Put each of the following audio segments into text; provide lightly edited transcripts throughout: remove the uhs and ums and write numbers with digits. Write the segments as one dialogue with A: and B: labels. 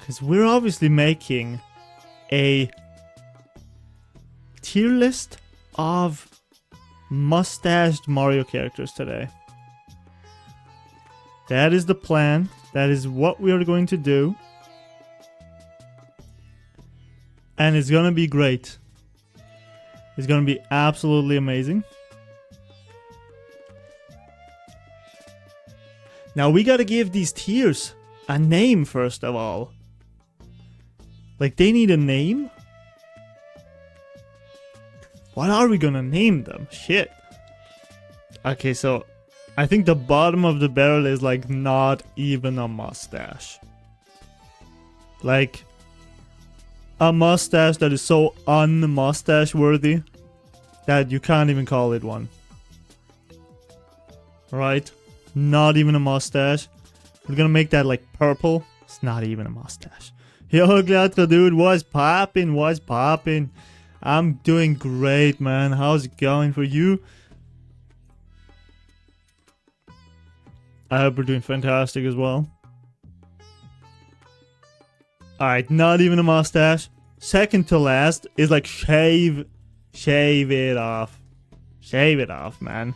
A: Because we're obviously making a tier list of mustached Mario characters today. That is the plan. That is what we are going to do. And it's gonna be great. It's gonna be absolutely amazing. Now we gotta give these tiers a name first of all. Like, they need a name? What are we gonna name them? Shit. Okay, so I think the bottom of the barrel is like not even a mustache. Like a mustache that is so un-mustache worthy that you can't even call it one. Right? Not even a mustache. We're gonna make that like purple. It's not even a mustache. Yo, Glatra dude, what's poppin'? What's poppin'? I'm doing great, man. How's it going for you? I hope we're doing fantastic as well. Alright, not even a mustache. Second to last is like shave it off. Shave it off, man.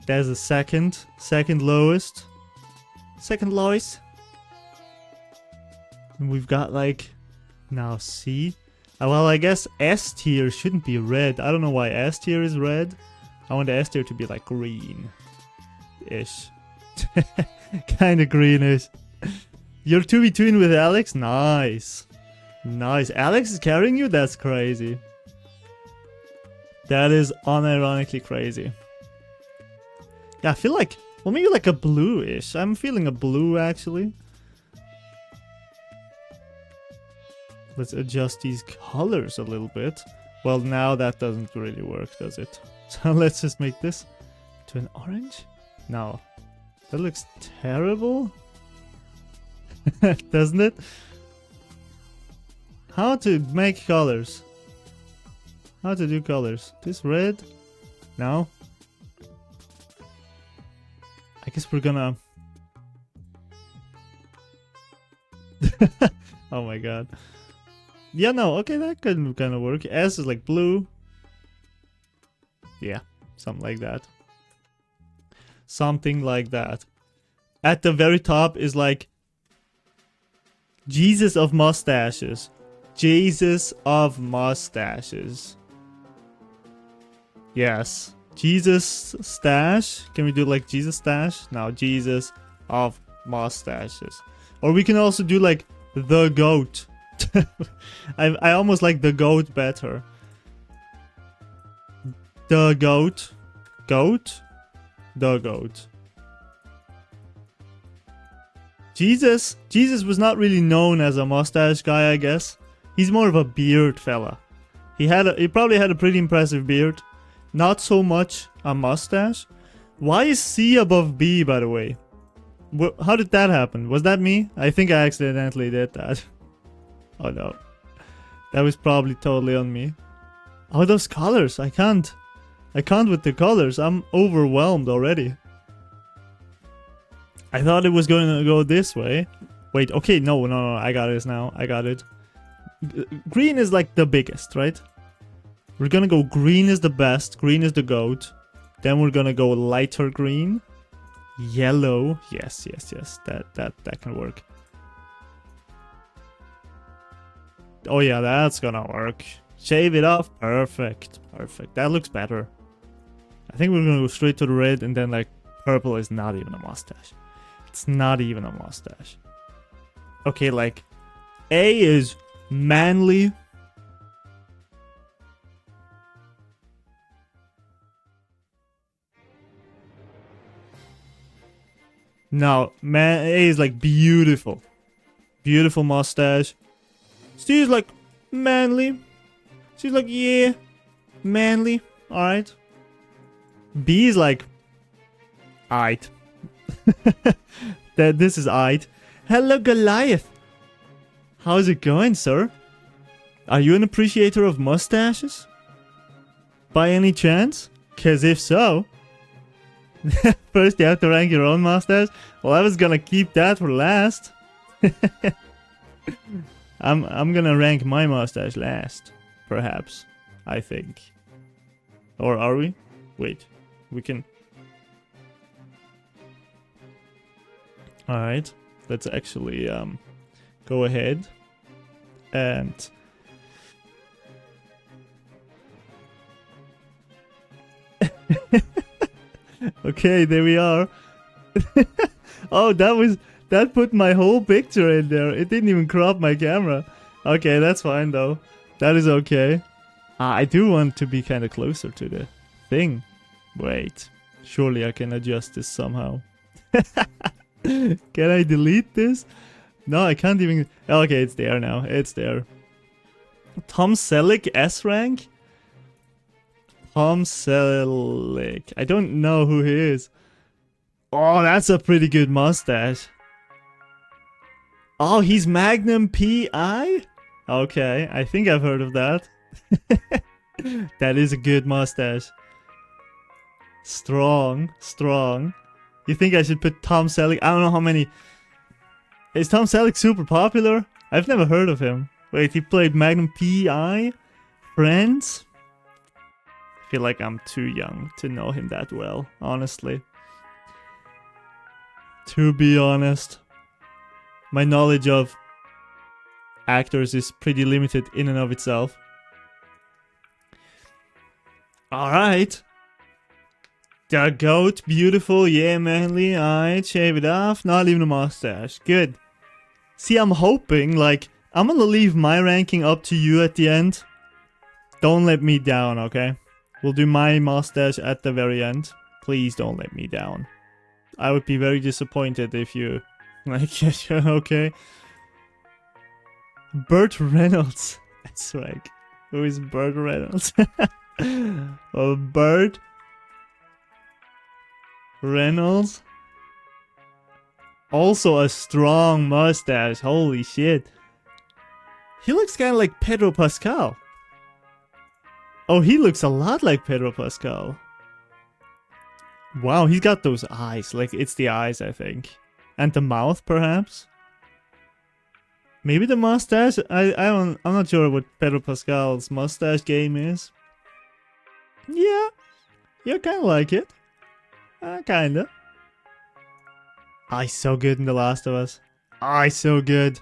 A: There's a second lowest. Second lowest. And we've got like, now C. Well, I guess S tier shouldn't be red. I don't know why S tier is red. I want the S tier to be like green-ish. Kinda greenish. You're 2v2 with Alex? Nice. Nice. Alex is carrying you? That's crazy. That is unironically crazy. Yeah, I feel like, well, maybe like a blue-ish. I'm feeling a blue, actually. Let's adjust these colors a little bit. Well, now that doesn't really work, does it? So let's just make this to an orange. No. That looks terrible. Doesn't it? How to make colors. How to do colors. This red? No. I guess we're gonna... Oh my god. Yeah, no, okay, that could kind of work. S is like blue. Yeah, something like that. Something like that. At the very top is like Jesus of mustaches. Jesus of mustaches. Yes. Jesus stash. Can we do like Jesus stash? No, Jesus of mustaches. Or we can also do like the goat. I almost like the goat better. The goat. Goat? The goat. Jesus was not really known as a mustache guy, I guess. He's more of a beard fella. He probably had a pretty impressive beard. Not so much a mustache. Why is C above B, by the way? How did that happen? Was that me? I think I accidentally did that. Oh no. That was probably totally on me. Oh, those colors. I can't with the colors. I'm overwhelmed already. I thought it was going to go this way. Wait, okay, no, I got this now. I got it. Green is like the biggest, right? We're gonna go green is the best. Green is the goat. Then we're gonna go lighter green. Yellow. Yes. That can work. Oh yeah, that's gonna work. Shave it off. Perfect. That looks better. I think we're gonna go straight to the red, and then like purple is not even a mustache. It's not even a mustache. Okay, like A is manly. No, A is like beautiful. Beautiful mustache. C is like manly. She's like, yeah, manly. Alright. B is like, aight. This is aight. Hello, Goliath. How's it going, sir? Are you an appreciator of mustaches? By any chance? Cause if so, First, you have to rank your own mustache. Well, I was gonna keep that for last. I'm gonna rank my mustache last, perhaps. I think. Or are we? Wait, we can. All right, let's actually go ahead and. Okay, there we are. Oh, that put my whole picture in there. It didn't even crop my camera. Okay, that's fine though. That is okay. I do want to be kind of closer to the thing. Wait, surely I can adjust this somehow. Can I delete this? No, I can't even. Okay, it's there now. It's there. Tom Selleck S rank? Tom Selleck. I don't know who he is. Oh, that's a pretty good mustache. Oh, he's Magnum P.I.? Okay, I think I've heard of that. That is a good mustache. Strong, strong. You think I should put Tom Selleck? I don't know how many. Is Tom Selleck super popular? I've never heard of him. Wait, he played Magnum P.I.? Friends? I feel like I'm too young to know him that well, honestly. To be honest, my knowledge of actors is pretty limited in and of itself. Alright. The goat, beautiful, yeah, manly. Alright, shave it off. Not even a mustache. Good. See, I'm hoping, like, I'm gonna leave my ranking up to you at the end. Don't let me down, okay? We'll do my mustache at the very end. Please don't let me down. I would be very disappointed if you... Like, okay. Burt Reynolds. That's right. Who is Burt Reynolds? Oh, Burt Reynolds. Also a strong mustache. Holy shit. He looks kind of like Pedro Pascal. Oh, he looks a lot like Pedro Pascal. Wow, he's got those eyes. Like, it's the eyes, I think. And the mouth, perhaps? Maybe the mustache? I'm not sure what Pedro Pascal's mustache game is. Yeah. Yeah, kind of like it. Kinda. He's so good in The Last of Us. He's so good.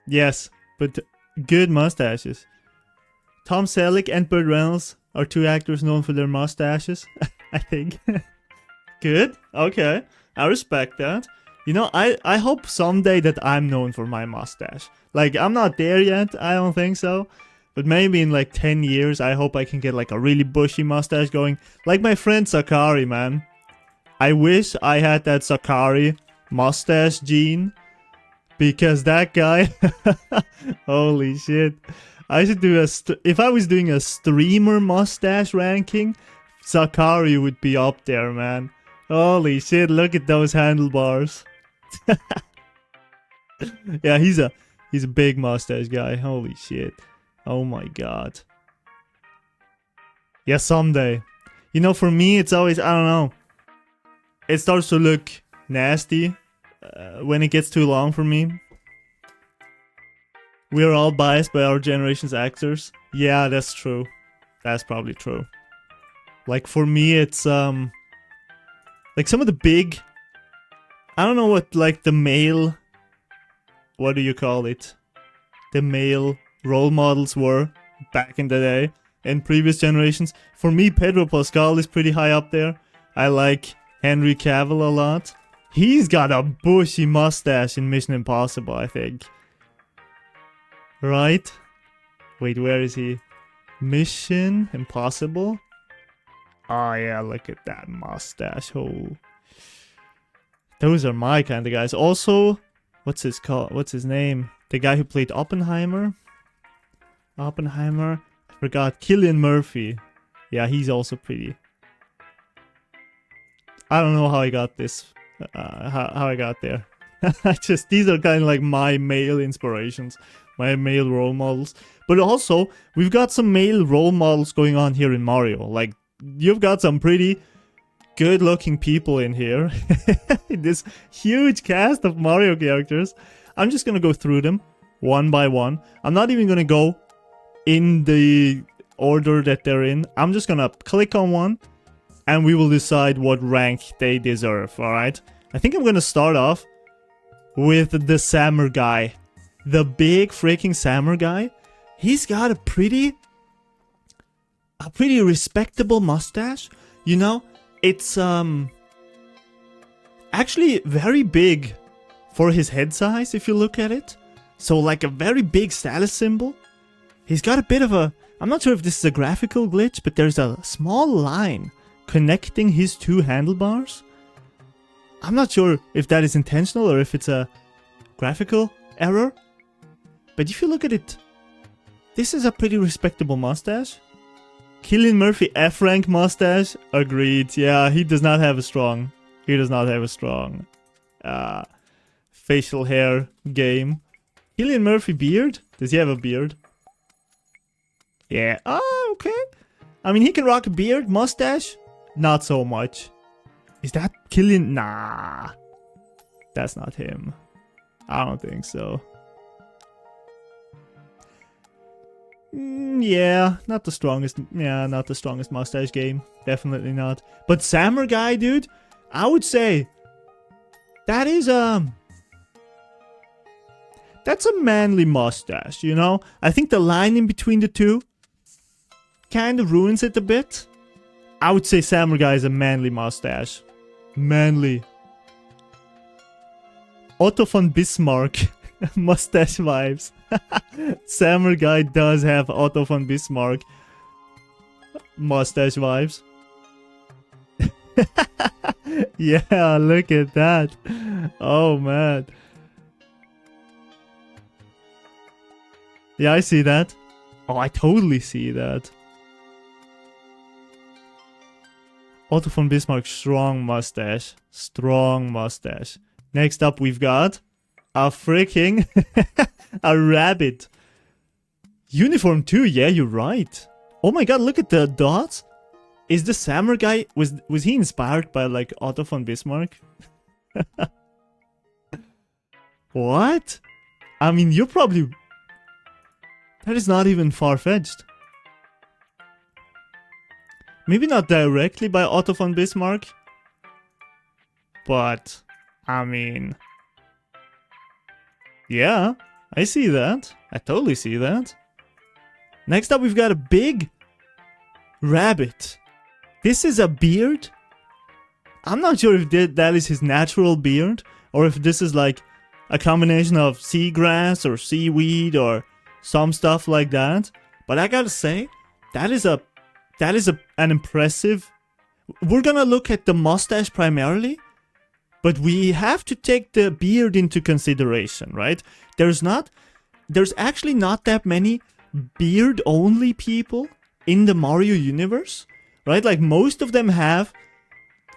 A: Yes, but good mustaches. Tom Selleck and Burt Reynolds are two actors known for their mustaches, I think. Good. Okay. I respect that. You know, I hope someday that I'm known for my mustache. Like, I'm not there yet. I don't think so. But maybe in like 10 years, I hope I can get like a really bushy mustache going. Like my friend Sakari, man. I wish I had that Sakari mustache gene. Because that guy... Holy shit. I should do if I was doing a streamer mustache ranking, Sakari would be up there, man. Holy shit, look at those handlebars. Yeah, he's a big mustache guy. Holy shit. Oh my god. Yeah, someday. You know, for me, it's always, I don't know. It starts to look nasty when it gets too long for me. We are all biased by our generation's actors. Yeah, that's true. That's probably true. Like, for me, it's, like, some of the big... I don't know what, like, the male... What do you call it? The male role models were back in the day. In previous generations. For me, Pedro Pascal is pretty high up there. I like Henry Cavill a lot. He's got a bushy mustache in Mission Impossible, I think. Right? Wait, where is he? Mission Impossible? Oh yeah, look at that mustache. Oh. Those are my kind of guys. Also, what's his name? The guy who played Oppenheimer? I forgot. Cillian Murphy. Yeah, he's also pretty. I don't know how I got this. How I got there. These are kind of like my male inspirations. My male role models. But also, we've got some male role models going on here in Mario. Like, you've got some pretty good-looking people in here. This huge cast of Mario characters. I'm just gonna go through them one by one. I'm not even gonna go in the order that they're in. I'm just gonna click on one and we will decide what rank they deserve, alright? I think I'm gonna start off with the Samur guy. The big freaking Samur guy. He's got a pretty respectable mustache. You know, it's actually very big for his head size if you look at it. So like a very big status symbol. He's got a bit of a, I'm not sure if this is a graphical glitch, but there's a small line connecting his two handlebars. I'm not sure if that is intentional or if it's a graphical error. But if you look at it, this is a pretty respectable mustache. Cillian Murphy F-rank mustache. Agreed. Yeah, he does not have a strong. He does not have a strong facial hair game. Cillian Murphy beard? Does he have a beard? Yeah. Oh, okay. I mean, he can rock a beard. Mustache? Not so much. Is that Cillian? Nah. That's not him. I don't think so. Yeah, not the strongest. Yeah, not the strongest mustache game. Definitely not. But Samur guy, dude, I would say that is that's a manly mustache, you know? I think the line in between the two kind of ruins it a bit. I would say Samur guy is a manly mustache. Manly. Otto von Bismarck. Mustache vibes. Samur guy does have Otto von Bismarck mustache vibes. Yeah, look at that. Oh man. Yeah, I see that. Oh, I totally see that. Otto von Bismarck, strong mustache. Strong mustache. Next up we've got a freaking a rabbit. Uniform too, yeah, you're right. Oh my god, look at the dots. Is the Samur guy, was he inspired by like Otto von Bismarck? What? I mean, you're probably, that is not even far-fetched. Maybe not directly by Otto von Bismarck, but I mean, yeah, I see that. I totally see that. Next up, we've got a big rabbit. This is a beard. I'm not sure if that is his natural beard, or if this is like a combination of seagrass or seaweed or some stuff like that. But I gotta say, that is an impressive. We're gonna look at the mustache primarily, but we have to take the beard into consideration, right? There's actually not that many beard-only people in the Mario universe, right? Like, most of them have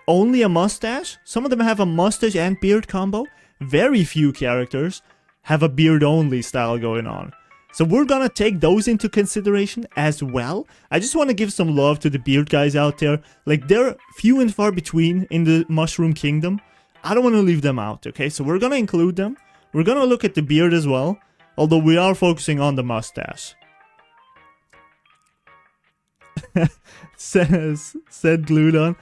A: only a mustache. Some of them have a mustache and beard combo. Very few characters have a beard-only style going on. So we're gonna take those into consideration as well. I just want to give some love to the beard guys out there. Like, they're few and far between in the Mushroom Kingdom. I don't want to leave them out, okay? So we're gonna include them. We're gonna look at the beard as well, although we are focusing on the mustache. Said Gludon.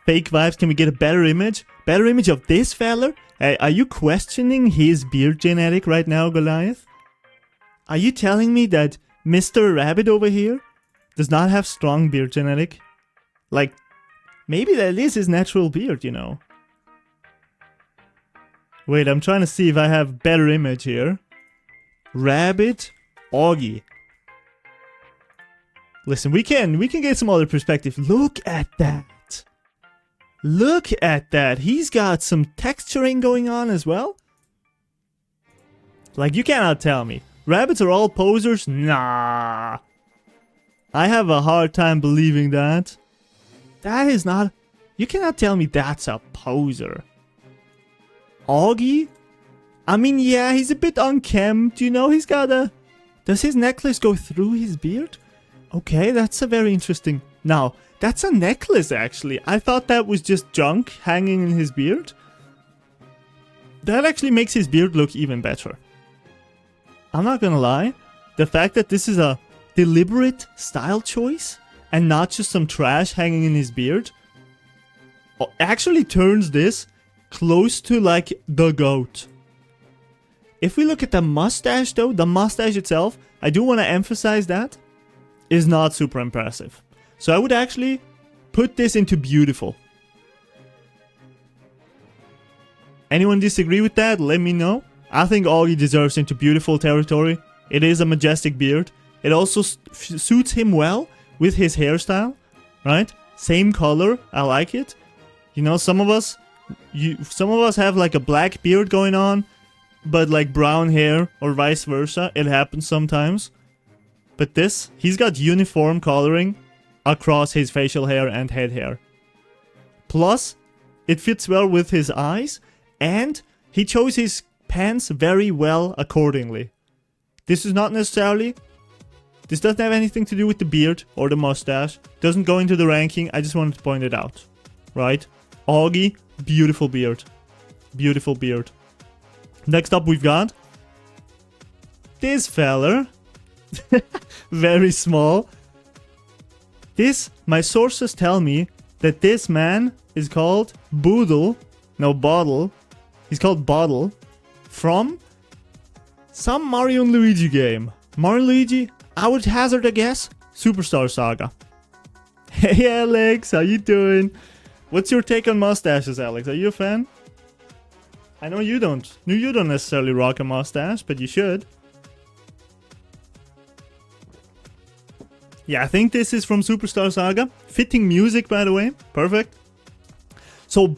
A: Fake vibes, can we get a better image? Better image of this fella? Hey, are you questioning his beard genetic right now, Goliath? Are you telling me that Mr. Rabbit over here does not have strong beard genetic? Like, maybe that is his natural beard, you know? Wait, I'm trying to see if I have better image here. Rabbit Augie. Listen, we can get some other perspective. Look at that. Look at that. He's got some texturing going on as well. Like, you cannot tell me. Rabbits are all posers? Nah. I have a hard time believing that. That is not... You cannot tell me that's a poser. Augie? I mean, yeah, he's a bit unkempt, you know, he's got a... Does his necklace go through his beard? Okay, that's a very interesting... Now, That's a necklace, actually. I thought that was just junk hanging in his beard. That actually makes his beard look even better. I'm not gonna lie. The fact that this is a deliberate style choice and not just some trash hanging in his beard actually turns this close to like the GOAT. If we look at the mustache though, the mustache itself, I do want to emphasize that, is not super impressive. So I would actually put this into beautiful. Anyone disagree with that? Let me know. I think Augie deserves into beautiful territory. It is a majestic beard. It also suits him well with his hairstyle, right? Same color, I like it. You know, some of us have like a black beard going on, but like brown hair or vice versa. It happens sometimes. But this, he's got uniform coloring across his facial hair and head hair. Plus, it fits well with his eyes, and he chose his pants very well accordingly. This is not necessarily... This doesn't have anything to do with the beard or the mustache. Doesn't go into the ranking. I just wanted to point it out. Right? Augie, beautiful beard. Beautiful beard. Next up we've got... this feller. Very small. This, my sources tell me that this man is called Boodle. No, Bottle. He's called Bottle. From some Mario and Luigi game. Mario and Luigi, I would hazard a guess, Superstar Saga. Hey Alex, how you doing? What's your take on mustaches, Alex? Are you a fan? I know you don't. You don't necessarily rock a mustache, but you should. Yeah, I think this is from Superstar Saga. Fitting music, by the way. Perfect. So,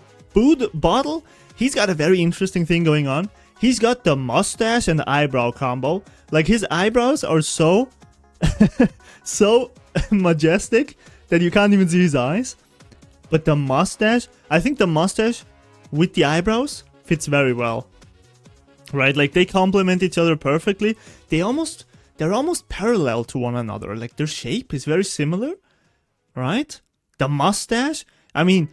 A: Bottle, he's got a very interesting thing going on. He's got the mustache and the eyebrow combo. Like, his eyebrows are so... so majestic that you can't even see his eyes. But the mustache... I think the mustache with the eyebrows fits very well. Right? Like, they complement each other perfectly. They're almost parallel to one another. Like, their shape is very similar. Right? The mustache... I mean...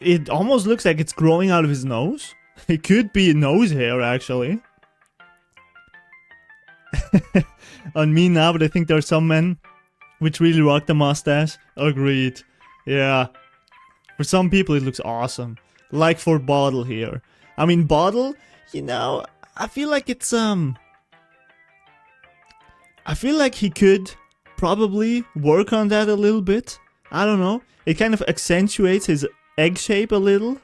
A: it almost looks like it's growing out of his nose. It could be nose hair, actually. On me now, but I think there are some men which really rock the mustache. Agreed. Yeah. For some people, it looks awesome. Like for Bottle here. I mean, Bottle, you know, I feel like it's, I feel like he could probably work on that a little bit. I don't know. It kind of accentuates his egg shape a little.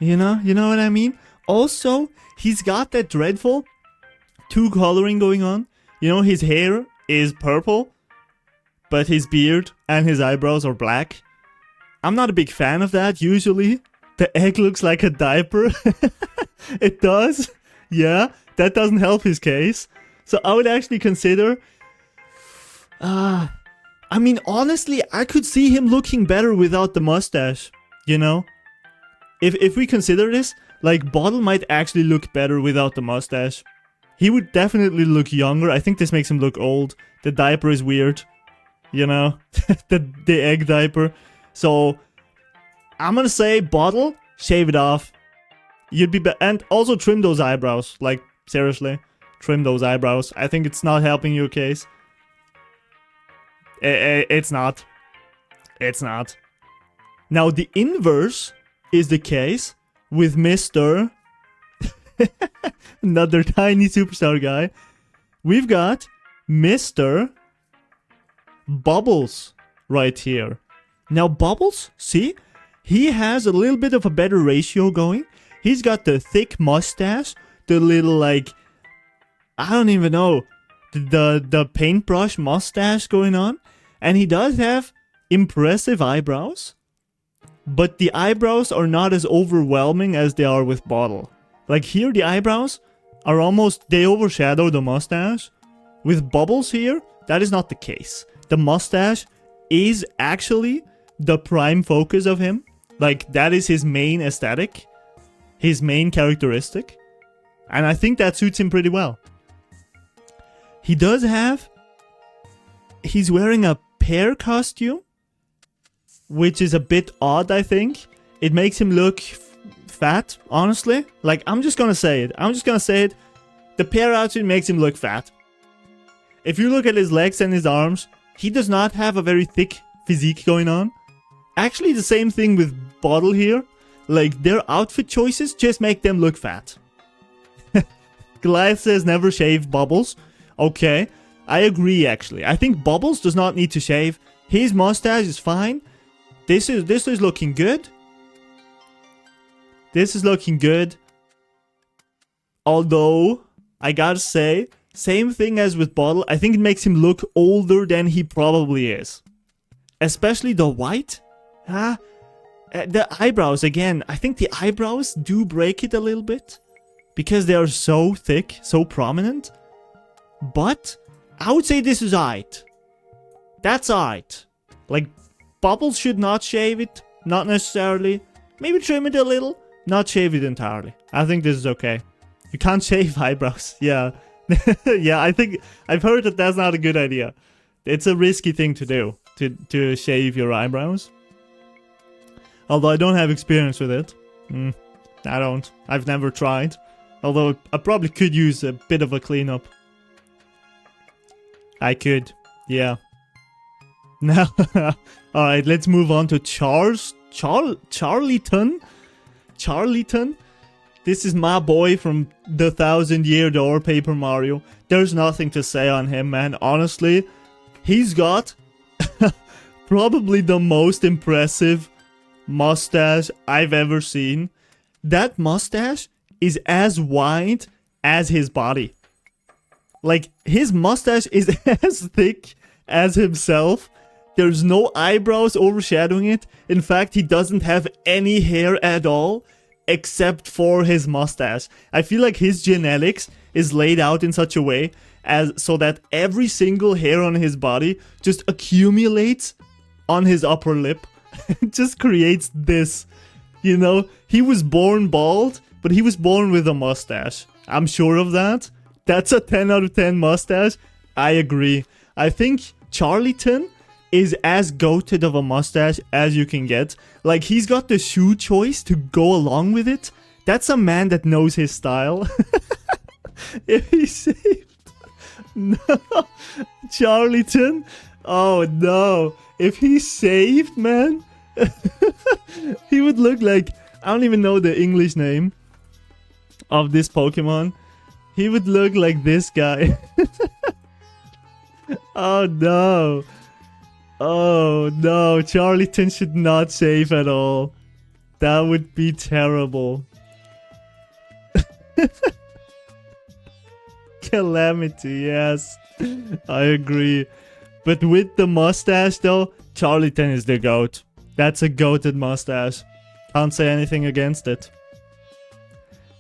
A: You know what I mean? Also, he's got that dreadful two coloring going on. You know, his hair is purple, but his beard and his eyebrows are black. I'm not a big fan of that, usually. The egg looks like a diaper. It does. Yeah, that doesn't help his case. So I would actually consider... I mean, honestly, I could see him looking better without the mustache, you know? If we consider this, like, Bottle might actually look better without the mustache. He would definitely look younger. I think this makes him look old. The diaper is weird, you know? the egg diaper. So, I'm gonna say, Bottle, shave it off. You'd be and also trim those eyebrows. Like, seriously, trim those eyebrows. I think it's not helping your case. It's not. It's not. Now, the inverse is the case with Mr. Another tiny superstar guy. We've got Mr. Bubbles right here. Now, Bubbles, see? He has a little bit of a better ratio going. He's got the thick mustache, the little, like, I don't even know, the paintbrush mustache going on. And he does have impressive eyebrows. But the eyebrows are not as overwhelming as they are with Bottle. Like here, the eyebrows are almost, they overshadow the mustache. With Bubbles here, that is not the case. The mustache is actually the prime focus of him. Like, that is his main aesthetic. His main characteristic. And I think that suits him pretty well. He does have... He's wearing a pear costume, which is a bit odd, I think. It makes him look fat, honestly. Like, I'm just gonna say it. The pear outfit makes him look fat. If you look at his legs and his arms, he does not have a very thick physique going on. Actually, the same thing with Bottle here. Like, their outfit choices just make them look fat. Goliath says never shave Bubbles. Okay, I agree actually. I think Bubbles does not need to shave. His mustache is fine. This is looking good. This is looking good. Although, I gotta say, same thing as with Bottle. I think it makes him look older than he probably is. Especially the white. The eyebrows, again. I think the eyebrows do break it a little bit. Because they are so thick, so prominent. But, I would say this is aight. That's aight. Like, Bubbles should not shave it. Not necessarily. Maybe trim it a little. Not shave it entirely. I think this is okay. You can't shave eyebrows. Yeah. Yeah, I think I've heard that that's not a good idea. It's a risky thing to do. To shave your eyebrows. Although I don't have experience with it. I don't. I've never tried. Although I probably could use a bit of a cleanup. I could. Yeah. Now, alright, let's move on to Charlieton. Charlieton. This is my boy from the 1000-Year Door Paper Mario. There's nothing to say on him, man. Honestly, he's got probably the most impressive mustache I've ever seen. That mustache is as wide as his body. Like, his mustache is as thick as himself. There's no eyebrows overshadowing it. In fact, he doesn't have any hair at all, except for his mustache. I feel like his genetics is laid out in such a way as so that every single hair on his body just accumulates on his upper lip. It just creates this, you know, he was born bald, but he was born with a mustache. I'm sure of that. That's a 10 out of 10 mustache. I agree. I think Charlieton is as goated of a mustache as you can get. Like, he's got the shoe choice to go along with it. That's a man that knows his style. If he saved... No. Charlieton? Oh, no. If he saved, man... he would look like... I don't even know the English name of this Pokemon. He would look like this guy. Oh, no. Oh, no. Charlieton should not save at all. That would be terrible. Calamity, yes. I agree. But with the mustache, though, Charlieton is the GOAT. That's a goated mustache. Can't say anything against it.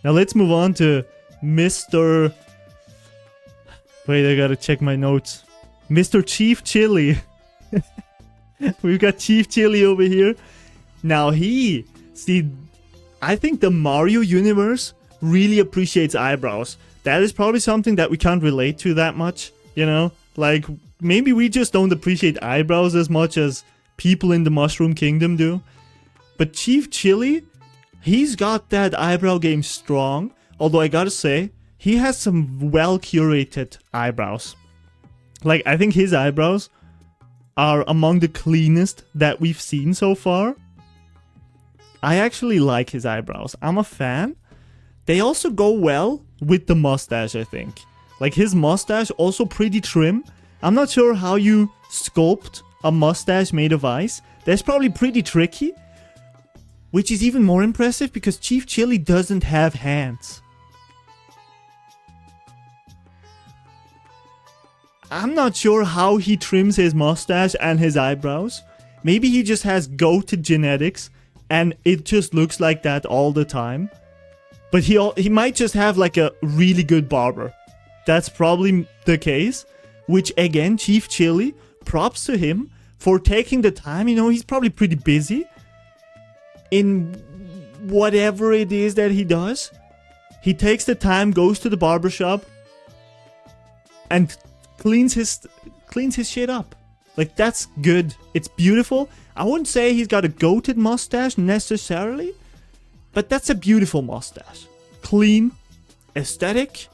A: Now let's move on to Mr... Wait, I gotta check my notes. Mr. Chief Chili. We've got Chief Chili over here. Now see, I think the Mario universe really appreciates eyebrows. That is probably something that we can't relate to that much, you know? Like, maybe we just don't appreciate eyebrows as much as people in the Mushroom Kingdom do. But Chief Chili, he's got that eyebrow game strong. Although I gotta say, he has some well-curated eyebrows. Like, I think his eyebrows are among the cleanest that we've seen so far. I actually like his eyebrows. I'm a fan. They also go well with the mustache, I think. Like, his mustache also pretty trim. I'm not sure how you sculpt a mustache made of ice. That's probably pretty tricky. Which is even more impressive because Chief Chili doesn't have hands. I'm not sure how he trims his mustache and his eyebrows. Maybe he just has goated genetics and it just looks like that all the time. But he might just have like a really good barber. That's probably the case. Which again, Chief Chili, props to him for taking the time. You know, he's probably pretty busy in whatever it is that he does. He takes the time, goes to the barbershop, and cleans his shit up. Like, that's good. It's beautiful. I wouldn't say he's got a goated mustache necessarily, but that's a beautiful mustache. Clean, aesthetic.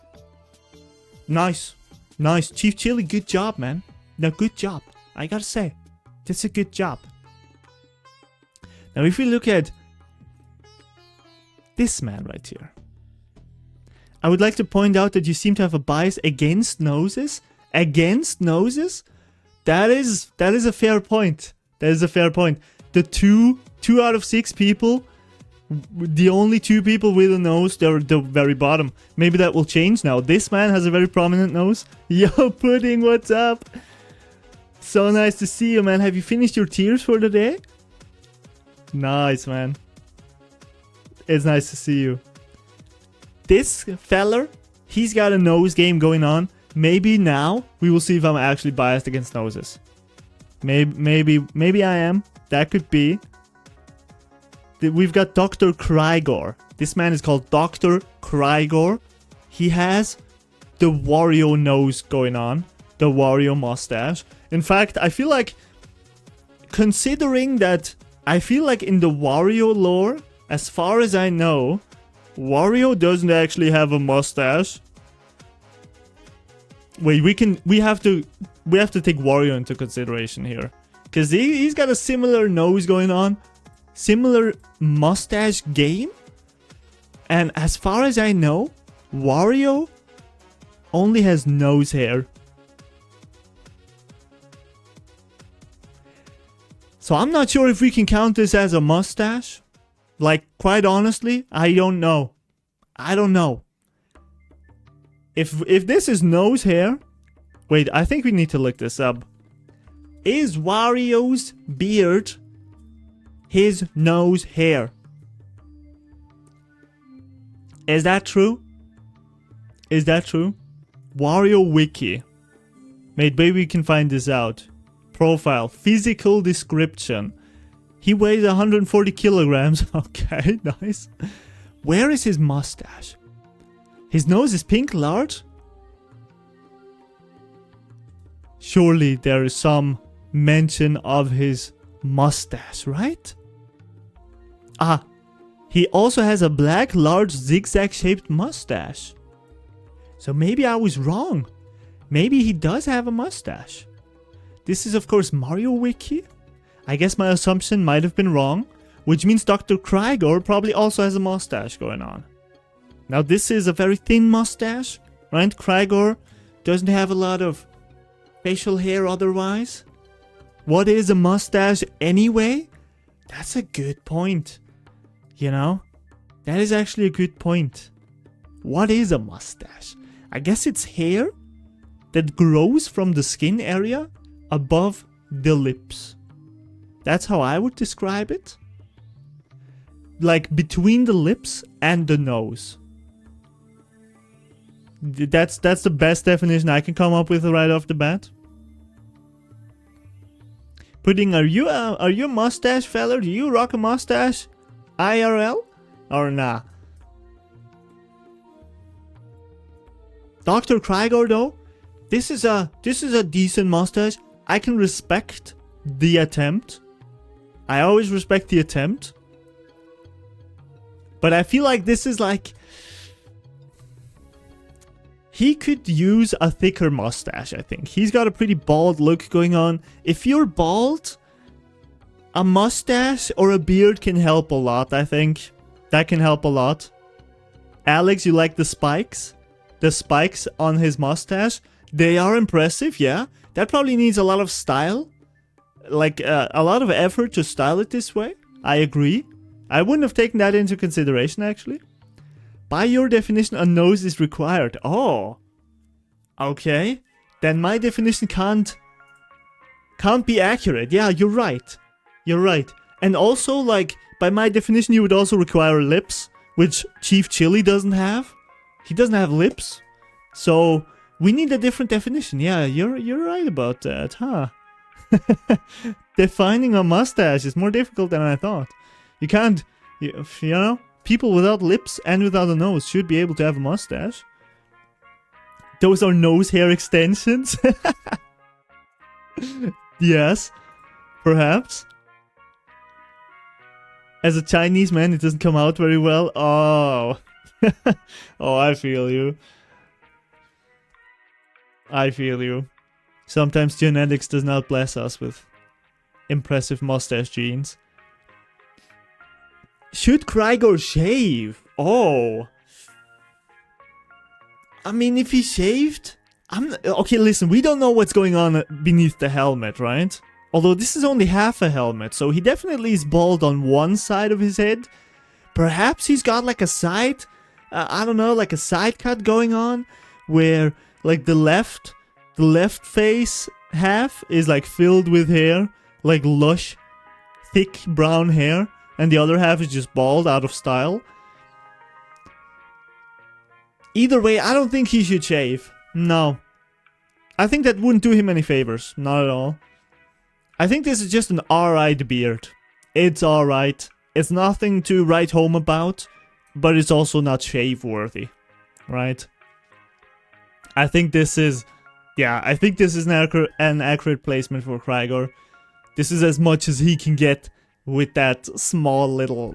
A: Nice. Nice. Chief Chili, good job, man. No, good job. I gotta say, that's a good job. Now, if we look at this man right here, I would like to point out that you seem to have a bias against noses. Against noses? That is a fair point. That is a fair point. The two out of 6 people, the only 2 people with a nose, they're the very bottom. Maybe that will change now. This man has a very prominent nose. Yo, Pudding, what's up? So nice to see you, man. Have you finished your tears for the day? Nice, man. It's nice to see you. This feller, he's got a nose game going on. Maybe now we will see if I'm actually biased against noses. Maybe I am. That could be. We've got Dr. Krygor. This man is called Dr. Krygor. He has the Wario nose going on. The Wario mustache. In fact, I feel like, considering that, I feel like in the Wario lore, as far as I know, Wario doesn't actually have a mustache. Wait, we have to take Wario into consideration here, because he's got a similar nose going on, similar mustache game, and as far as I know, Wario only has nose hair. So I'm not sure if we can count this as a mustache. Like, quite honestly, I don't know. I don't know. If this is nose hair... Wait, I think we need to look this up. Is Wario's beard his nose hair? Is that true? Is that true? Wario Wiki. Maybe we can find this out. Profile. Physical description. He weighs 140 kilograms. Okay, nice. Where is his mustache? His nose is pink large? Surely there is some mention of his mustache, right? Ah, he also has a black, large, zigzag-shaped mustache. So maybe I was wrong. Maybe he does have a mustache. This is, of course, Mario Wiki. I guess my assumption might have been wrong, which means Dr. Krygor probably also has a mustache going on. Now, this is a very thin mustache, right? Krygor doesn't have a lot of facial hair otherwise. What is a mustache anyway? That's a good point. You know? That is actually a good point. What is a mustache? I guess it's hair that grows from the skin area above the lips. That's how I would describe it. Like between the lips and the nose. That's the best definition I can come up with right off the bat. Pudding, are you a mustache fella? Do you rock a mustache IRL or nah? Dr. Krygor though, this is a decent mustache. I can respect the attempt. I always respect the attempt. But I feel like this is like... He could use a thicker mustache, I think. He's got a pretty bald look going on. If you're bald, a mustache or a beard can help a lot, I think. That can help a lot. Alex, you like the spikes? The spikes on his mustache? They are impressive, yeah. That probably needs a lot of style. Like, a lot of effort to style it this way. I agree. I wouldn't have taken that into consideration, actually. By your definition, a nose is required. Oh. Okay. Then my definition can't be accurate. Yeah, you're right. You're right. And also, like, by my definition, you would also require lips, which Chief Chili doesn't have. He doesn't have lips. So, we need a different definition. Yeah, you're right about that, huh? Defining a mustache is more difficult than I thought. You can't, you know, people without lips and without a nose should be able to have a mustache. Those are nose hair extensions. Yes, perhaps. As a Chinese man, it doesn't come out very well. Oh. Oh, I feel you. I feel you. Sometimes genetics does not bless us with impressive mustache genes. Should Krygor shave? Oh. I mean, if he shaved... Okay, listen, we don't know what's going on beneath the helmet, right? Although this is only half a helmet, so he definitely is bald on one side of his head. Perhaps he's got like a side... I don't know, like a side cut going on, where like the left face half is like filled with hair, like lush, thick brown hair, and the other half is just bald out of style. Either way, I don't think he should shave. No. I think that wouldn't do him any favors. Not at all. I think this is just an alright beard. It's alright. It's nothing to write home about. But it's also not shave-worthy, right? I think this is... Yeah, I think this is an accurate placement for Krygor. This is as much as he can get with that small little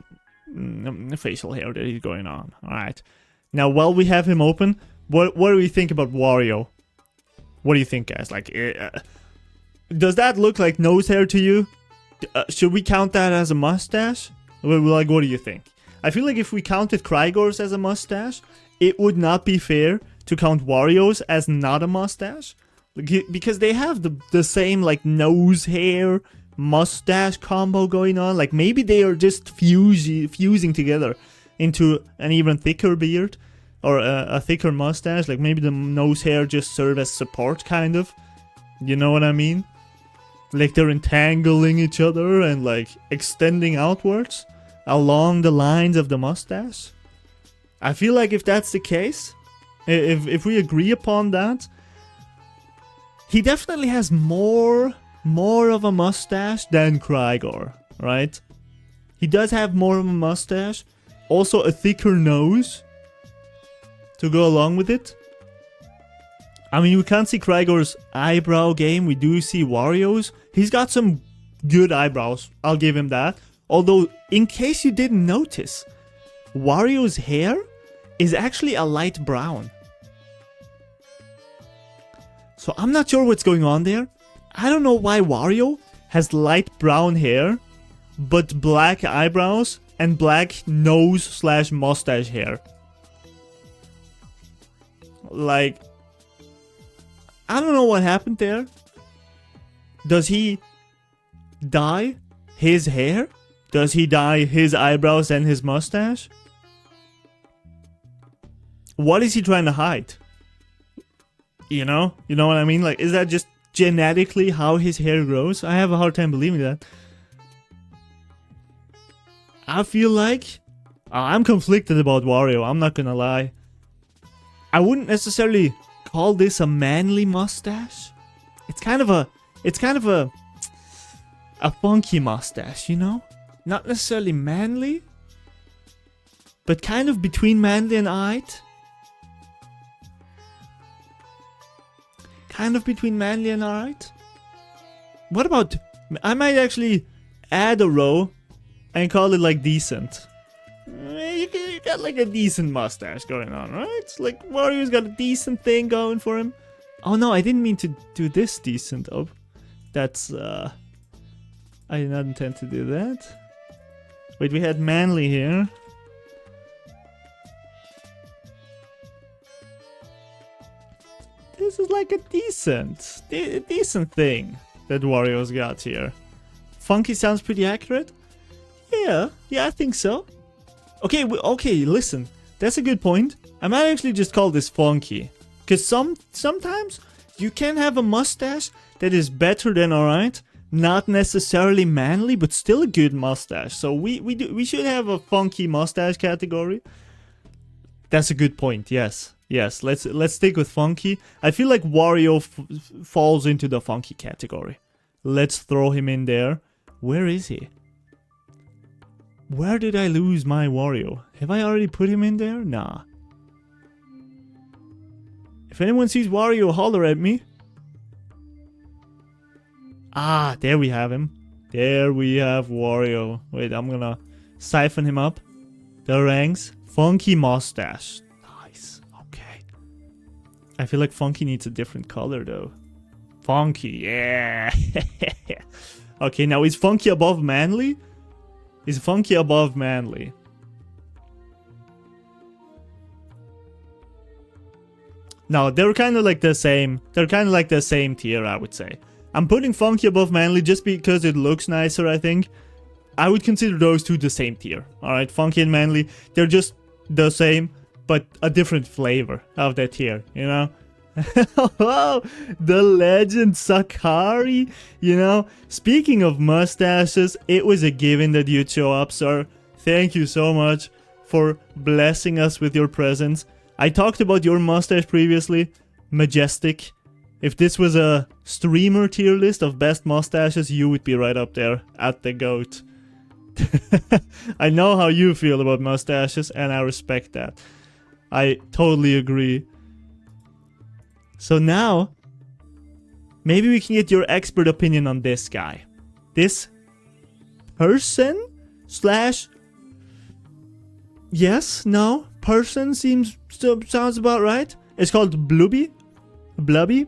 A: facial hair that he's going on. Alright. Now, while we have him open, what do we think about Wario? What do you think, guys? Like, does that look like nose hair to you? Should we count that as a mustache? Like, what do you think? I feel like if we counted Krygor's as a mustache, it would not be fair to count Wario's as not a mustache. Because they have the same, like, nose hair, mustache combo going on. Like, maybe they are just fusing together into an even thicker beard. Or a thicker mustache. Like, maybe the nose hair just serve as support, kind of. You know what I mean? Like, they're entangling each other and, like, extending outwards along the lines of the mustache. I feel like if that's the case, if we agree upon that, he definitely has more of a mustache than Krygor, right? He does have more of a mustache, also a thicker nose to go along with it. I mean, we can't see Krygor's eyebrow game, we do see Wario's. He's got some good eyebrows, I'll give him that. Although, in case you didn't notice, Wario's hair is actually a light brown. So I'm not sure what's going on there. I don't know why Wario has light brown hair, but black eyebrows and black nose/mustache hair. Like, I don't know what happened there. Does he dye his hair? Does he dye his eyebrows and his mustache? What is he trying to hide? You know what I mean? Like, is that just genetically how his hair grows? I have a hard time believing that. I feel like I'm conflicted about Wario, I'm not gonna lie. I wouldn't necessarily call this a manly mustache. It's kind of a funky mustache, you know? Not necessarily manly, but kind of between manly and alright. Kind of between manly and alright. What about... I might actually add a row and call it like decent. You got like a decent mustache going on, right? Like, Wario's got a decent thing going for him. Oh no, I didn't mean to do this decent. Oh, that's... I did not intend to do that. Wait, we had manly here. This is like a decent thing that Wario's got here. Funky sounds pretty accurate. Yeah, I think so. Okay, listen, that's a good point. I might actually just call this funky, because sometimes you can have a mustache that is better than alright, not necessarily manly, but still a good mustache. So we should have a funky mustache category. That's a good point. Yes. Let's stick with funky. I feel like Wario falls into the funky category. Let's throw him in there. Where is he? Where did I lose my Wario? Have I already put him in there? Nah. If anyone sees Wario, holler at me. Ah, there we have him. There we have Wario. Wait, I'm gonna siphon him up. The ranks. Funky mustache. Nice. Okay. I feel like Funky needs a different color though. Funky, yeah. Okay, now is Funky above Manly? Is Funky above Manly? No, they're kind of like the same. They're kind of like the same tier, I would say. I'm putting Funky above Manly just because it looks nicer, I think. I would consider those two the same tier. Alright, Funky and Manly, they're just the same, but a different flavor of that tier, you know? Oh, the legend Sakari. You know, speaking of mustaches, it was a given that you'd show up, sir. Thank you so much for blessing us with your presence. I talked about your mustache previously. Majestic. If this was a streamer tier list of best mustaches, you would be right up there at the GOAT. I know how you feel about mustaches, and I respect that. I totally agree. So now, maybe we can get your expert opinion on this guy. This person slash... Yes, no, person sounds about right. It's called Blubby. Blubby.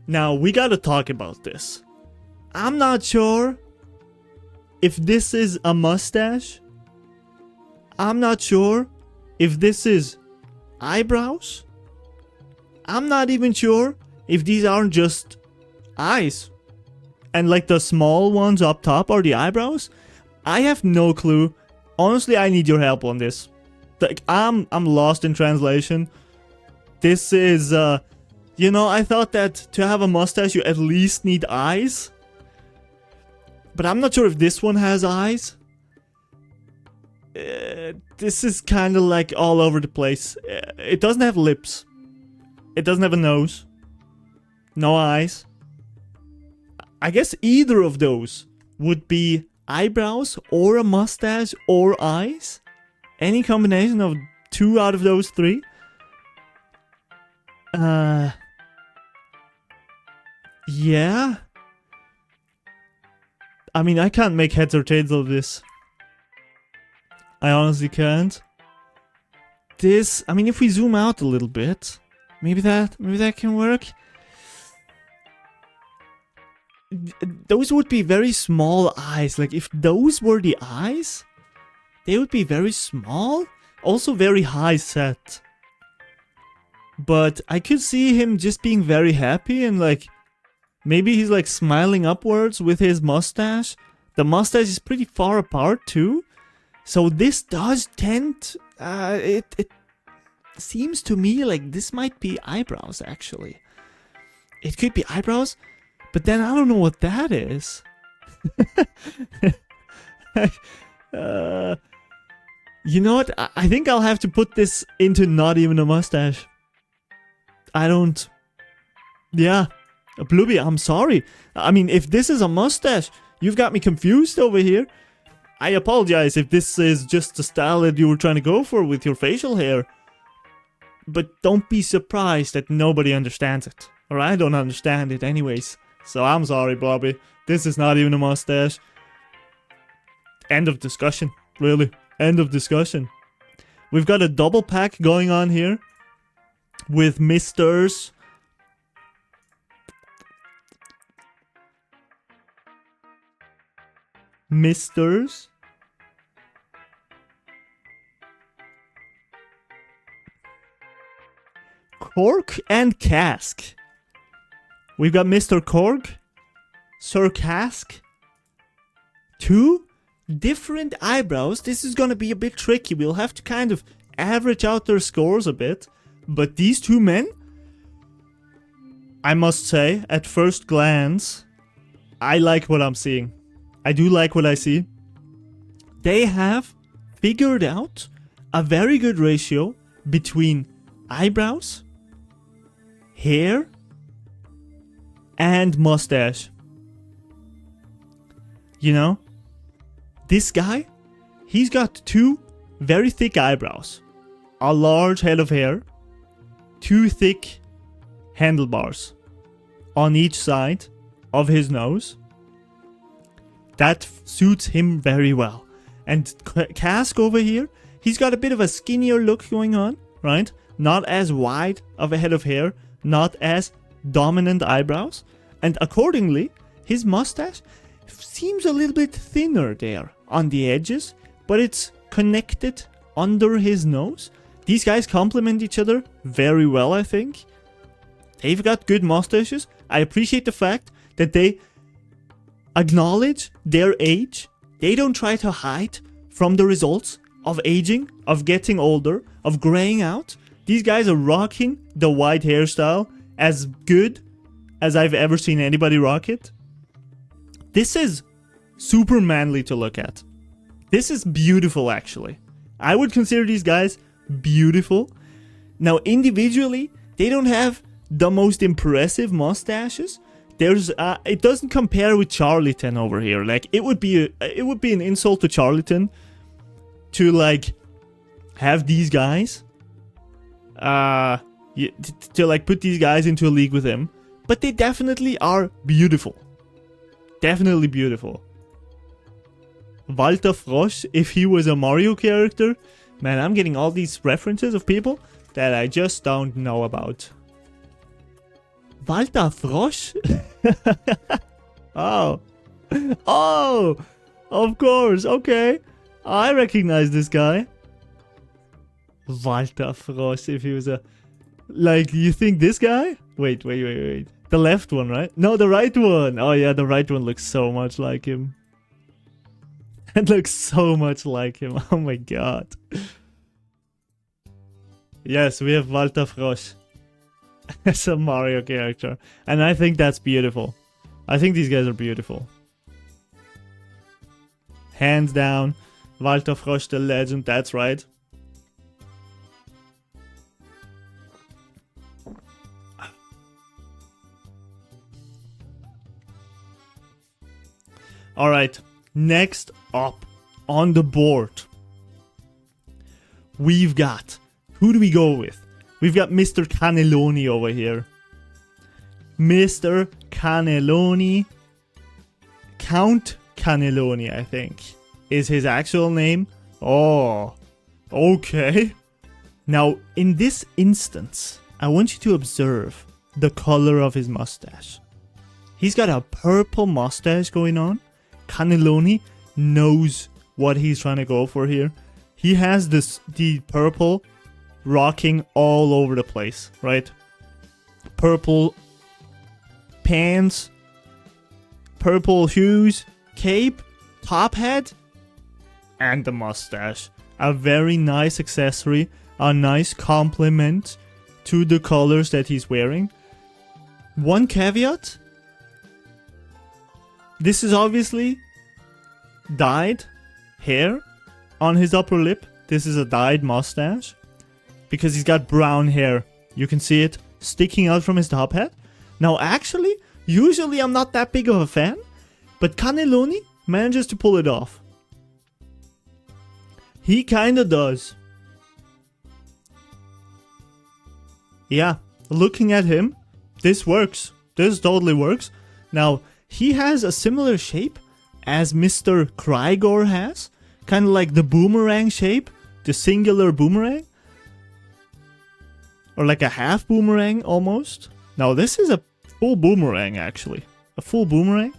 A: Now, we gotta talk about this. I'm not sure if this is a mustache. I'm not sure if this is eyebrows. I'm not even sure if these aren't just eyes. And like the small ones up top are the eyebrows. I have no clue. Honestly, I need your help on this. Like, I'm lost in translation. This is, you know, I thought that to have a mustache you at least need eyes. But I'm not sure if this one has eyes. This is kind of like all over the place. It doesn't have lips. It doesn't have a nose. No eyes. I guess either of those would be eyebrows or a mustache or eyes. Any combination of 2 out of those 3. Yeah. I mean, I can't make heads or tails of this. I honestly can't. This, I mean, if we zoom out a little bit, maybe that can work. Those would be very small eyes. Like, if those were the eyes, they would be very small. Also very high set. But I could see him just being very happy and like... Maybe he's like smiling upwards with his mustache. The mustache is pretty far apart too. So this does tend... it seems to me like this might be eyebrows actually. It could be eyebrows. But then I don't know what that is. You know what? I think I'll have to put this into not even a mustache. I don't... Yeah. Blubby, I'm sorry. I mean, if this is a mustache, you've got me confused over here. I apologize if this is just the style that you were trying to go for with your facial hair. But don't be surprised that nobody understands it. Or I don't understand it anyways. So I'm sorry, Blubby. This is not even a mustache. End of discussion. Really. End of discussion. We've got a double pack going on here. With Misters. Misters. Cork and Cask. We've got Mr. Cork. Sir Cask. 2 different eyebrows. This is gonna be a bit tricky. We'll have to kind of average out their scores a bit. But these 2 men, I must say, at first glance, I like what I'm seeing. I do like what I see. They have figured out a very good ratio between eyebrows, hair, and mustache. You know, this guy, he's got 2 very thick eyebrows, a large head of hair, 2 thick handlebars. on each side of his nose. That suits him very well. And Cask over here, he's got a bit of a skinnier look going on, right? Not as wide of a head of hair, not as dominant eyebrows. And accordingly, his mustache seems a little bit thinner there on the edges, but it's connected under his nose. These guys complement each other very well, I think. They've got good mustaches. I appreciate the fact that they acknowledge their age. They don't try to hide from the results of aging, of getting older, of graying out. These guys are rocking the white hairstyle as good as I've ever seen anybody rock it. This is super manly to look at. This is beautiful, actually. I would consider these guys beautiful. Now, individually, they don't have the most impressive mustaches. It doesn't compare with Charlton over here. Like, it would be an insult to Charlton to like have these guys to like put these guys into a league with him. But they definitely are beautiful. Definitely beautiful. Walter Frosch, if he was a Mario character. Man, I'm getting all these references of people that I just don't know about. Walter Frosch? Oh. Oh! Of course, okay. I recognize this guy. Walter Frosch, if he was a... Like, you think this guy? Wait. The left one, right? No, the right one. Oh yeah, the right one looks so much like him. It looks so much like him. Oh my god. Yes, we have Walter Frosch as a Mario character. And I think that's beautiful. I think these guys are beautiful. Hands down, Walter Frosch the legend, that's right. Alright, next up on the board, we've got... Who do we go with? We've got Mr. Cannelloni over here. Mr. Cannelloni. Count Cannelloni, I think, is his actual name. Oh, okay. Now, in this instance, I want you to observe the color of his mustache. He's got a purple mustache going on. Cannelloni knows what he's trying to go for here. He has the purple rocking all over the place, right? Purple pants, purple shoes, cape, top hat, and the mustache. A very nice accessory, a nice complement to the colors that he's wearing. One caveat: this is obviously dyed hair on his upper lip. This is a dyed mustache because he's got brown hair. You can see it sticking out from his top hat. Now, actually, usually I'm not that big of a fan, but Cannelloni manages to pull it off. He kinda does. Yeah, looking at him, this works. This totally works. Now, he has a similar shape as Mr. Krygor has. Kind of like the boomerang shape. The singular boomerang. Or like a half boomerang almost. Now, this is a full boomerang actually. A full boomerang.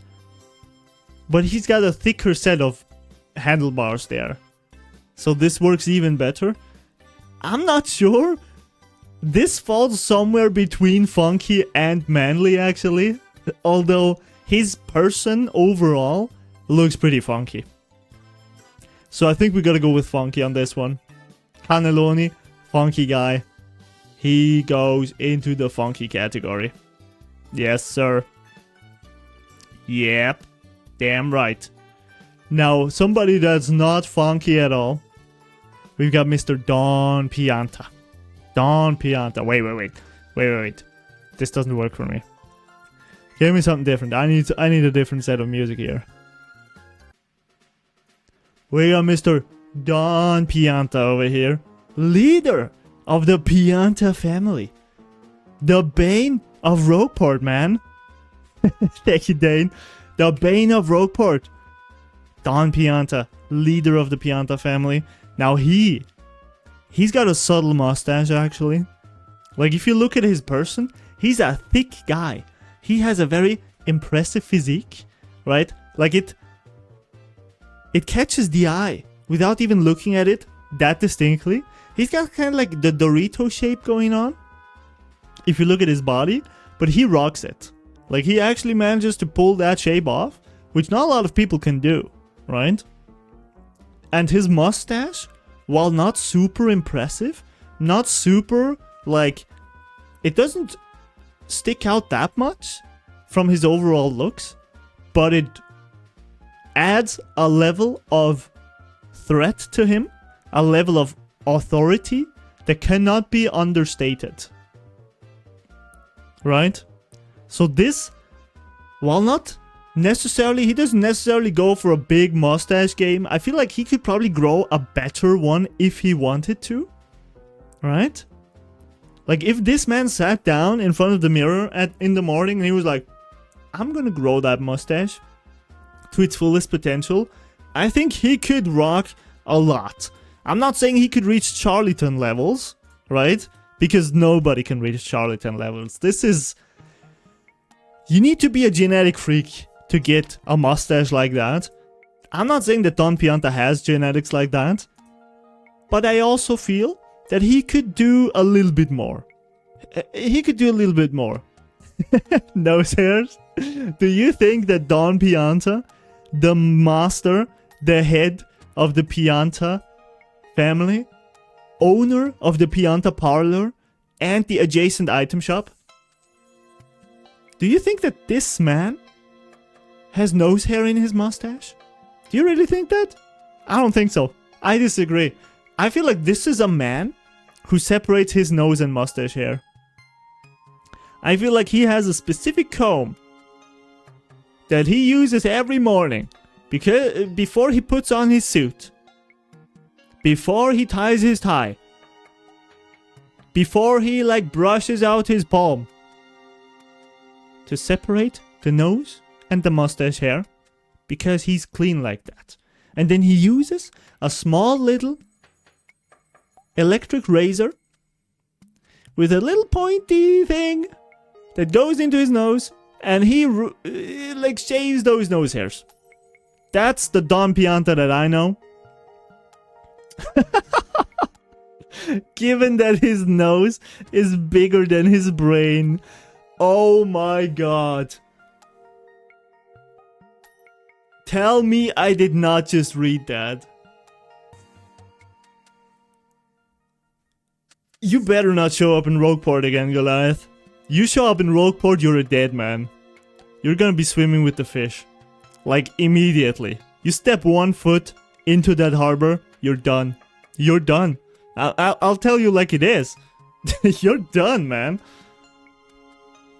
A: But he's got a thicker set of handlebars there. So this works even better. I'm not sure. This falls somewhere between funky and manly actually. Although his person overall looks pretty funky. So I think we gotta go with funky on this one. Cannelloni, funky guy. He goes into the funky category. Yes, sir. Yep. Damn right. Now, somebody that's not funky at all. We've got Mr. Don Pianta. Don Pianta. Wait. This doesn't work for me. Give me something different. I need a different set of music here. We got Mr. Don Pianta over here. Leader of the Pianta family. The bane of Rogueport, man. Thank you, Dane. The Bane of Rogueport. Don Pianta, leader of the Pianta family. Now he's got a subtle mustache, actually. Like, if you look at his person, he's a thick guy. He has a very impressive physique, right? Like, it catches the eye without even looking at it that distinctly. He's got kind of like the Dorito shape going on, if you look at his body, but he rocks it. Like, he actually manages to pull that shape off, which not a lot of people can do, right? And his mustache, while not super impressive, not super, like, it doesn't stick out that much from his overall looks, but it adds a level of threat to him, a level of authority that cannot be understated. Right? So this, while not necessarily, he doesn't necessarily go for a big mustache game. I feel like he could probably grow a better one if he wanted to. Right? Like, if this man sat down in front of the mirror in the morning and he was like, I'm gonna grow that mustache to its fullest potential, I think he could rock a lot. I'm not saying he could reach Charlatan levels, right? Because nobody can reach Charlatan levels. This is... You need to be a genetic freak to get a mustache like that. I'm not saying that Don Pianta has genetics like that, but I also feel that he could do a little bit more. He could do a little bit more. Nose hairs? Do you think that Don Pianta, the master, the head of the Pianta family, owner of the Pianta parlor and the adjacent item shop, do you think that this man has nose hair in his mustache? Do you really think that? I don't think so. I disagree. I feel like this is a man who separates his nose and mustache hair. I feel like he has a specific comb that he uses every morning because before he puts on his suit, before he ties his tie, before he like brushes out his palm, to separate the nose and the mustache hair, because he's clean like that. And then he uses a small little electric razor with a little pointy thing that goes into his nose, and he like shaves those nose hairs. That's the Don Pianta that I know. Given that his nose is bigger than his brain. Oh my god. Tell me I did not just read that. You better not show up in Rogueport again, Goliath. You show up in Rogueport, you're a dead man. You're gonna be swimming with the fish. Like, immediately. You step 1 foot into that harbor, you're done. You're done. I'll tell you like it is. You're done, man.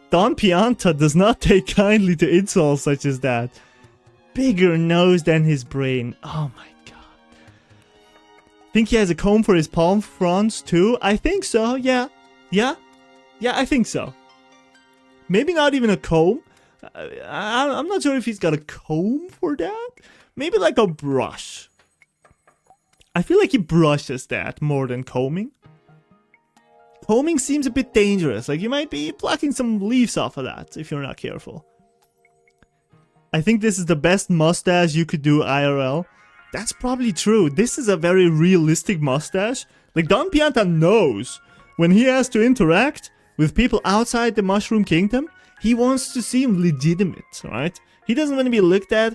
A: Don Pianta does not take kindly to insults such as that. Bigger nose than his brain. Oh my god. Think he has a comb for his palm fronds too? I think so, yeah. Yeah, I think so. Maybe not even a comb. I'm not sure if he's got a comb for that. Maybe like a brush. I feel like he brushes that more than combing. Combing seems a bit dangerous. Like, you might be plucking some leaves off of that if you're not careful. I think this is the best mustache you could do IRL. That's probably true. This is a very realistic mustache. Like, Don Pianta knows when he has to interact with people outside the Mushroom Kingdom, he wants to seem legitimate, right? He doesn't want to be looked at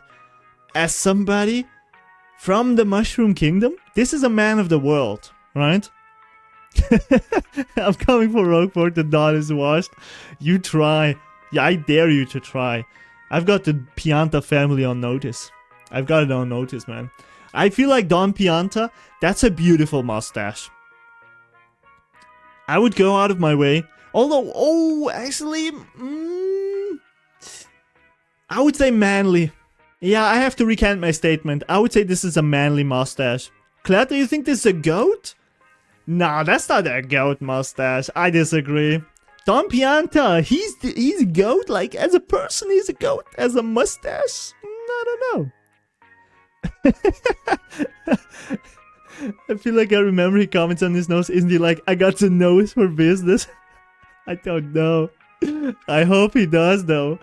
A: as somebody from the Mushroom Kingdom. This is a man of the world, right? I'm coming for Rogueport, the dawn is washed. You try. Yeah, I dare you to try. I've got the Pianta family on notice. I've got it on notice, man. I feel like Don Pianta, that's a beautiful mustache. I would go out of my way. Although, actually, I would say manly. Yeah, I have to recant my statement. I would say this is a manly mustache. Claire, do you think this is a goat? Nah, that's not a goat mustache. I disagree. Don Pianta, he's a goat. Like, as a person, he's a goat. As a mustache, I don't know. I feel like I remember he comments on his nose. Isn't he like, I got the nose for business? I don't know. I hope he does, though.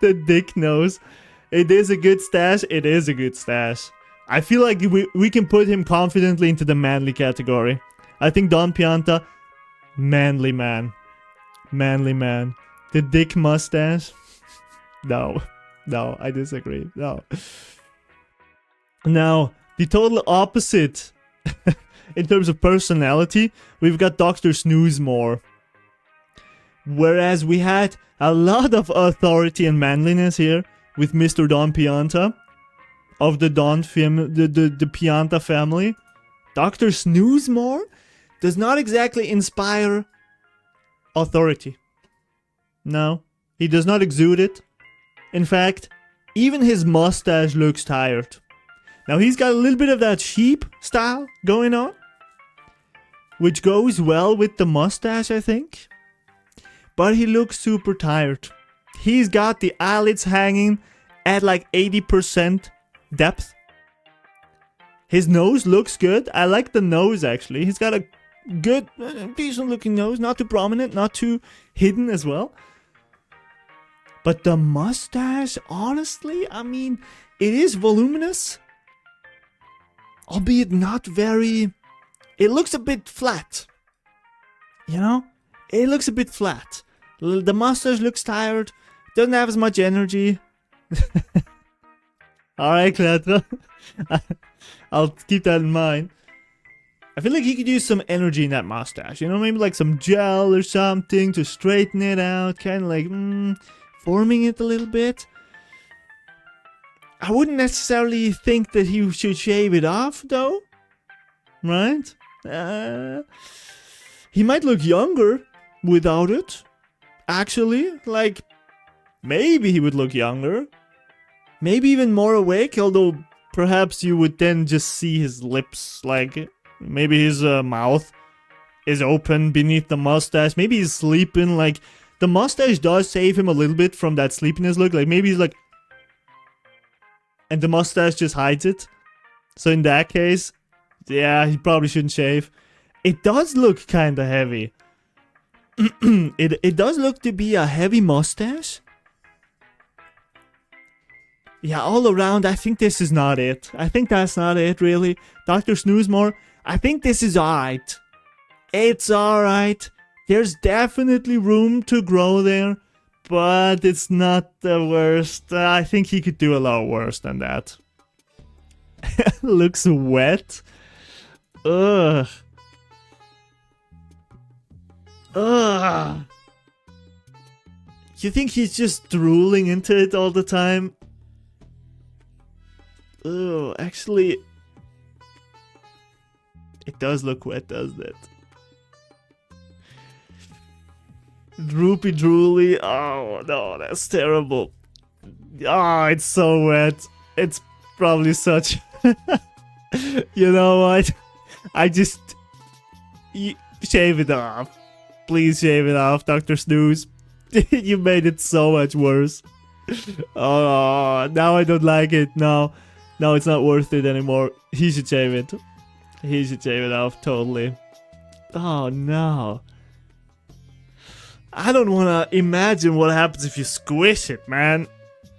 A: The dick nose. It is a good stash. It is a good stash. I feel like we can put him confidently into the manly category. I think Don Pianta, manly man. Manly man. The dick mustache? No. No, I disagree. No. Now, the total opposite in terms of personality, we've got Dr. Snoozemore. Whereas we had a lot of authority and manliness here with Mr. Don Pianta of the the Pianta family. Dr. Snoozemore does not exactly inspire authority. No, he does not exude it. In fact, even his mustache looks tired. Now he's got a little bit of that sheep style going on, which goes well with the mustache, I think. But he looks super tired. He's got the eyelids hanging at like 80% depth. His nose looks good. I like the nose, actually. He's got a good, decent looking nose. Not too prominent, not too hidden as well. But the mustache, honestly, I mean, it is voluminous. Albeit not very... It looks a bit flat. You know? It looks a bit flat. The mustache looks tired. Doesn't have as much energy. Alright, Cletra. I'll keep that in mind. I feel like he could use some energy in that mustache. You know, maybe like some gel or something to straighten it out. Kind of like, forming it a little bit. I wouldn't necessarily think that he should shave it off, though. Right? He might look younger without it. Actually, like, maybe he would look younger. Maybe even more awake, although perhaps you would then just see his lips, like, maybe his mouth is open beneath the mustache. Maybe he's sleeping, like, the mustache does save him a little bit from that sleepiness look. Like, maybe he's like... And the mustache just hides it. So in that case, yeah, he probably shouldn't shave. It does look kind of heavy. It does look to be a heavy mustache. Yeah, all around, I think this is not it. I think that's not it, really. Dr. Snoozemore, I think this is alright. It's alright. There's definitely room to grow there. But it's not the worst. I think he could do a lot worse than that. Looks wet. Ugh. Ugh. You think he's just drooling into it all the time? Ugh, actually... It does look wet, doesn't it? Droopy drooly. Oh no, that's terrible. Oh, it's so wet. It's probably such... You know what? I just... Shave it off. Please shave it off, Dr. Snooze. You made it so much worse. Oh, now I don't like it. No, it's not worth it anymore. He should shave it. He should shave it off, totally. Oh no. I don't want to imagine what happens if you squish it, man.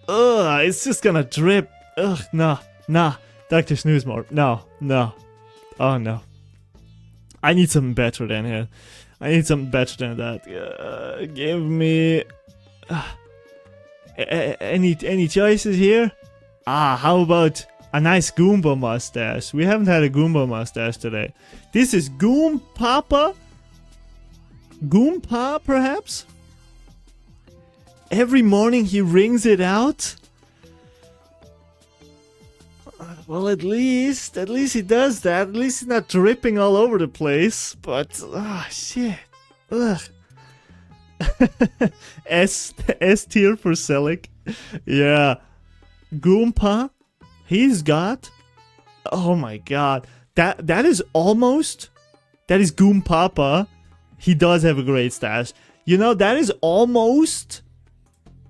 A: Ugh, it's just gonna drip. Ugh, nah. Dr. Snoozemore, no. Oh, no. I need something better than here. I need something better than that. Give me... any choices here? How about a nice Goomba mustache? We haven't had a Goomba mustache today. This is Goompapa? Goompa, perhaps? Every morning he wrings it out? Well, at least he does that. At least he's not dripping all over the place. But, shit. Ugh. S tier for Selic. Yeah. Goompa, he's got... Oh my god. That is almost... That is Goompapa. He does have a great stash. You know, that is almost,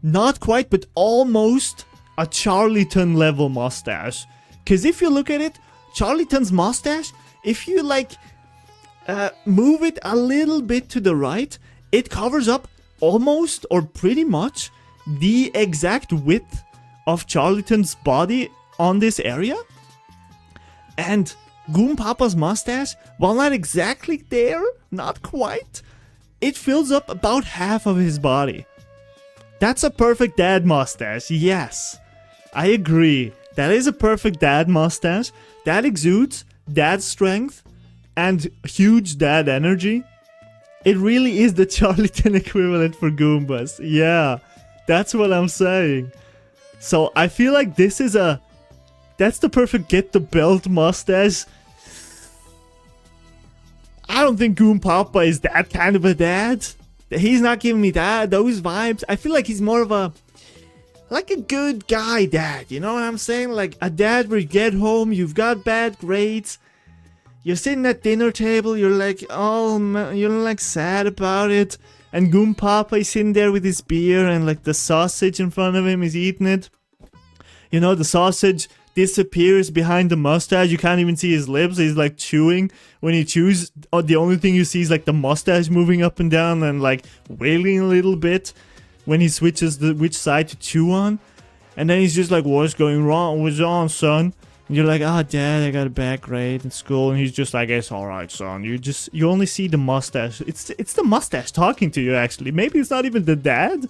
A: not quite, but almost a Charlton level mustache. Because if you look at it, Charlton's mustache, if you like move it a little bit to the right, it covers up almost or pretty much the exact width of Charlton's body on this area. And Goom Papa's mustache, while not exactly there, not quite, it fills up about half of his body. That's a perfect dad mustache, yes. I agree. That is a perfect dad mustache. That exudes dad strength and huge dad energy. It really is the Charlton equivalent for Goombas. Yeah, that's what I'm saying. So I feel like this is that's the perfect get the belt mustache. I don't think Goom Papa is that kind of a dad. He's not giving me those vibes. I feel like he's more of a good guy dad. You know what I'm saying? Like a dad where you get home, you've got bad grades, you're sitting at dinner table, you're like, oh man, you're like sad about it. And Goom Papa is sitting there with his beer and like the sausage in front of him, he's eating it. You know, the sausage disappears behind the mustache. You can't even see his lips. He's like chewing. When he chews, the only thing you see is like the mustache moving up and down and like wailing a little bit when he switches which side to chew on. And then he's just like, what's going wrong? What's on, son? And you're like, oh, dad, I got a bad grade in school. And he's just like, it's alright, son. You only see the mustache. It's the mustache talking to you, actually. Maybe it's not even the dad.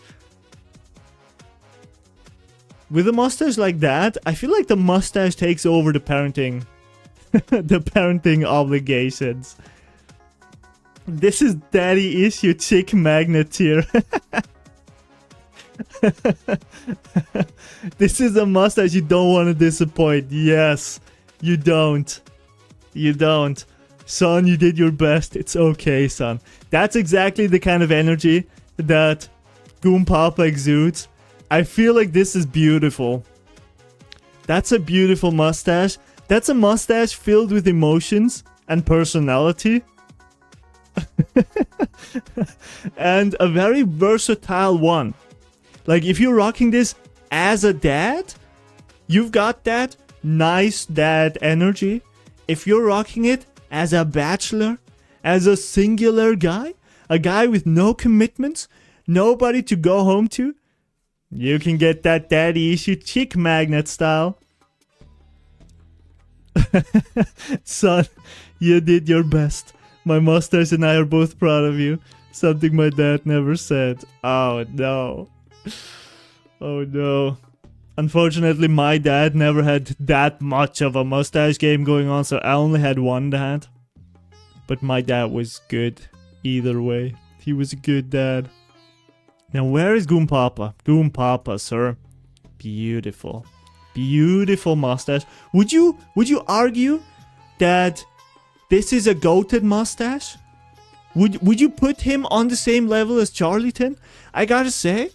A: With a mustache like that, I feel like the mustache takes over the parenting the parenting obligations. This is daddy issue chick magnet here. This is a mustache you don't want to disappoint. Yes, you don't. You don't. Son, you did your best. It's okay, son. That's exactly the kind of energy that Goom Papa exudes. I feel like this is beautiful. That's a beautiful mustache. That's a mustache filled with emotions and personality. And a very versatile one. Like if you're rocking this as a dad, you've got that nice dad energy. If you're rocking it as a bachelor, as a singular guy, a guy with no commitments, nobody to go home to, you can get that daddy issue chick magnet style. Son, you did your best. My mustache and I are both proud of you. Something my dad never said. Oh no. Oh no. Unfortunately, my dad never had that much of a mustache game going on, so I only had one dad. But my dad was good either way. He was a good dad. Now, where is Goom Papa? Goom Papa, sir. Beautiful. Beautiful mustache. Would you argue that this is a goated mustache? Would you put him on the same level as Charlton? I gotta say,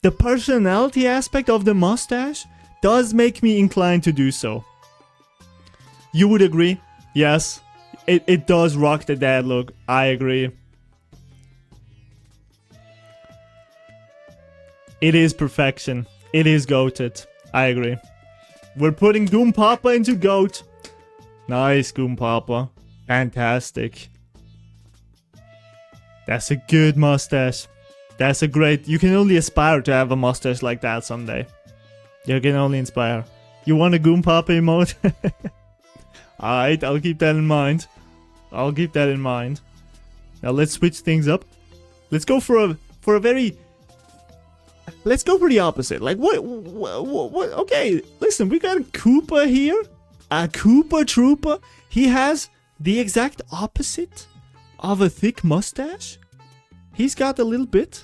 A: the personality aspect of the mustache does make me inclined to do so. You would agree? Yes. It does rock the dad look. I agree. It is perfection. It is goated. I agree. We're putting Goom Papa into goat. Nice, Goom Papa. Fantastic. That's a good mustache. That's a great... You can only aspire to have a mustache like that someday. You can only inspire. You want a Goom Papa emote? Alright, I'll keep that in mind. I'll keep that in mind. Now let's switch things up. Let's go for a very... Let's go for the opposite. Like, what? Okay, listen, we got a Koopa here. A Koopa Troopa. He has the exact opposite of a thick mustache. He's got a little bit.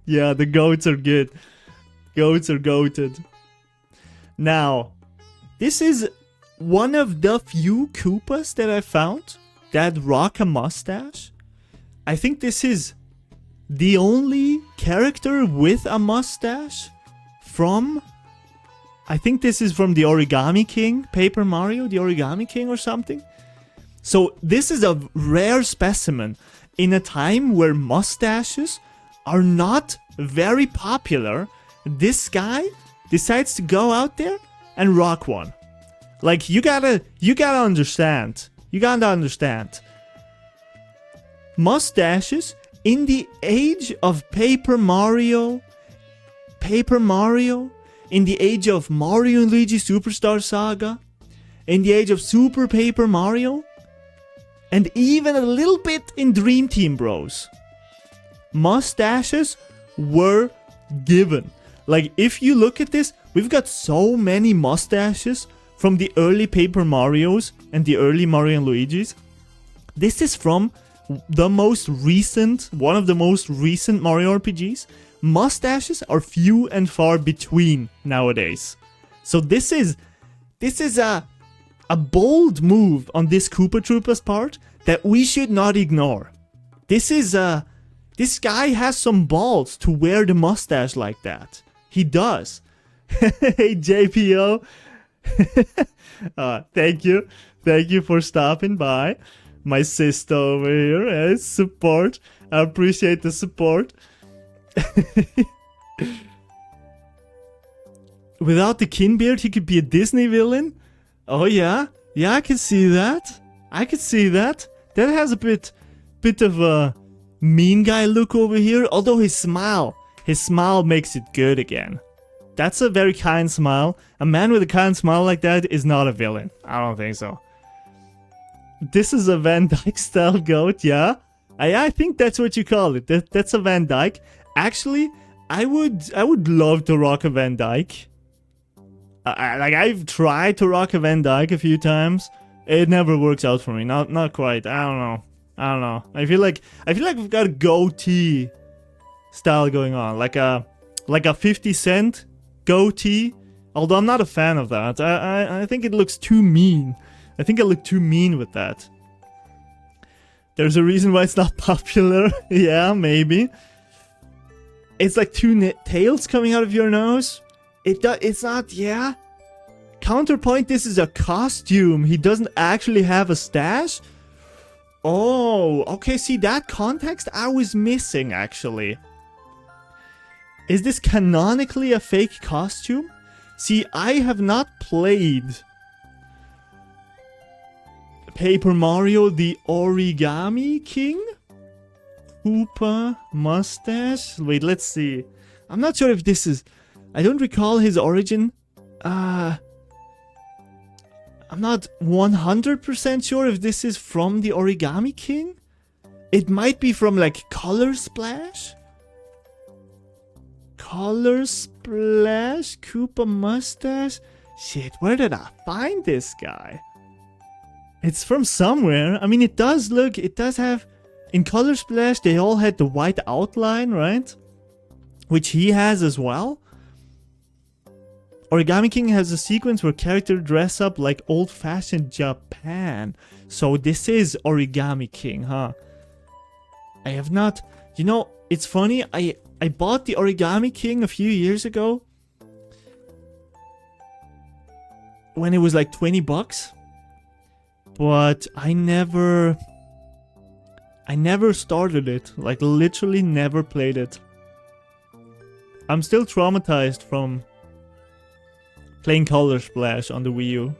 A: Yeah, the goats are good. Goats are goated. Now, this is one of the few Koopas that I found that rock a mustache. I think this is the only character with a mustache from... I think this is from the Origami King, Paper Mario, the Origami King or something. So this is a rare specimen in a time where mustaches are not very popular. This guy decides to go out there and rock one. Like, you gotta understand. You gotta understand. Mustaches in the age of Paper Mario, in the age of Mario and Luigi Superstar Saga, in the age of Super Paper Mario, and even a little bit in Dream Team Bros, mustaches were given. Like, if you look at this, we've got so many mustaches from the early Paper Marios and the early Mario and Luigi's. This is from the most recent, one of the most recent Mario RPGs. Mustaches are few and far between nowadays. So this is a bold move on this Koopa Troopa's part that we should not ignore. This guy has some balls to wear the mustache like that. He does. Hey, JPO. Thank you for stopping by. My sister over here, support. I appreciate the support. Without the kin beard, he could be a Disney villain. Oh yeah, I can see that. That has a bit of a mean guy look over here. Although his smile makes it good again. That's a very kind smile. A man with a kind smile like that is not a villain. I don't think so. This is a Van Dyke style goat, yeah? I think that's what you call it. That's a Van Dyke. Actually, I would love to rock a Van Dyke. I've tried to rock a Van Dyke a few times. It never works out for me. Not quite. I don't know. I feel like we've got a goatee style going on, like a 50 Cent goatee. Although I'm not a fan of that. I think it looks too mean. I think I look too mean with that. There's a reason why it's not popular. Yeah, maybe. It's like two tails coming out of your nose. It's not, yeah. Counterpoint, this is a costume. He doesn't actually have a stash. Oh, okay, see, that context I was missing, actually. Is this canonically a fake costume? See, I have not played Paper Mario the Origami King? Koopa Mustache? Wait, let's see. I'm not sure if this is... I don't recall his origin. I'm not 100% sure if this is from the Origami King. It might be from like Color Splash. Color Splash? Koopa Mustache? Shit, where did I find this guy? It's from somewhere. I mean, it does have... In Color Splash, they all had the white outline, right? Which he has as well. Origami King has a sequence where characters dress up like old-fashioned Japan. So this is Origami King, huh? I have not... You know, it's funny, I bought the Origami King a few years ago. When it was like 20 bucks. But I never started it. Like, literally never played it. I'm still traumatized from playing Color Splash on the Wii U.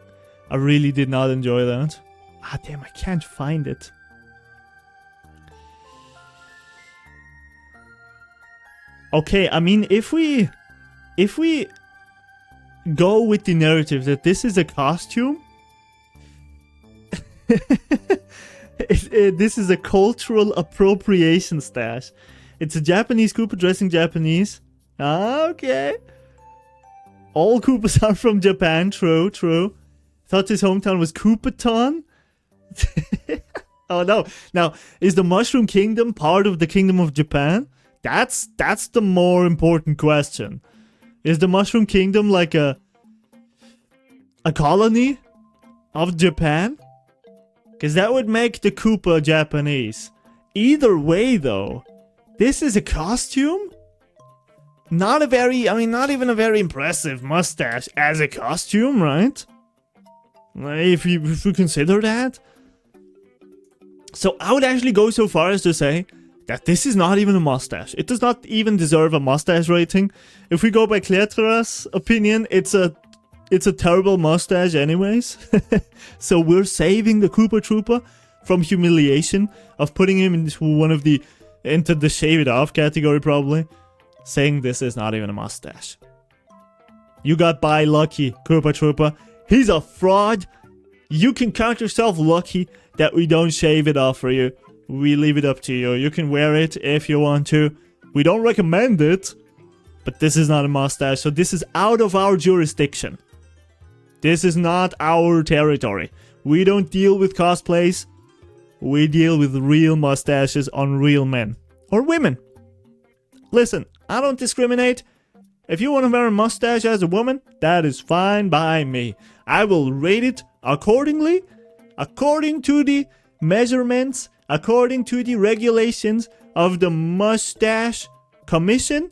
A: I really did not enjoy that. Ah, damn, I can't find it. Okay, I mean, if we go with the narrative that this is a costume, this is a cultural appropriation stash. It's a Japanese Koopa dressing Japanese. Ah, okay. All Koopas are from Japan. True. Thought his hometown was Koopaton. Oh no. Now, is the Mushroom Kingdom part of the Kingdom of Japan? That's the more important question. Is the Mushroom Kingdom like a colony of Japan? Because that would make the Koopa Japanese. Either way, though, this is a costume? Not even a very impressive mustache as a costume, right? If we consider that. So I would actually go so far as to say that this is not even a mustache. It does not even deserve a mustache rating. If we go by Cletra's opinion, it's a terrible mustache anyways. So we're saving the Koopa Troopa from humiliation of putting him into the shave it off category probably. Saying this is not even a mustache. You got by lucky, Koopa Troopa. He's a fraud. You can count yourself lucky that we don't shave it off for you. We leave it up to you. You can wear it if you want to. We don't recommend it. But this is not a mustache, so this is out of our jurisdiction. This is not our territory. We don't deal with cosplays. We deal with real mustaches on real men. Or women. Listen, I don't discriminate. If you want to wear a mustache as a woman, that is fine by me. I will rate it accordingly, according to the measurements, according to the regulations of the Mustache Commission,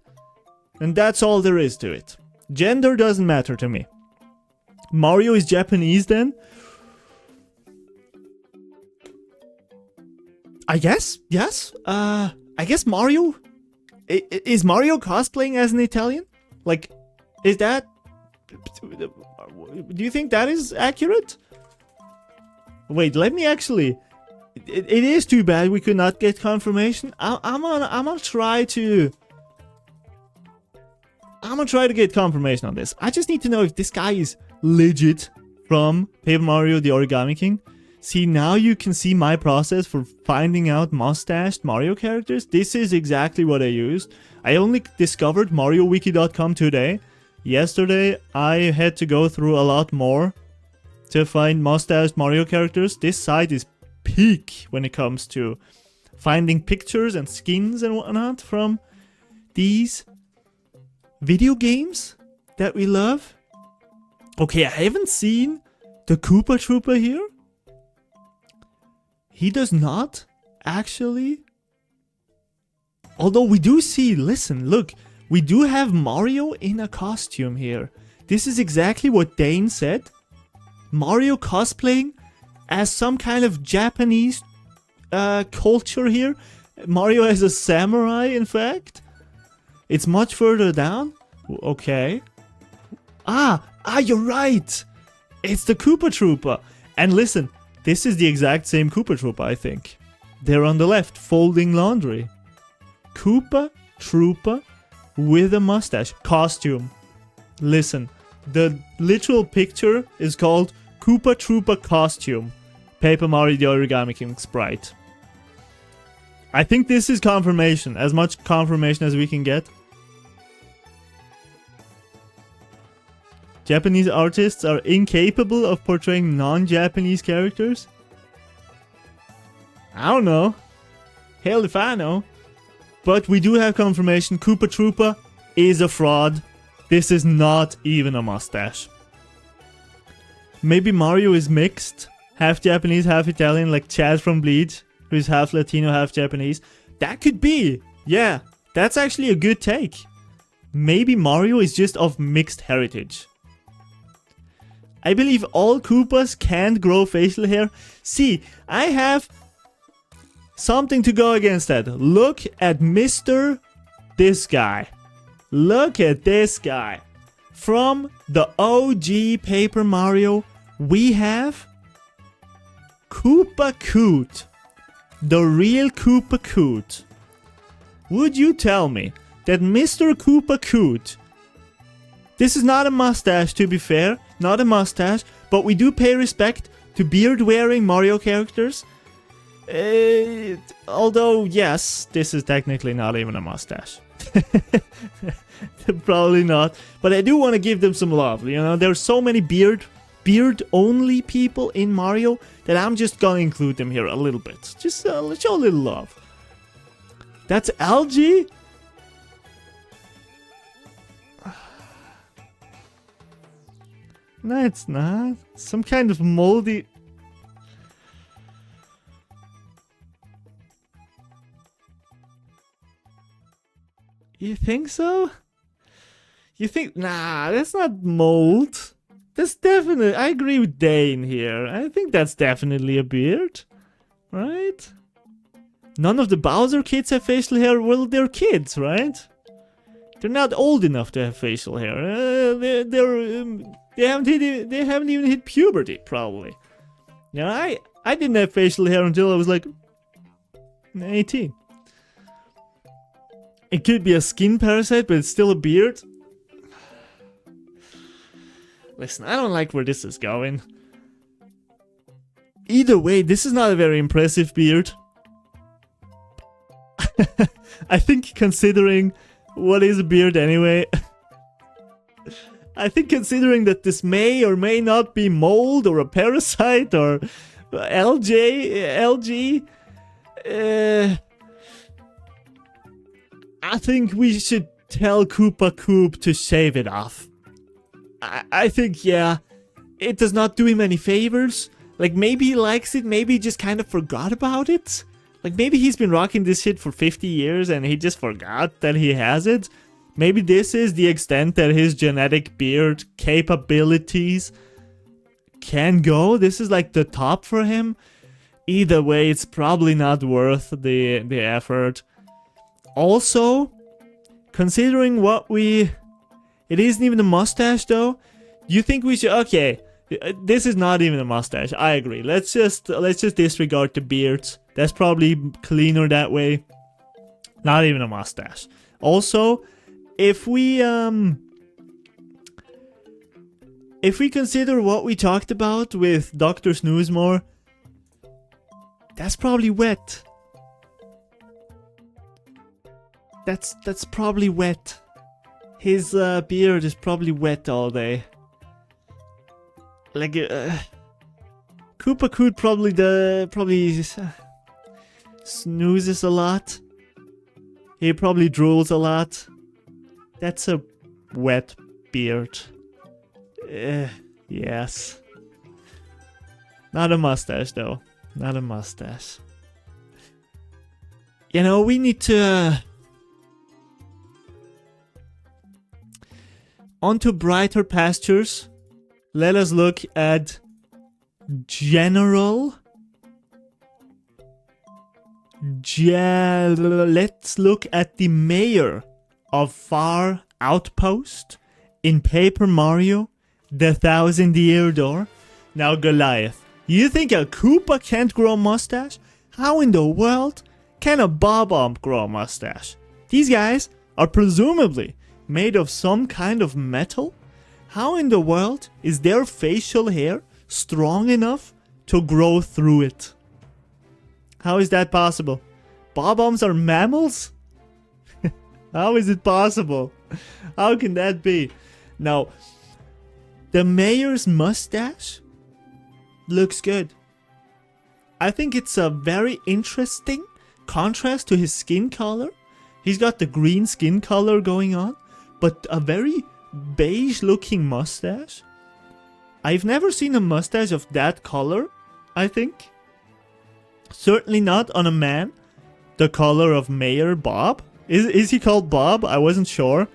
A: and that's all there is to it. Gender doesn't matter to me. Mario is Japanese then? I guess, yes. I guess Mario... Is Mario cosplaying as an Italian? Like, is that... Do you think that is accurate? Wait, let me actually... It is too bad we could not get confirmation. I'm gonna try to... I'm gonna try to get confirmation on this. I just need to know if this guy is legit from Paper Mario the Origami King. See, now you can see my process for finding out mustached Mario characters. This is exactly what I used. I only discovered MarioWiki.com today. Yesterday, I had to go through a lot more to find mustached Mario characters. This site is peak when it comes to finding pictures and skins and whatnot from these video games that we love. Okay, I haven't seen the Koopa Troopa here. He does not actually. Although we do see, listen, look, we do have Mario in a costume here. This is exactly what Dane said. Mario cosplaying as some kind of Japanese culture here. Mario as a samurai, in fact. It's much further down. Okay. You're right. It's the Koopa Troopa. And listen, this is the exact same Koopa Troopa, I think. They're on the left, folding laundry. Koopa Troopa with a mustache. Costume. Listen, the literal picture is called Koopa Troopa Costume. Paper Mario the Origami King Sprite. I think this is confirmation. As much confirmation as we can get. Japanese artists are incapable of portraying non-Japanese characters? I don't know. Hell if I know. But we do have confirmation. Koopa Troopa is a fraud. This is not even a mustache. Maybe Mario is mixed. Half Japanese, half Italian, like Chad from Bleach, who's half Latino, half Japanese. That could be. Yeah, that's actually a good take. Maybe Mario is just of mixed heritage. I believe all Koopas can't grow facial hair. See, I have something to go against that. Look at this guy. Look at this guy. From the OG Paper Mario, we have Koopa Coot. The real Koopa Coot. Would you tell me that Mr. Koopa Coot... This is not a mustache, to be fair. Not a mustache. But we do pay respect to beard-wearing Mario characters. Although, yes, this is technically not even a mustache. Probably not. But I do want to give them some love. You know, there's so many beard-only people in Mario that I'm just gonna include them here a little bit. Just let's show a little love. That's algae? No, it's not. Some kind of moldy... You think so? You think... Nah, that's not mold. That's definitely... I agree with Dane here. I think that's definitely a beard. right? None of the Bowser kids have facial hair. Well, they're kids, right? They're not old enough to have facial hair. They haven't even hit puberty, probably. Yeah, I didn't have facial hair until I was like 18. It could be a skin parasite, but it's still a beard. Listen, I don't like where this is going. Either way, this is not a very impressive beard. I think considering what is a beard anyway, I think considering that this may or may not be mold or a parasite or algae, I think we should tell Koopa Koop to shave it off. I think, yeah, it does not do him any favors. Like, maybe he likes it, maybe he just kind of forgot about it. Like, maybe he's been rocking this shit for 50 years and he just forgot that he has it. Maybe this is the extent that his genetic beard capabilities can go. This is like the top for him. Either way, it's probably not worth the effort. Also, considering what we... It isn't even a mustache though. You think we should... Okay, this is not even a mustache. I agree. Let's just disregard the beards. That's probably cleaner that way. Not even a mustache. Also, if we consider what we talked about with Dr. Snoozemore, that's probably wet. That's probably wet. His beard is probably wet all day. Like Koopa Koop probably snoozes a lot. He probably drools a lot. That's a wet beard. Yes. Not a mustache though. Not a mustache. You know, we need to... onto brighter pastures. Let us look at let's look at the mayor of Far Outpost in Paper Mario, the 1,000-Year Door. Now, Goliath, you think a Koopa can't grow a mustache? How in the world can a Bob-omb grow a mustache? These guys are presumably made of some kind of metal? How in the world is their facial hair strong enough to grow through it? How is that possible? Bob-ombs are mammals? How is it possible? How can that be? Now, the mayor's mustache looks good. I think it's a very interesting contrast to his skin color. He's got the green skin color going on, but a very beige looking mustache. I've never seen a mustache of that color, I think. Certainly not on a man the color of Mayor Bob. Is he called Bob? I wasn't sure.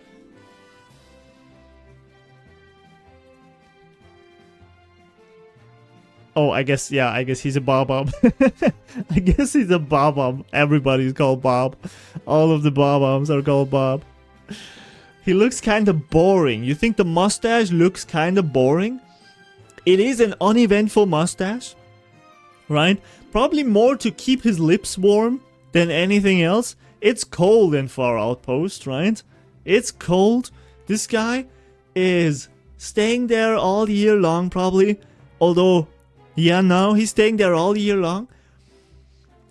A: Oh, I guess he's a Bob-omb. I guess he's a Bob-omb. Everybody's called Bob. All of the Bob-ombs are called Bob. He looks kind of boring. You think the mustache looks kind of boring? It is an uneventful mustache, right? Probably more to keep his lips warm than anything else. It's cold in Far Outpost, right? It's cold. This guy is staying there all year long, probably. Although, yeah, now he's staying there all year long.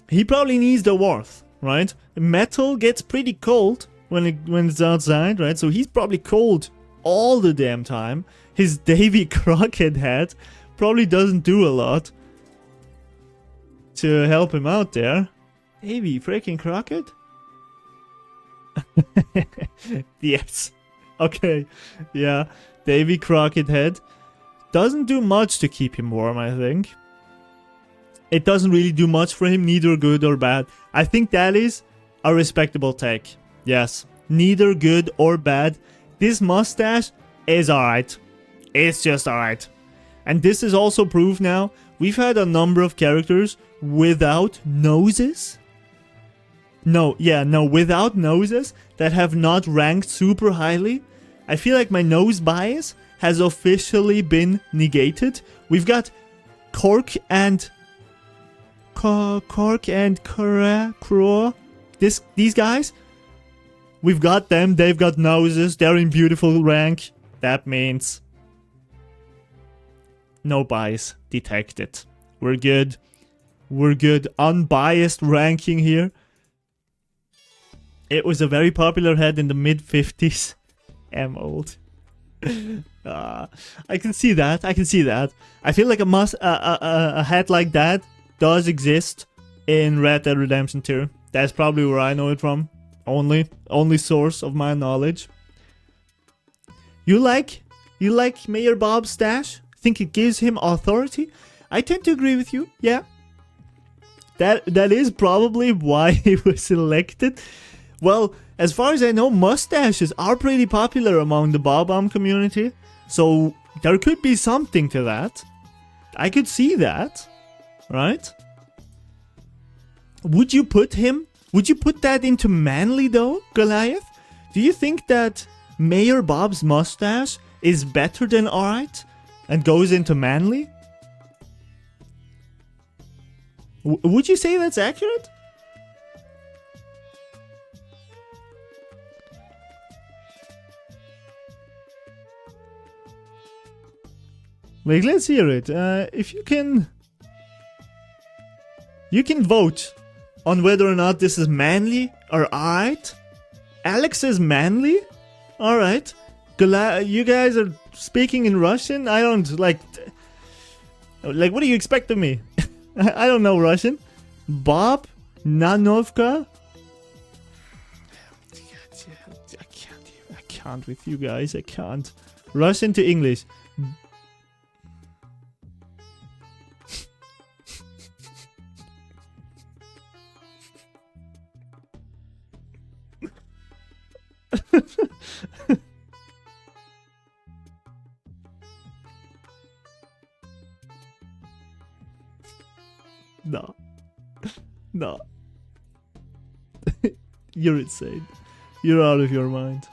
A: He probably needs the warmth, right? Metal gets pretty cold when it's outside, right? So he's probably cold all the damn time. His Davy Crockett hat probably doesn't do a lot to help him out there. Davy freaking Crockett? Yes. Okay. Yeah. Davy Crockett head doesn't do much to keep him warm, I think. It doesn't really do much for him, neither good or bad. I think that is a respectable take. Yes, neither good or bad. This mustache is alright. It's just alright. And this is also proof now. we've had a number of characters without noses. No, without noses that have not ranked super highly. I feel like my nose bias has officially been negated. We've got Cork and Crow. These guys, we've got them. They've got noses. They're in beautiful rank. That means no bias detected. We're good. We're good. Unbiased ranking here. It was a very popular head in the mid-50s. I'm old. I can see that. I can see that. I feel like a head like that does exist in Red Dead Redemption 2. That's probably where I know it from. Only source of my knowledge. You like Mayor Bob's stash? Think it gives him authority? I tend to agree with you. Yeah. That is probably why he was elected. Well, as far as I know, mustaches are pretty popular among the Bob-omb community. So there could be something to that. I could see that. Right? Would you put that into manly though, Goliath? Do you think that Mayor Bob's mustache is better than alright and goes into manly? Would you say that's accurate? Like, let's hear it. If you can vote on whether or not this is manly or alright. Alex says manly? Alright. You guys are speaking in Russian? I don't, like, what do you expect of me? I don't know Russian. Bob Nanovka? I can't with you guys. I can't. Russian to English. No. You're insane. You're out of your mind.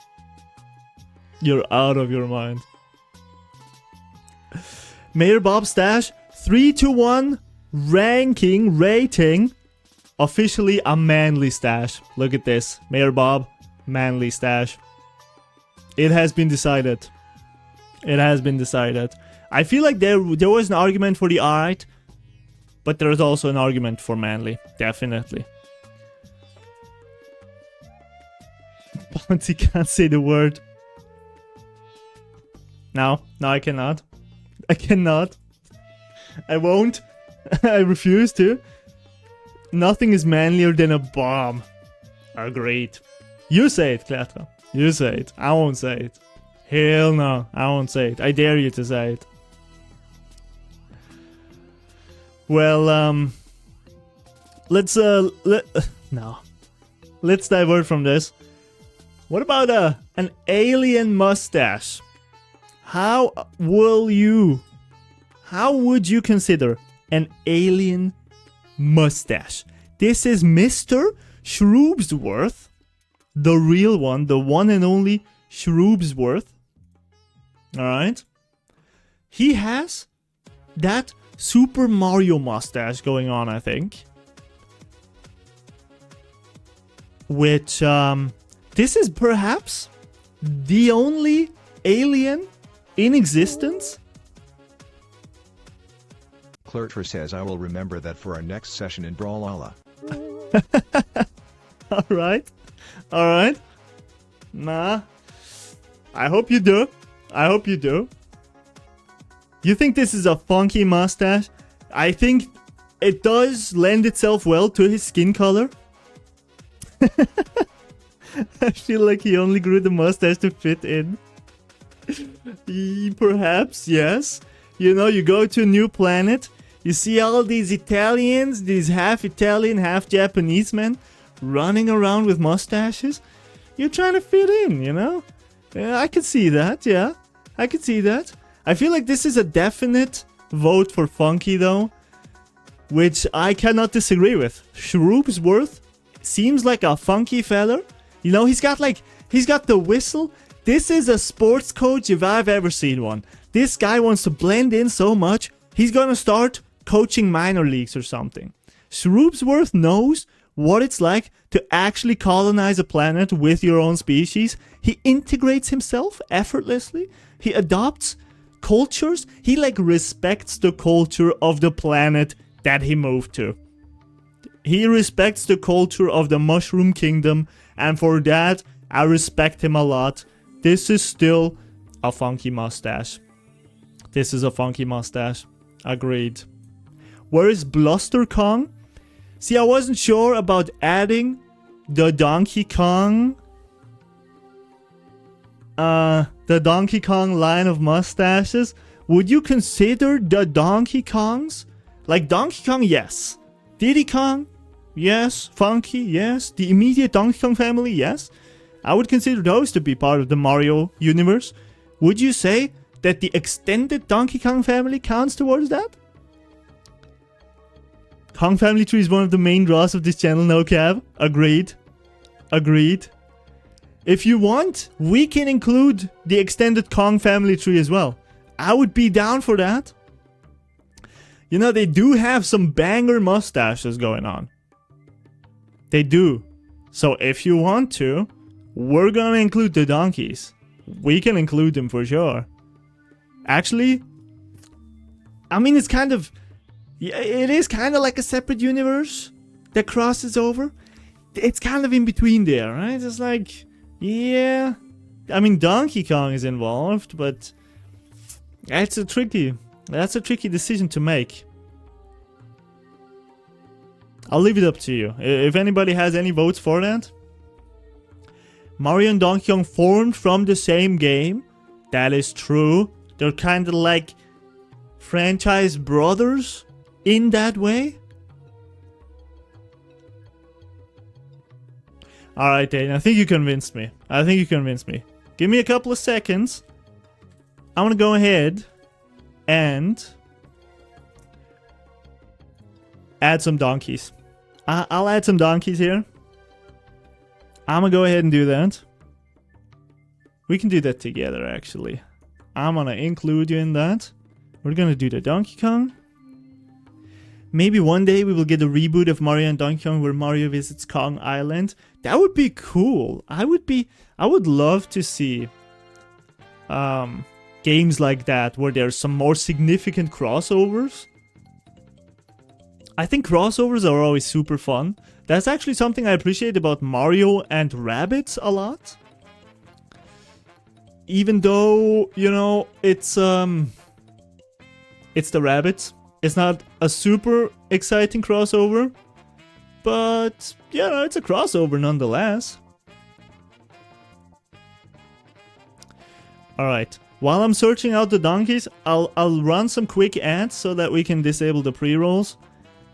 A: You're out of your mind. Mayor Bob Stash, 3-1 rating. Officially a manly stash. Look at this. Mayor Bob, manly stash. It has been decided. It has been decided. I feel like there was an argument for the alright, but there is also an argument for manly. Definitely. Bounty can't say the word. No, I cannot. I cannot. I won't. I refuse to. Nothing is manlier than a bomb. Agreed. You say it, Kletra. You say it. I won't say it. Hell no. I won't say it. I dare you to say it. Well, let's divert from this. What about an alien mustache? How would you consider an alien mustache? This is Mr. Shroobsworth, the real one, the one and only Shroobsworth. Alright? He has that Super Mario Moustache going on, I think. Which, this is perhaps the only alien in existence.
B: Clertra says I will remember that for our next session in Brawlhalla.
A: Alright. Alright. Nah. I hope you do. I hope you do. You think this is a funky mustache? I think it does lend itself well to his skin color. I feel like he only grew the mustache to fit in. Perhaps, yes. You know, you go to a new planet, you see all these Italians, these half Italian, half Japanese men running around with mustaches. You're trying to fit in, you know? Yeah, I could see that, yeah. I could see that. I feel like this is a definite vote for funky though. which I cannot disagree with. Shroopsworth seems like a funky fella. You know, he's got the whistle. This is a sports coach if I've ever seen one. This guy wants to blend in so much, he's gonna start coaching minor leagues or something. Shroopsworth knows what it's like to actually colonize a planet with your own species. He integrates himself effortlessly. He adopts cultures. He respects the culture of the planet that he moved to. He respects the culture of the Mushroom Kingdom, and for that, I respect him a lot. This is still a funky mustache. This is a funky mustache. Agreed. Where is Bluster Kong? See, I wasn't sure about adding the Donkey Kong line of mustaches. Would you consider the Donkey Kongs? Like Donkey Kong, yes. Diddy Kong, yes. Funky, yes. The immediate Donkey Kong family, yes. I would consider those to be part of the Mario universe. Would you say that the extended Donkey Kong family counts towards that? Kong Family Tree is one of the main draws of this channel, no cap. Agreed. Agreed. If you want, we can include the extended Kong Family Tree as well. I would be down for that. You know, they do have some banger mustaches going on. They do. So if you want to, we're gonna include the donkeys. We can include them for sure. Actually, I mean, it's kind of... Yeah, it is kind of like a separate universe that crosses over. It's kind of in between there, right? It's like, yeah. I mean, Donkey Kong is involved, but that's a tricky decision to make. I'll leave it up to you. If anybody has any votes for that. Mario and Donkey Kong formed from the same game. That is true. They're kind of like franchise brothers. In that way? Alright, Dane, I think you convinced me. Give me a couple of seconds. I'm gonna go ahead and add some donkeys. I'll add some donkeys here. I'm gonna go ahead and do that. We can do that together, actually. I'm gonna include you in that. We're gonna do the Donkey Kong. Maybe one day we will get a reboot of Mario and Donkey Kong where Mario visits Kong Island. That would be cool. I would love to see games like that where there's some more significant crossovers. I think crossovers are always super fun. That's actually something I appreciate about Mario and Rabbids a lot. Even though, you know, it's the Rabbids. It's not a super exciting crossover, but yeah, it's a crossover nonetheless. Alright, while I'm searching out the donkeys, I'll run some quick ads so that we can disable the pre-rolls.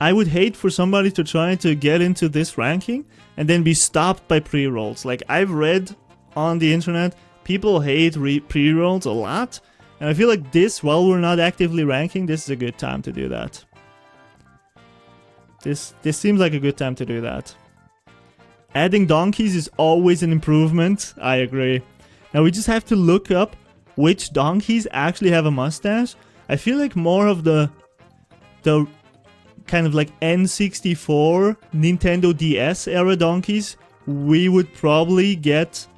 A: I would hate for somebody to try to get into this ranking and then be stopped by pre-rolls. Like, I've read on the internet, people hate pre-rolls a lot. And I feel like this, while we're not actively ranking, this is a good time to do that. This seems like a good time to do that. Adding donkeys is always an improvement. I agree. Now we just have to look up which donkeys actually have a mustache. I feel like more of the kind of like N64, Nintendo DS era donkeys, we would probably get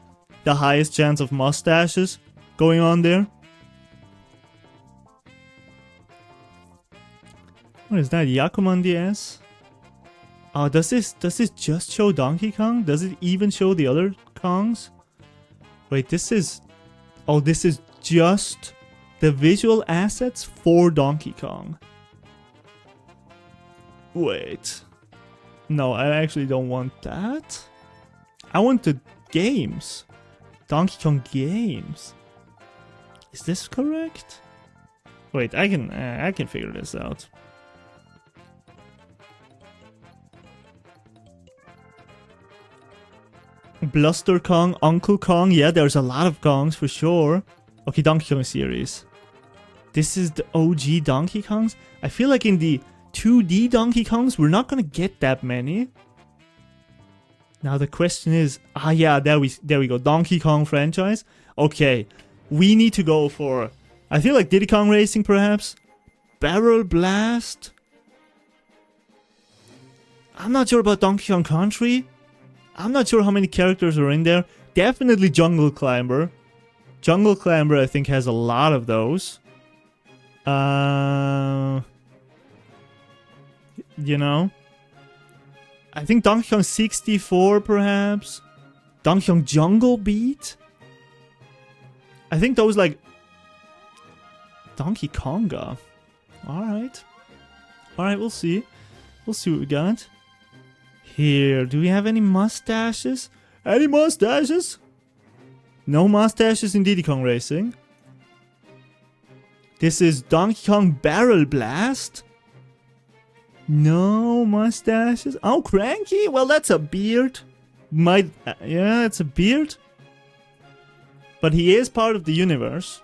A: the highest chance of mustaches going on there. What is that? Yakuman DS? Oh, does this just show Donkey Kong? Does it even show the other Kongs? Wait, this is... Oh, this is just the visual assets for Donkey Kong. Wait. No, I actually don't want that. I want the games. Donkey Kong games. Is this correct? Wait, I can figure this out. Bluster Kong, Uncle Kong. Yeah, there's a lot of Kongs for sure. Okay, Donkey Kong series. This is the OG Donkey Kongs. I feel like in the 2D Donkey Kongs, we're not gonna get that many. Now the question is, yeah, there we go, Donkey Kong franchise. Okay, we need to go for, I feel like Diddy Kong Racing perhaps, Barrel Blast. I'm not sure about Donkey Kong Country. I'm not sure how many characters are in there. Definitely Jungle Climber. Jungle Climber, I think, has a lot of those. You know, I think Donkey Kong 64, perhaps. Donkey Kong Jungle Beat. I think those, like, Donkey Konga. Alright. Alright, we'll see. We'll see what we got. Here, do we have any mustaches? Any mustaches? No mustaches in Diddy Kong Racing. This is Donkey Kong Barrel Blast. No mustaches. Oh, Cranky? Well, that's a beard. Yeah, it's a beard. But he is part of the universe.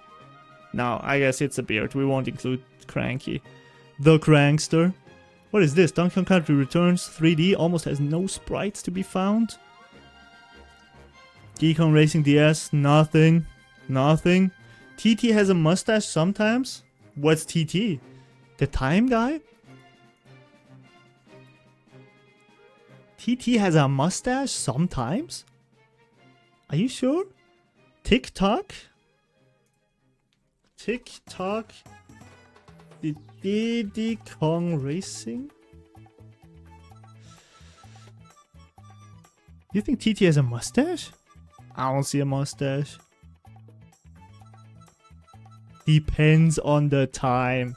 A: No, I guess it's a beard. We won't include Cranky. The Crankster. What is this? Donkey Kong Country Returns 3D. Almost has no sprites to be found. Diddy Kong Racing DS. Nothing. Nothing. TT has a mustache sometimes. What's TT? The time guy? TT has a mustache sometimes? Are you sure? TikTok? TikTok? The Diddy Kong Racing? You think TT has a mustache? I don't see a mustache. Depends on the time.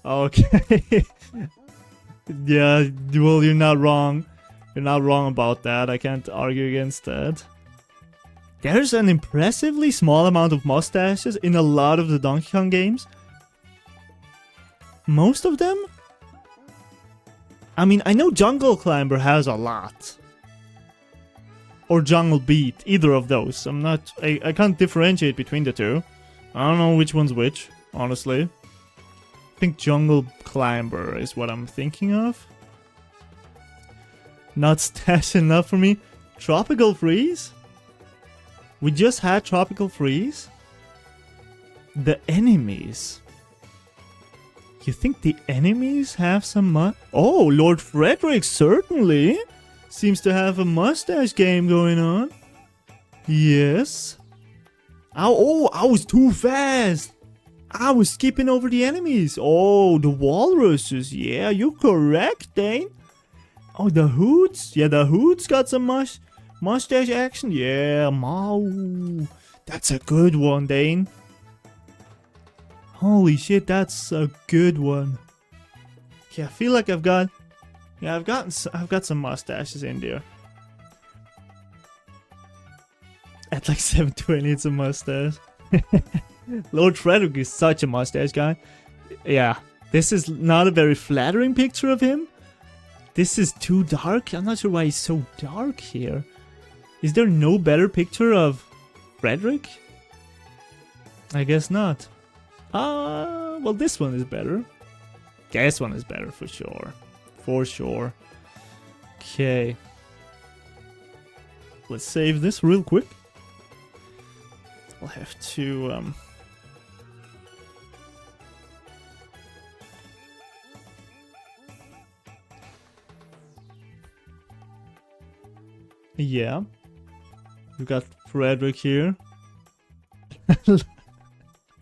A: Okay. Yeah, well, you're not wrong. You're not wrong about that. I can't argue against that. There's an impressively small amount of mustaches in a lot of the Donkey Kong games. Most of them? I mean, I know Jungle Climber has a lot. Or Jungle Beat, either of those. I can't differentiate between the two. I don't know which one's which, honestly. I think Jungle Climber is what I'm thinking of. Not stash enough for me. Tropical Freeze? We just had Tropical Freeze? The enemies. You think the enemies have some Oh, Lord Frederick certainly seems to have a mustache game going on. Yes. Oh, I was too fast. I was skipping over the enemies. Oh, the walruses. Yeah, you're correct, Dane. Oh, the Hoots. Yeah, the Hoots got some mustache action. Yeah, Mao. That's a good one, Dane. Holy shit, that's a good one. Okay, I feel like I've got some mustaches in there. At like 720, it's a mustache. Lord Frederick is such a mustache guy. Yeah, this is not a very flattering picture of him. This is too dark. I'm not sure why he's so dark here. Is there no better picture of Frederick? I guess not. Well, this one is better. Yeah, this one is better for sure. For sure. Okay. Let's save this real quick. I'll have to yeah. We've got Frederick here.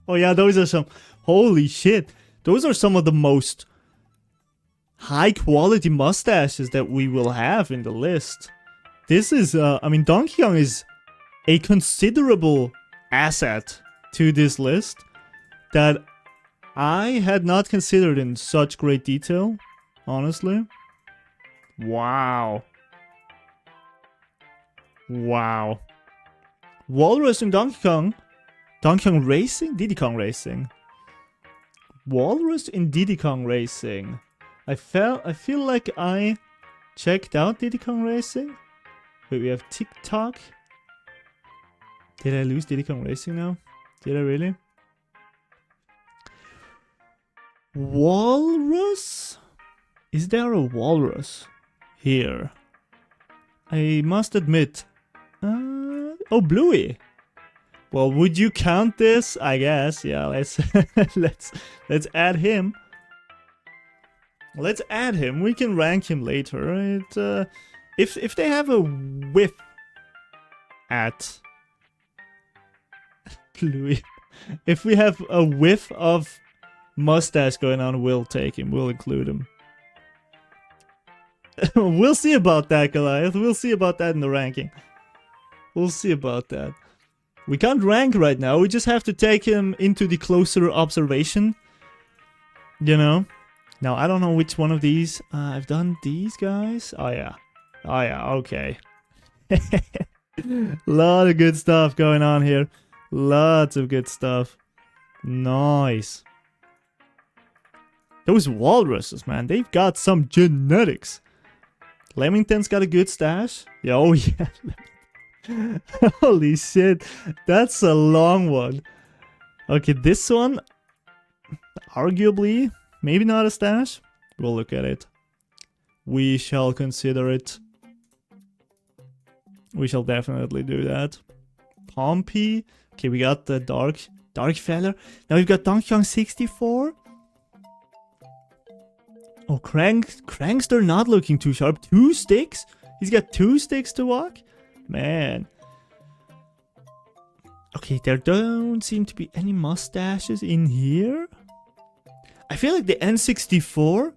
A: Oh yeah, those are some... Holy shit. Those are some of the most high quality mustaches that we will have in the list. This is, I mean, Donkey Kong is a considerable asset to this list that I had not considered in such great detail, honestly. Wow. Wow. Walrus in Donkey Kong. Donkey Kong Racing? Diddy Kong Racing. Walrus in Diddy Kong Racing. I feel like I checked out Diddy Kong Racing. Wait, we have TikTok. Did I lose Diddy Kong Racing now? Did I really? Walrus? Is there a walrus here? I must admit. Oh, Bluey. Well, would you count this? I guess. Yeah, let's let's add him. Let's add him. We can rank him later. If they have a whiff at Bluey, if we have a whiff of mustache going on, we'll take him. We'll include him. We'll see about that, Goliath. We'll see about that in the ranking. We'll see about that. We can't rank right now. We just have to take him into the closer observation. You know? Now, I don't know which one of these. I've done these guys. Oh, yeah. Oh, yeah. Okay. Lot of good stuff going on here. Lots of good stuff. Nice. Those walruses, man. They've got some genetics. Leamington's got a good stash. Yeah, oh, yeah. Holy shit. That's a long one. Okay, this one, arguably, maybe not a stash. We'll look at it. We shall consider it. We shall definitely do that. Pompey. Okay, we got the dark feller. Now we've got Donkey Kong 64. Oh, Crankster not looking too sharp. 2 sticks? He's got 2 sticks to walk? Man. Okay, there don't seem to be any mustaches in here. I feel like the N64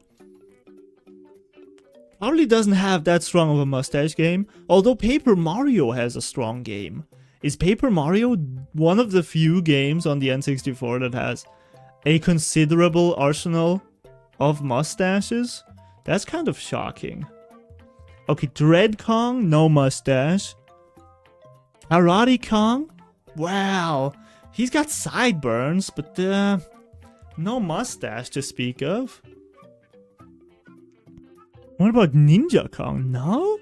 A: probably doesn't have that strong of a mustache game. Although Paper Mario has a strong game. Is Paper Mario one of the few games on the N64 that has a considerable arsenal of mustaches? That's kind of shocking. Okay, Dread Kong, no mustache. Karate Kong? Wow, he's got sideburns, but no mustache to speak of. What about Ninja Kong? No?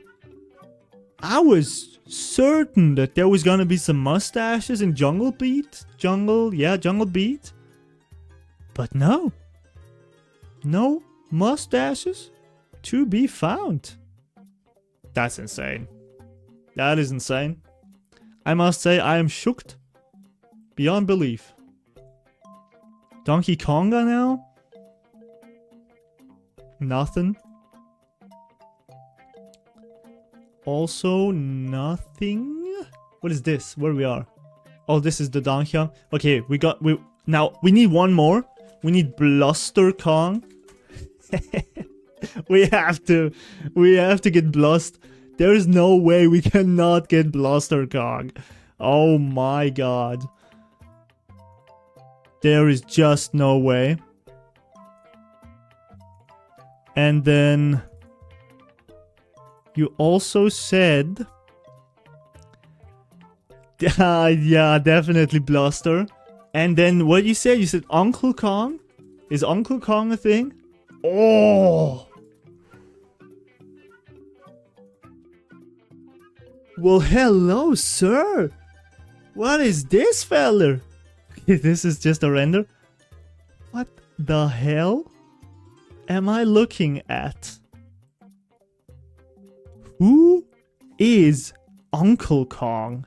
A: I was certain that there was gonna be some mustaches in Jungle Beat. Jungle Beat. But no. No mustaches to be found. That's insane. That is insane. I must say, I am shocked beyond belief. Donkey Konga now? Nothing. Also, nothing. What is this? Where we are? Oh, this is the Donkey Kong. Okay, now we need one more. We need Bluster Kong. we have to get Blust. There is no way we cannot get Bluster Kong. Oh my god. There is just no way. And then you also said yeah, definitely Bluster. And then what you said? You said Uncle Kong? Is Uncle Kong a thing? Oh! Well, hello, sir! What is this feller? This is just a render? What the hell am I looking at? Who is Uncle Kong?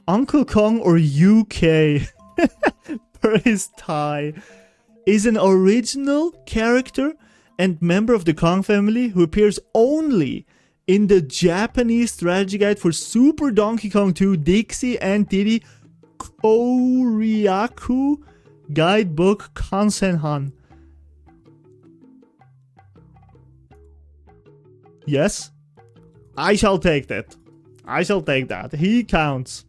A: Uncle Kong or UK? Per his tie, is an original character and member of the Kong family who appears only in the Japanese strategy guide for Super Donkey Kong 2 Dixie and Diddy Koryaku Guidebook Kansenhan. Yes, I shall take that. I shall take that. He counts.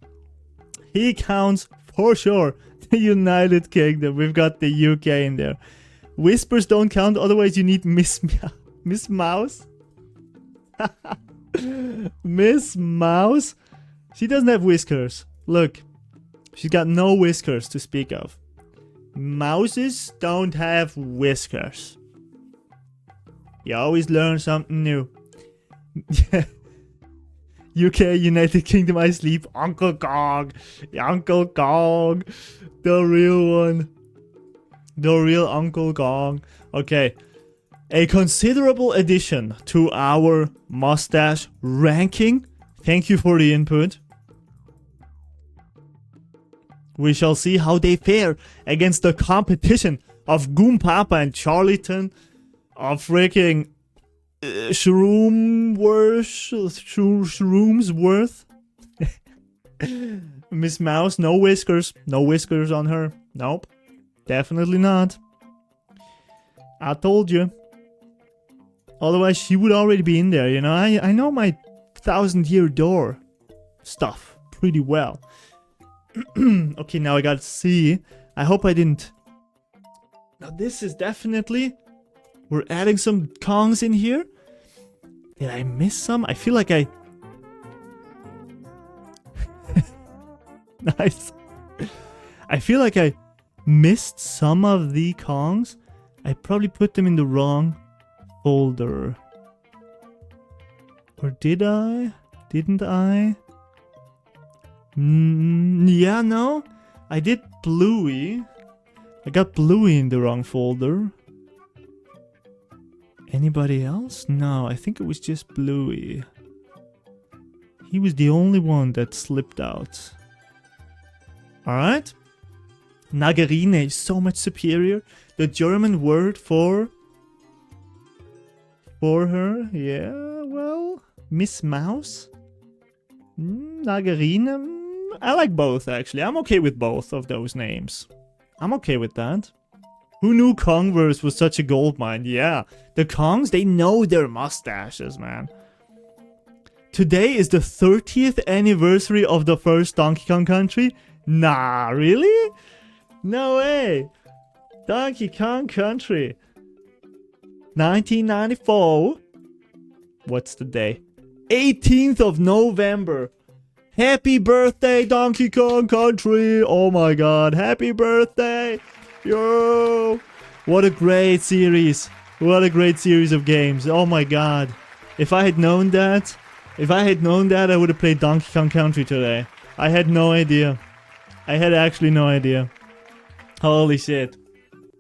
A: He counts for sure. The United Kingdom. We've got the UK in there. Whispers don't count, otherwise you need Miss Mouse. Miss Mouse? She doesn't have whiskers. Look. She's got no whiskers to speak of. Mouses don't have whiskers. You always learn something new. UK, United Kingdom, I sleep. Uncle Kong. Uncle Kong. The real one. The real Uncle Kong. Okay. a considerable addition to our mustache ranking. Thank you for the input. We shall see how they fare against the competition of Goom Papa and Charlton, of freaking Shroomsworth. Miss Mouse, no whiskers. No whiskers on her. Nope. Definitely not. I told you. Otherwise, she would already be in there, you know? I know my 1,000-year door stuff pretty well. Okay, now I gotta see. I hope I didn't... Now, this is definitely... We're adding some Kongs in here. Did I miss some? I feel like I... Nice. I feel like I missed some of the Kongs. I probably put them in the wrong folder. Or did I? Didn't I? Yeah, no. I did Bluey. I got Bluey in the wrong folder. Anybody else? No, I think it was just Bluey. He was the only one that slipped out. Alright. Nagerine is so much superior. The German word for her? Yeah, well, Miss Mouse? Nagerine? I like both, actually. I'm okay with both of those names. I'm okay with that. Who knew Kongverse was such a goldmine? Yeah, the Kongs, they know their mustaches, man. Today is the 30th anniversary of the first Donkey Kong Country. Nah, really? No way. Donkey Kong Country. 1994. What's the day? 18th of November. Happy birthday, Donkey Kong Country. Oh my god, happy birthday. Yo. What a great series. What a great series of games. Oh my god. If I had known that, I would have played Donkey Kong Country today. I had no idea. I had actually no idea. Holy shit.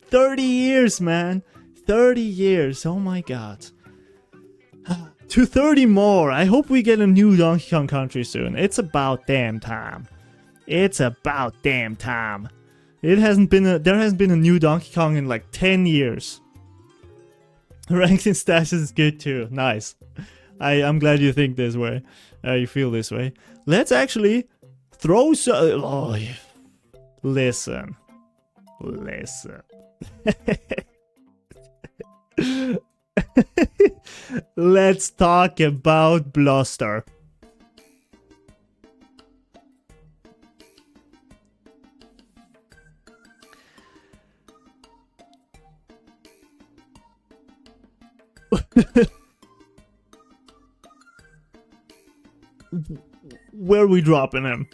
A: 30 years, man. 30 years. Oh my god. To 30 more. I hope we get a new Donkey Kong Country soon. It's about damn time. It's about damn time. There hasn't been a new Donkey Kong in like 10 years. Ranking stashes is good too. Nice. I'm glad you think this way. You feel this way. Let's actually throw some... Oh, listen. Listen. Let's talk about Bluster. Where are we dropping him?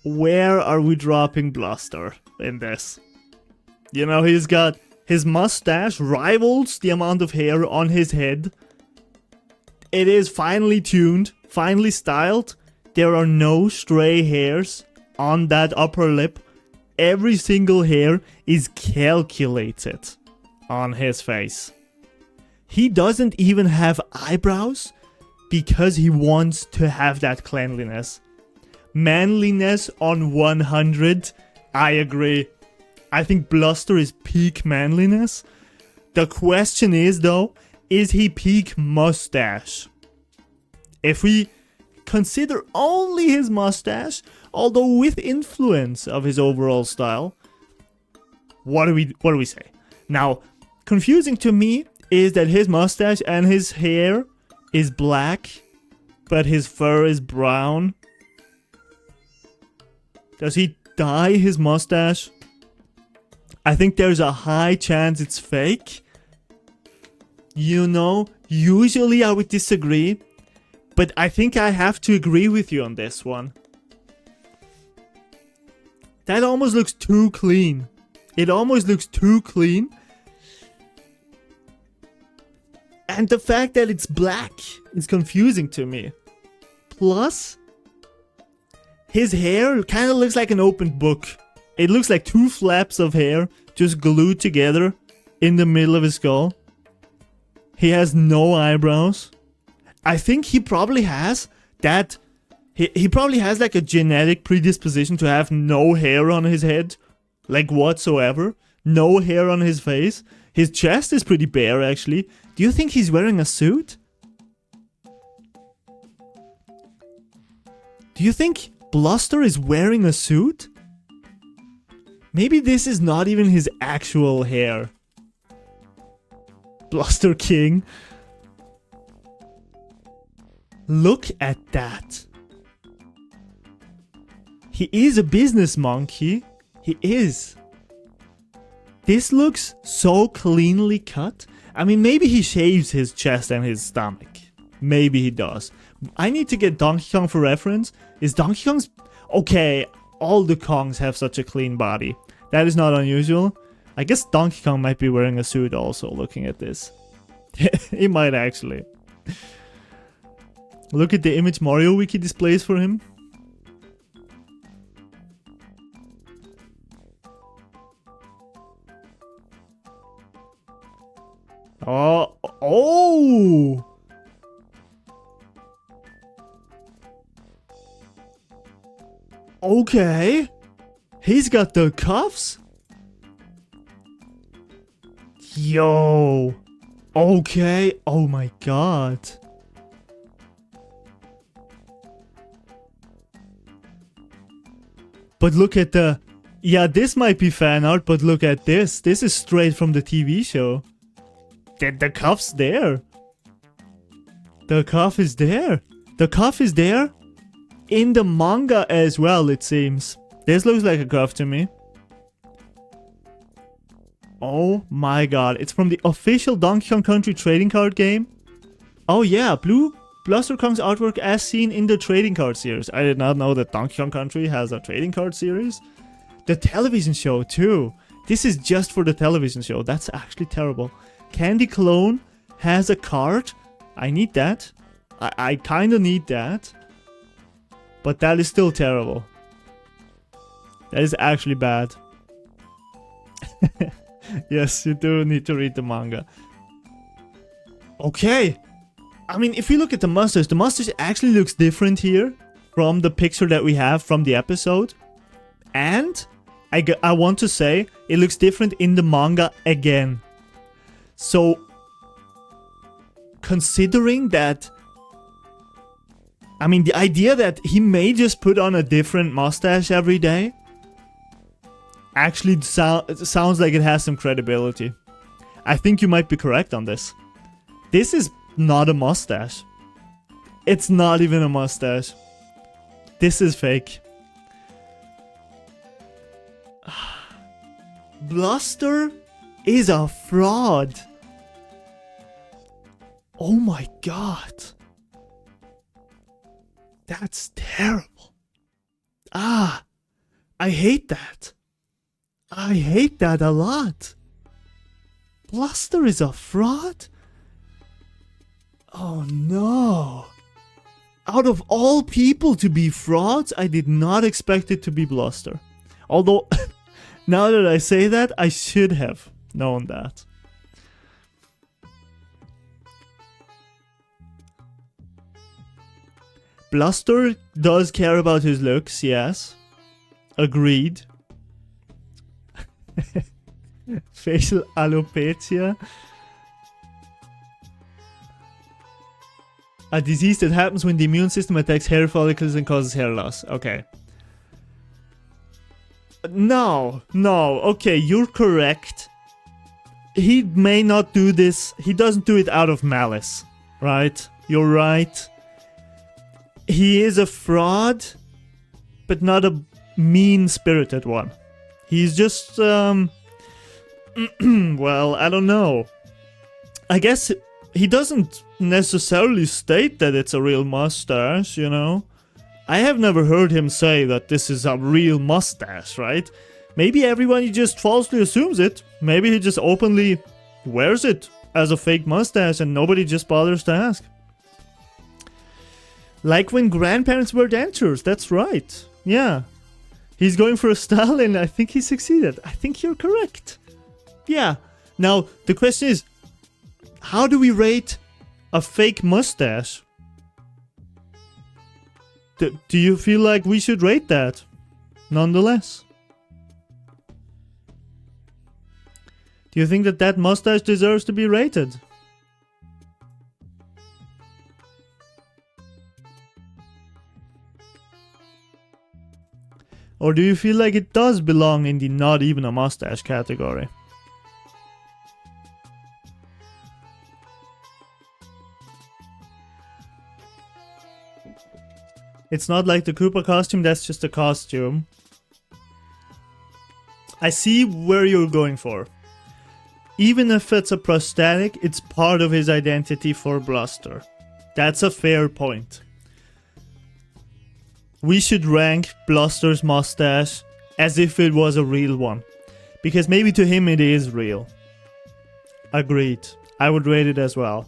A: Where are we dropping Bluster in this? You know, he's got his mustache rivals the amount of hair on his head. It is finely tuned, finely styled. There are no stray hairs on that upper lip. Every single hair is calculated on his face. He doesn't even have eyebrows because he wants to have that cleanliness. Manliness on 100. I agree. I think Bluster is peak manliness. The question is though, is he peak mustache? If we consider only his mustache, although with influence of his overall style, what do we say? Now, confusing to me is that his mustache and his hair is black, but his fur is brown. Does he dye his mustache? I think there's a high chance it's fake. You know, usually I would disagree, but I think I have to agree with you on this one. That almost looks too clean. It almost looks too clean. And the fact that it's black is confusing to me. Plus, his hair kind of looks like an open book. It looks like two flaps of hair just glued together in the middle of his skull. He has no eyebrows. I think he probably has that. He probably has like a genetic predisposition to have no hair on his head. Like whatsoever. No hair on his face. His chest is pretty bare actually. Do you think he's wearing a suit? Do you think Bluster is wearing a suit? Maybe this is not even his actual hair. Bluster King. Look at that. He is a business monkey. He is. This looks so cleanly cut. I mean, maybe he shaves his chest and his stomach. Maybe he does. I need to get Donkey Kong for reference. Is Donkey Kong's... Okay, all the Kongs have such a clean body. That is not unusual. I guess Donkey Kong might be wearing a suit also, looking at this. He might actually. Look at the image Mario Wiki displays for him. Oh! Oh! Okay. He's got the cuffs. Yo. Okay. Oh my god. But look at the... Yeah, this might be fan art, but look at this. This is straight from the TV show. The cuff's there. The cuff is there. The cuff is there in the manga as well, it seems. This looks like a cuff to me. Oh my god. It's from the official Donkey Kong Country trading card game. Oh yeah, Bluster Kong's artwork as seen in the trading card series. I did not know that Donkey Kong Country has a trading card series. The television show too. This is just for the television show. That's actually terrible. Candy Clone has a card. I need that. I kind of need that. But that is still terrible. That is actually bad. Yes, you do need to read the manga. Okay. I mean, if you look at the mustache actually looks different here from the picture that we have from the episode. And I want to say it looks different in the manga again. So, considering that, I mean, the idea that he may just put on a different mustache every day actually sounds like it has some credibility. I think you might be correct on this. This is not a mustache. It's not even a mustache. This is fake. Bluster is a fraud. Oh my god. That's terrible. Ah, I hate that. I hate that a lot. Bluster is a fraud? Oh no. Out of all people to be frauds, I did not expect it to be Bluster. Although, now that I say that, I should have known that. Bluster does care about his looks, yes. Agreed. Facial alopecia. A disease that happens when the immune system attacks hair follicles and causes hair loss. Okay. No, okay, you're correct. He may not do this. He doesn't do it out of malice, right? You're right. He is a fraud, but not a mean-spirited one. He's just, well, I don't know. I guess he doesn't necessarily state that it's a real mustache, you know? I have never heard him say that this is a real mustache, right? Maybe everyone just falsely assumes it. Maybe he just openly wears it as a fake mustache and nobody just bothers to ask. Like when grandparents wear dentures, that's right. Yeah. He's going for a style and I think he succeeded. I think you're correct. Yeah. Now, the question is, how do we rate a fake mustache? Do you feel like we should rate that? Nonetheless. Do you think that that mustache deserves to be rated? Or do you feel like it does belong in the not even a mustache category? It's not like the Koopa costume, that's just a costume. I see where you're going for. Even if it's a prosthetic, it's part of his identity for Bluster. That's a fair point. We should rank Bluster's mustache as if it was a real one. Because maybe to him it is real. Agreed. I would rate it as well.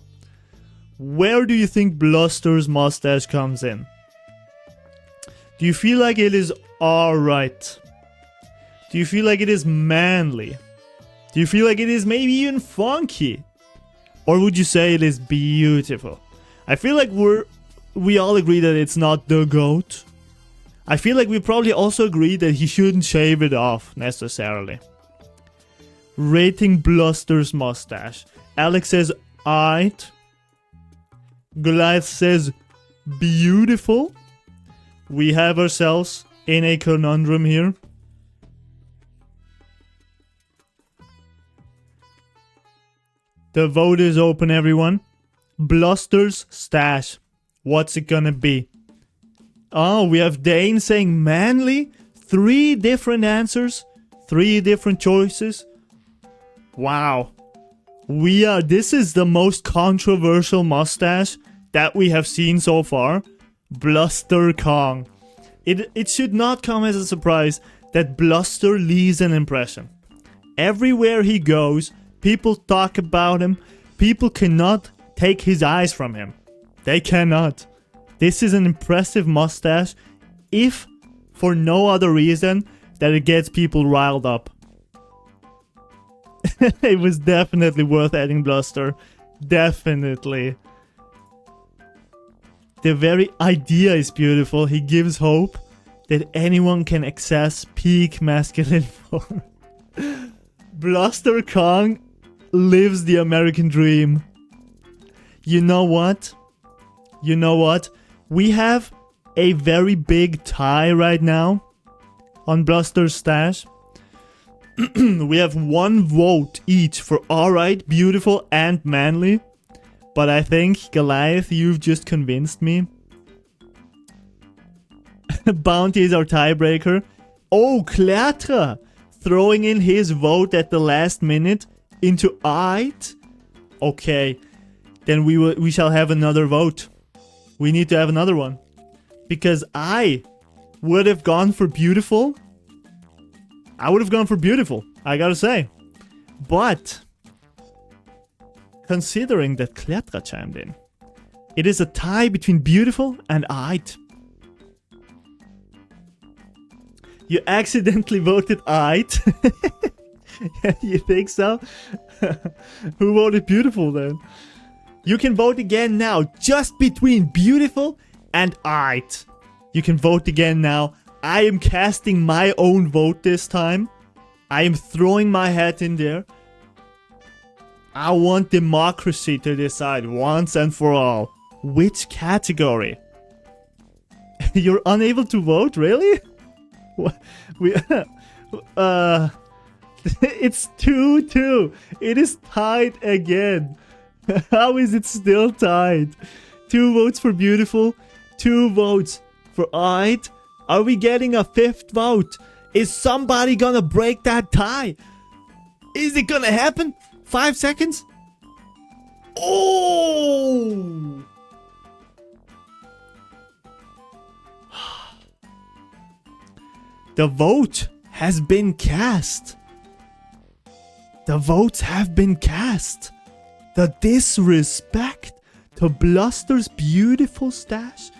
A: Where do you think Bluster's mustache comes in? Do you feel like it is alright? Do you feel like it is manly? Do you feel like it is maybe even funky? Or would you say it is beautiful? I feel like we all agree that it's not the GOAT. I feel like we probably also agree that he shouldn't shave it off necessarily. Rating Bluster's mustache. Alex says aight. Goliath says beautiful. We have ourselves in a conundrum here. The vote is open, everyone. Bluster's stash. What's it gonna be? Oh, we have Dane saying manly. 3 different answers. 3 different choices. Wow. This is the most controversial mustache that we have seen so far. Bluster Kong. It should not come as a surprise that Bluster leaves an impression. Everywhere he goes, people talk about him. People cannot take his eyes from him. They cannot. This is an impressive mustache, if for no other reason that it gets people riled up. It was definitely worth adding Bluster. Definitely. The very idea is beautiful. He gives hope that anyone can access peak masculine form. Bluster Kong lives the American dream. You know what? You know what? We have a very big tie right now on Bluster's stash. We have 1 vote each for alright, beautiful, and manly. But I think, Goliath, you've just convinced me. Bounty is our tiebreaker. Oh, Clatre! Throwing in his vote at the last minute into aight. Okay, then we shall have another vote. We need to have another one. Because I would have gone for beautiful. I would have gone for beautiful, I gotta say. But considering that Kletra chimed in, it is a tie between beautiful and aight. You accidentally voted aight. You think so? Who voted beautiful then? You can vote again now, just between beautiful and aight. You can vote again now. I am casting my own vote this time. I am throwing my hat in there. I want democracy to decide once and for all which category. You're unable to vote, really? It's 2-2. It is tied again. How is it still tied? 2 votes for beautiful, 2 votes for aight. Are we getting a 5th vote? Is somebody gonna break that tie? Is it gonna happen? 5 seconds? Oh! The vote has been cast. The votes have been cast. The disrespect to Bluster's beautiful stash.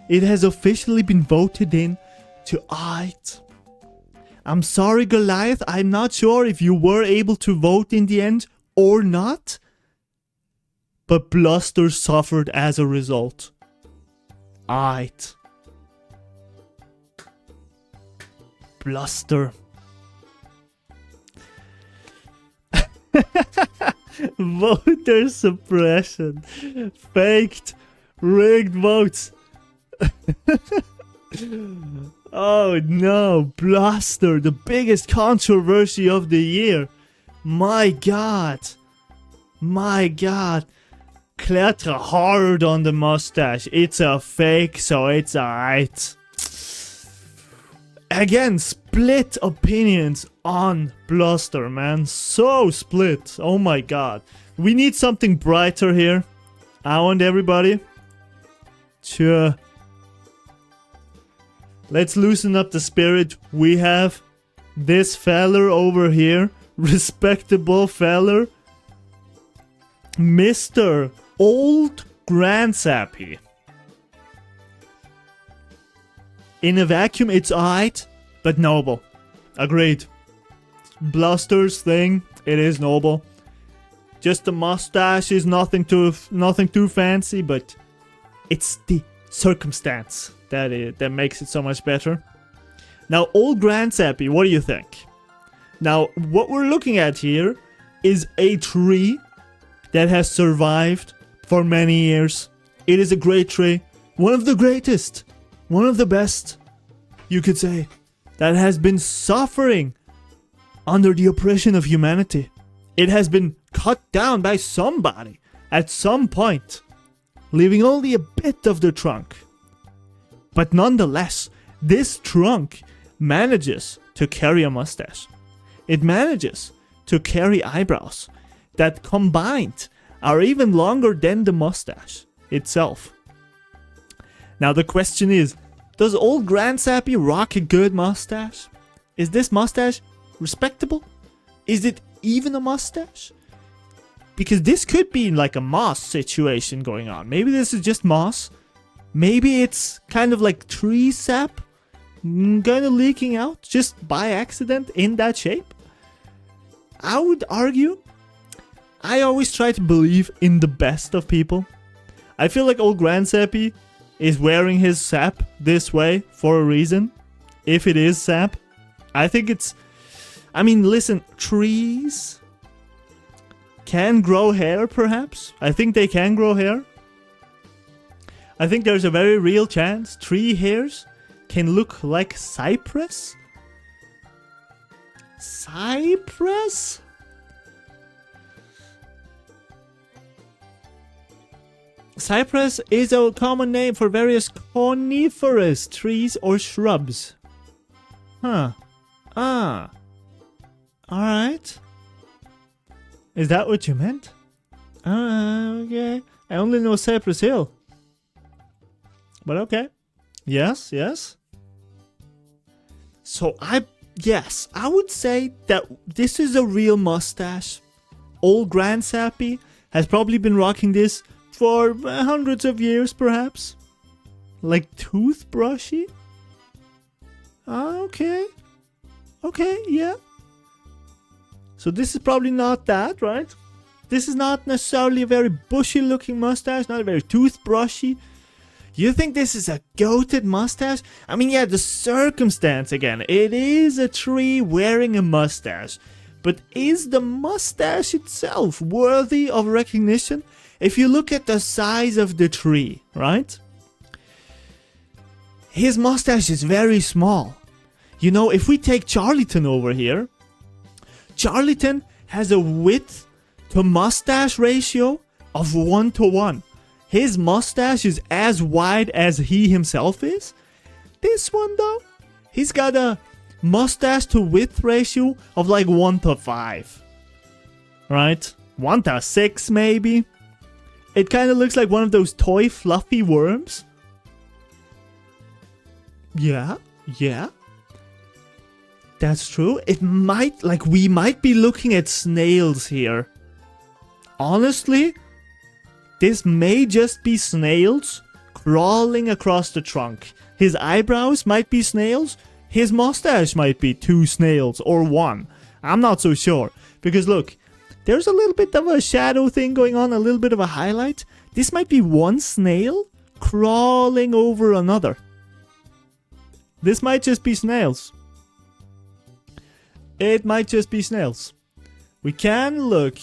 A: It has officially been voted in to aight. I'm sorry, Goliath. I'm not sure if you were able to vote in the end or not. but Bluster suffered as a result. Aight. Bluster. Voter suppression. Faked. Rigged votes. Oh no, Bluster, the biggest controversy of the year. My god. My god. Claire hard on the mustache. It's a fake, so it's alright. Again, split opinions on Bluster, man. So split. Oh my god. We need something brighter here. I want everybody to... Let's loosen up the spirit. We have this feller over here. Respectable feller. Mr. Old Grandsappy. In a vacuum, it's alright, but noble. Agreed. Bluster's thing, it is noble. Just the mustache is nothing too fancy, but it's the circumstance that makes it so much better. Now, Old Grandsappy, what do you think? Now, what we're looking at here is a tree that has survived for many years. It is a great tree. One of the greatest. One of the best, you could say, that has been suffering under the oppression of humanity. It has been cut down by somebody at some point, leaving only a bit of the trunk. But nonetheless, this trunk manages to carry a mustache. It manages to carry eyebrows that combined are even longer than the mustache itself. Now the question is, does Old Grandsappy rock a good mustache? Is this mustache respectable? Is it even a mustache? Because this could be like a moss situation going on. Maybe this is just moss. Maybe it's kind of like tree sap kind of leaking out just by accident in that shape. I would argue, I always try to believe in the best of people. I feel like Old Grandsappy is wearing his sap this way for a reason. If it is sap, I think it's... I mean, listen, trees can grow hair, perhaps. I think they can grow hair. I think there's a very real chance tree hairs can look like cypress. Cypress? Cypress is a common name for various coniferous trees or shrubs. Huh. Ah. Alright. Is that what you meant? Okay. I only know Cypress Hill. But okay. Yes, yes. So yes, I would say that this is a real mustache. Old Grandsappy has probably been rocking this for hundreds of years, perhaps. Like toothbrushy? Okay. Okay, yeah. So this is probably not that, right? This is not necessarily a very bushy looking mustache, not very toothbrushy. You think this is a goated mustache? I mean, yeah, the circumstance again. It is a tree wearing a mustache. But is the mustache itself worthy of recognition? If you look at the size of the tree, right? His mustache is very small. You know, if we take Charlton over here, Charlton has a width to mustache ratio of 1:1. His mustache is as wide as he himself is. This one though, he's got a mustache to width ratio of like 1:5. Right? 1:6 maybe. It kind of looks like one of those toy fluffy worms. Yeah, yeah. That's true. It might, like, we might be looking at snails here. Honestly, this may just be snails crawling across the trunk. His eyebrows might be snails. His mustache might be 2 snails or 1. I'm not so sure. Because look, There's a little bit of a shadow thing going on, a little bit of a highlight. This might be one snail crawling over another. This might just be snails. It might just be snails. We can look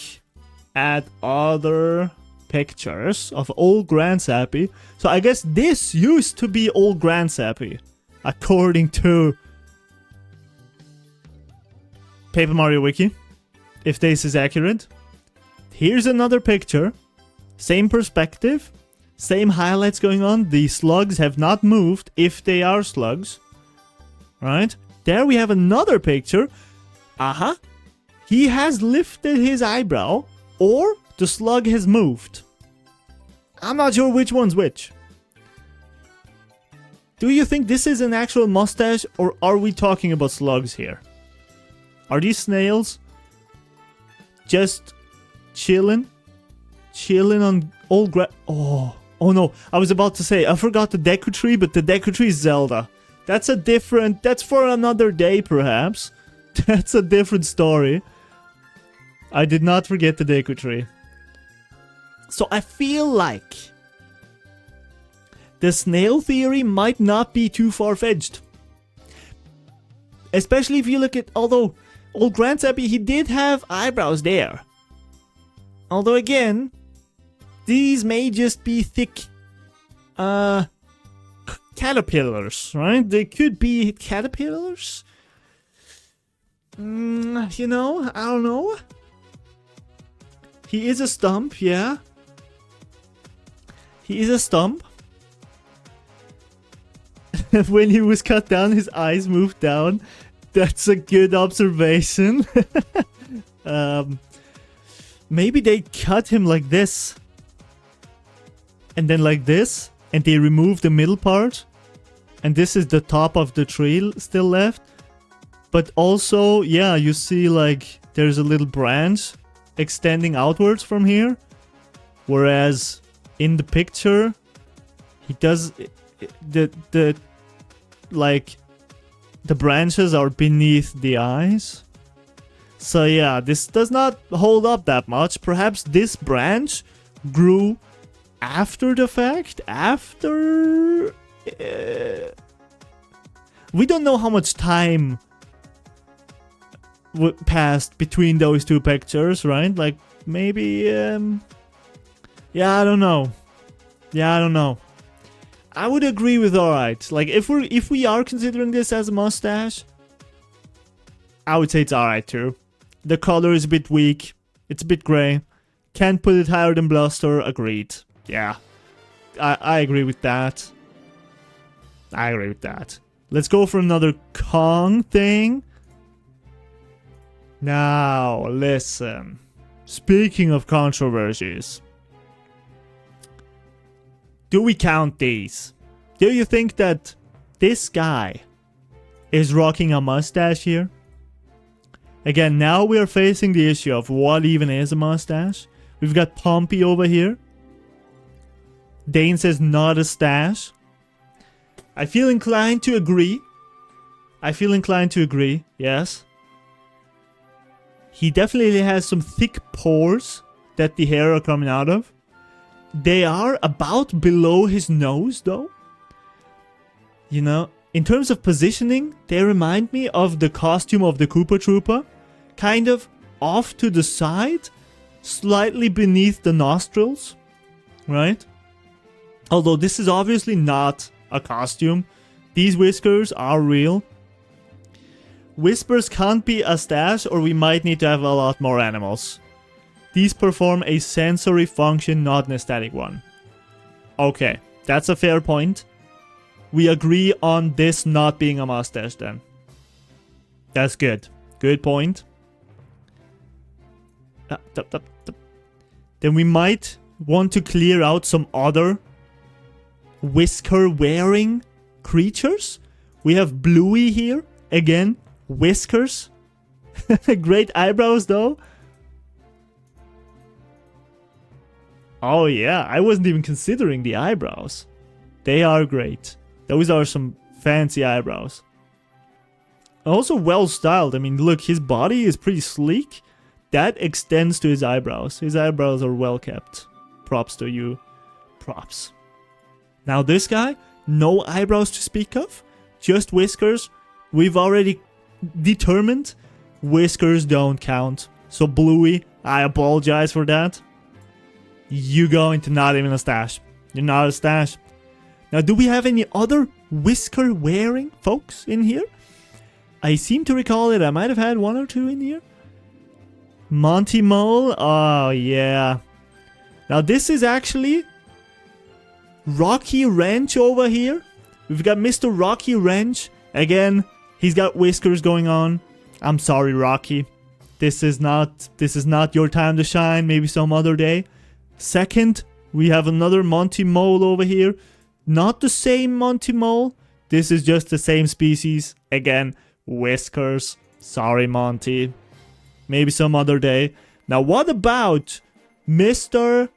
A: at other pictures of old Grandsappy. So I guess this used to be old Grandsappy, according to Paper Mario Wiki, if this is accurate. Here's another picture. Same perspective. Same highlights going on. The slugs have not moved, if they are slugs. Right? There we have another picture. He has lifted his eyebrow, or the slug has moved. I'm not sure which one's which. Do you think this is an actual mustache, or are we talking about slugs here? Are these snails just chilling? Chilling on old Oh no, I was about to say, I forgot the Deku Tree, but the Deku Tree is Zelda. That's a different, that's for another day perhaps. That's a different story. I did not forget the Deku Tree. So I feel like the snail theory might not be too far-fetched. Especially if you look at, although old Grandsappy, he did have eyebrows there. Although again, these may just be thick caterpillars, right? They could be caterpillars. You know, I don't know. He is a stump, yeah. He is a stump. When he was cut down, his eyes moved down. That's a good observation. Maybe they cut him like this. And then like this. And they removed the middle part. And this is the top of the tree still left. But also, yeah, you see like there's a little branch extending outwards from here. Whereas in the picture, he does... The branches are beneath the eyes. So yeah, this does not hold up that much. Perhaps this branch grew after the fact. After... we don't know how much time passed between those two pictures, right? Like, maybe... yeah, I don't know. Yeah, I don't know. I would agree with alright. Like, if we are considering this as a mustache, I would say it's alright too. The color is a bit weak. It's a bit gray. Can't put it higher than Bluster. Agreed. Yeah. I agree with that. I agree with that. Let's go for another Kong thing. Now, listen. Speaking of controversies, do we count these? Do you think that this guy is rocking a mustache here? Again, now we are facing the issue of what even is a mustache. We've got Pompey over here. Dane says not a stash. I feel inclined to agree. Yes. He definitely has some thick pores that the hair are coming out of. They are about below his nose, though. You know, in terms of positioning, they remind me of the costume of the Koopa Troopa. Kind of off to the side, slightly beneath the nostrils, right? Although this is obviously not a costume. These whiskers are real. Whispers can't be a stash, or we might need to have a lot more animals. These perform a sensory function, not an aesthetic one. Okay, that's a fair point. We agree on this not being a mustache then. That's good. Good point. Then we might want to clear out some other whisker-wearing creatures. We have Bluey here. Again, whiskers. Great eyebrows though. Oh yeah, I wasn't even considering the eyebrows. They are great. Those are some fancy eyebrows. Also well styled. I mean, look, his body is pretty sleek. that extends to his eyebrows. His eyebrows are well kept. Props to you. Props. Now this guy, no eyebrows to speak of, just whiskers. We've already determined whiskers don't count. So Bluey, I apologize for that. You go into not even a stash. You're not a stash. Now, do we have any other whisker wearing folks in here? I seem to recall it. I might have had one or two in here. Monty Mole. Oh, yeah. Now, this is actually Rocky Wrench over here. We've got Mr. Rocky Wrench. Again, he's got whiskers going on. I'm sorry, Rocky. This is not your time to shine. Maybe some other day. Second, we have another Monty Mole over here. Not the same Monty Mole. This is just the same species. Again, whiskers. Sorry, Monty. Maybe some other day. Now, what about Mr.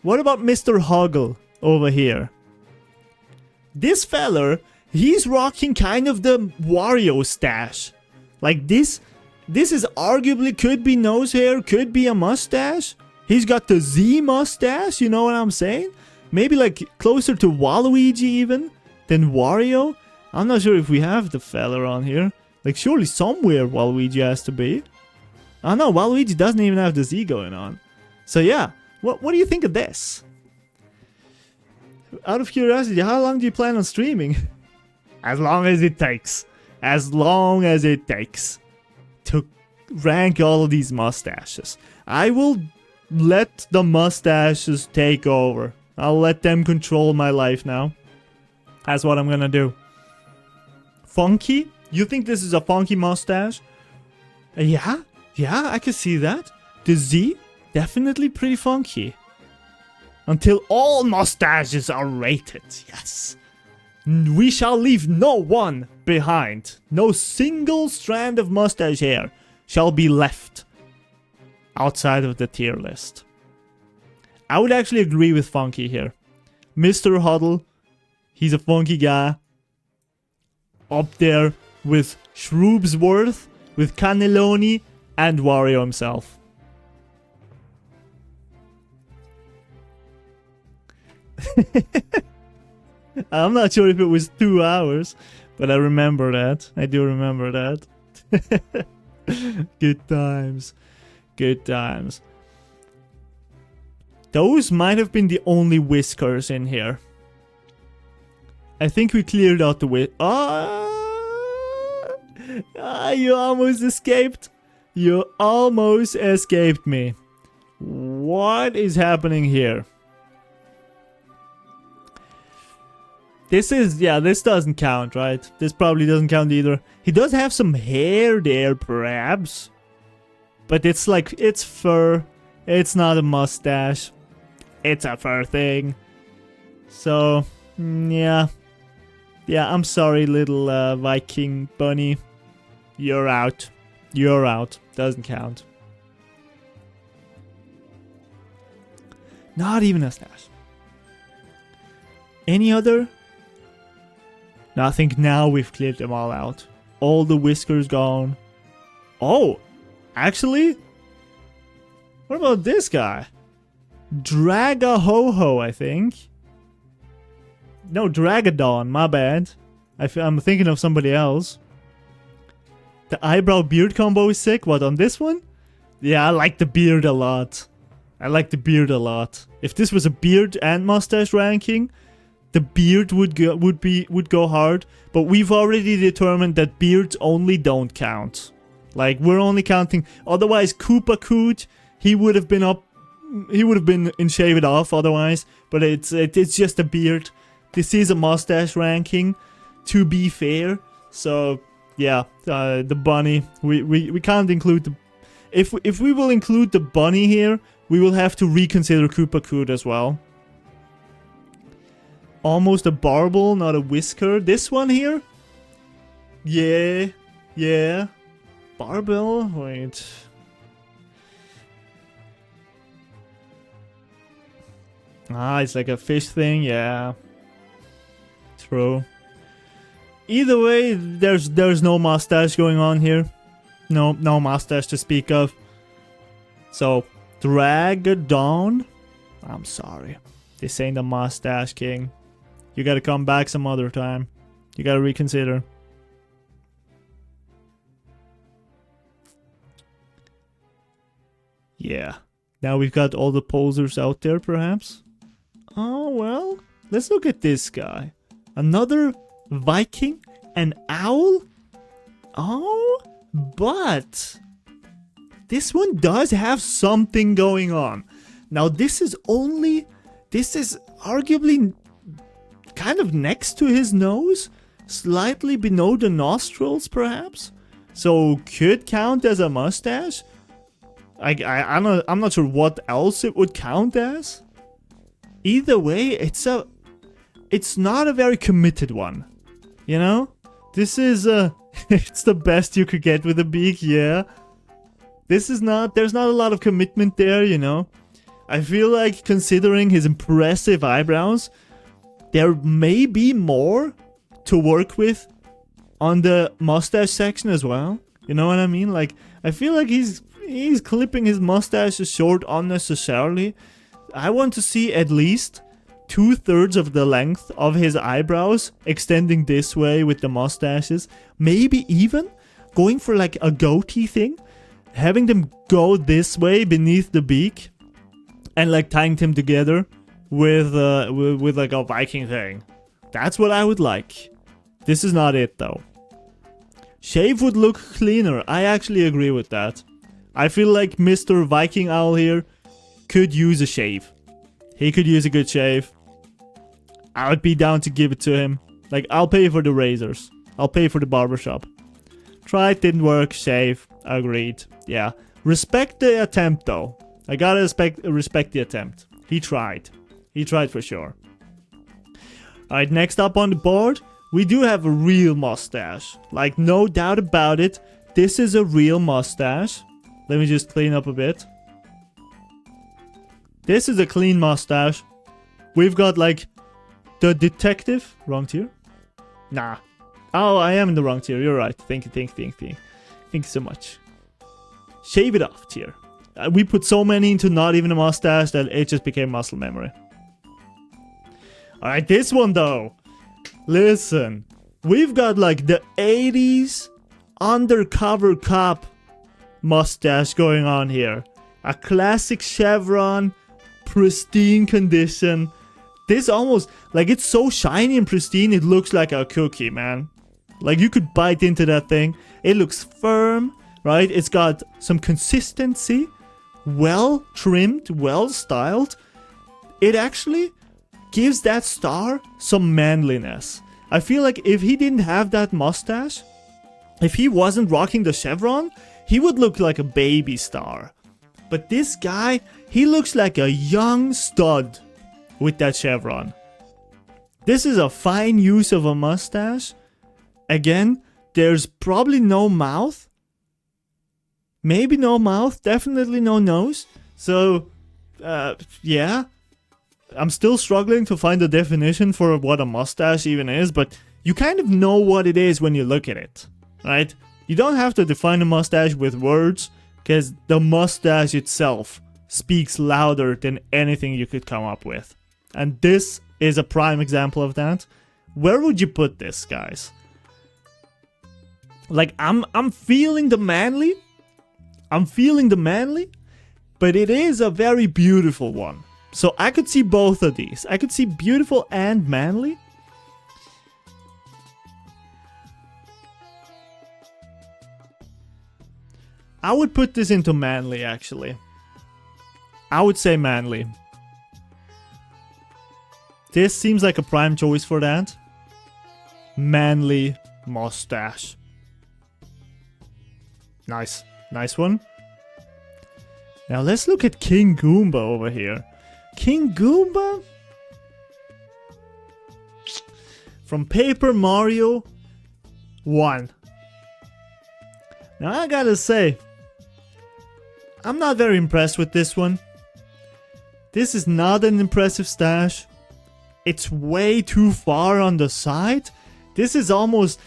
A: What about Mr. Hoggle over here? This feller, he's rocking kind of the Wario stash. Like this is arguably could be nose hair, could be a mustache. He's got the Z mustache, you know what I'm saying? Maybe like closer to Waluigi even than Wario. I'm not sure if we have the feller on here. Like surely somewhere Waluigi has to be. Oh no, Waluigi doesn't even have the Z going on. So yeah, what do you think of this? Out of curiosity, how long do you plan on streaming? As long as it takes. As long as it takes to rank all of these mustaches. I will let the mustaches take over. I'll let them control my life now. That's what I'm gonna do. Funky? You think this is a funky mustache? Yeah, I can see that. The Z? Definitely pretty funky. Until all mustaches are rated, yes. We shall leave no one behind. No single strand of mustache hair shall be left outside of the tier list. I would actually agree with Funky here. Mr. Huddle, he's a funky guy. Up there with Shroobsworth, with Cannelloni, and Wario himself. I'm not sure if it was 2 hours, but I remember that. I do remember that. Good times. Good times. Those might have been the only whiskers in here. I think we cleared out the you almost escaped. You almost escaped me. What is happening here? This doesn't count, right? This probably doesn't count either. He does have some hair there, perhaps. But it's like, it's fur. It's not a mustache. It's a fur thing. So, yeah. Yeah, I'm sorry, little Viking bunny. You're out. You're out. Doesn't count. Not even a stash. Any other? No, I think now we've cleared them all out. All the whiskers gone. Oh, actually? What about this guy? Dragahoho, I think. No, Dragadon, my bad. I'm thinking of somebody else. The eyebrow beard combo is sick. What, on this one? Yeah, I like the beard a lot. I like the beard a lot. If this was a beard and mustache ranking, the beard would go hard, but we've already determined that beards only don't count. Like, we're only counting. Otherwise, Koopa Koot, he would have been up. He would have been in Shave It Off otherwise. But it's just a beard. This is a mustache ranking, to be fair. So yeah, the bunny. We can't include the. If we will include the bunny here, we will have to reconsider Koopa Koot as well. Almost a barbel, not a whisker. This one here? Yeah. Barbel? Wait. Ah, it's like a fish thing, yeah. True. Either way, there's no mustache going on here. No mustache to speak of. So, Dragadon. I'm sorry. This ain't a mustache king. You gotta come back some other time. You gotta reconsider. Yeah. Now we've got all the posers out there, perhaps. Oh, well. Let's look at this guy. Another Viking? An owl? Oh, but this one does have something going on. Now, this is arguably kind of next to his nose. Slightly below the nostrils, perhaps. So, could count as a mustache. I'm not sure what else it would count as. Either way, it's not a very committed one. You know? This is it's the best you could get with a beak, yeah. There's not a lot of commitment there, you know. I feel like considering his impressive eyebrows, there may be more to work with on the mustache section as well. You know what I mean? Like, I feel like he's clipping his mustaches short unnecessarily. I want to see at least 2/3 of the length of his eyebrows extending this way with the mustaches. Maybe even going for like a goatee thing. Having them go this way beneath the beak. And like tying them together with like a Viking thing. That's what I would like. This is not it though. Shave would look cleaner. I actually agree with that. I feel like Mr. Viking Owl here could use a shave. He could use a good shave. I would be down to give it to him. Like, I'll pay for the razors. I'll pay for the barbershop. Try it, didn't work, shave. Agreed. Yeah. Respect the attempt though. I gotta respect the attempt. He tried. He tried for sure. Alright, next up on the board, we do have a real mustache. Like, no doubt about it. This is a real mustache. Let me just clean up a bit. This is a clean mustache. We've got like the detective. Wrong tier? Nah. Oh, I am in the wrong tier. You're right. Thank you so much. Shave it off tier. We put so many into not even a mustache that it just became muscle memory. Alright, this one though. Listen. We've got like the 80s undercover cop mustache going on here. A classic chevron. Pristine condition. This almost, like, it's so shiny and pristine, it looks like a cookie, man. Like, you could bite into that thing. It looks firm, right? It's got some consistency. Well trimmed, well styled. It actually gives that star some manliness. I feel like if he didn't have that mustache, if he wasn't rocking the chevron, he would look like a baby star. But this guy, he looks like a young stud with that chevron. This is a fine use of a mustache. Again, there's probably no mouth. Maybe no mouth, definitely no nose. So, yeah. I'm still struggling to find a definition for what a mustache even is, but you kind of know what it is when you look at it, right? You don't have to define a mustache with words, because the mustache itself speaks louder than anything you could come up with. And this is a prime example of that. Where would you put this, guys? Like, I'm feeling the manly. I'm feeling the manly. But it is a very beautiful one. So I could see both of these. I could see beautiful and manly. I would put this into manly, actually. I would say manly. This seems like a prime choice for that. Manly mustache. Nice. Nice one. Now let's look at King Goomba over here. King Goomba? From Paper Mario 1. Now I gotta say, I'm not very impressed with this one. This is not an impressive stash. It's way too far on the side. This is almost...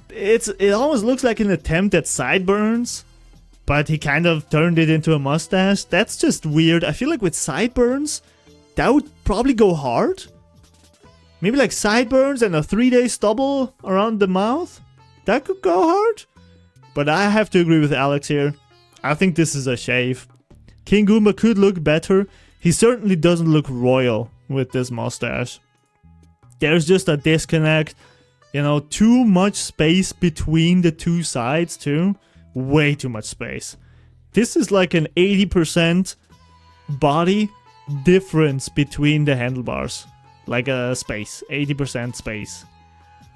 A: It almost looks like an attempt at sideburns, but he kind of turned it into a mustache. That's just weird. I feel like with sideburns, that would probably go hard. Maybe like sideburns and a 3-day stubble around the mouth. That could go hard. But I have to agree with Alex here. I think this is a shave. King Goomba could look better. He certainly doesn't look royal with this mustache. There's just a disconnect. You know, too much space between the two sides too. Way too much space. This is like an 80% body difference between the handlebars. Like a space. 80% space.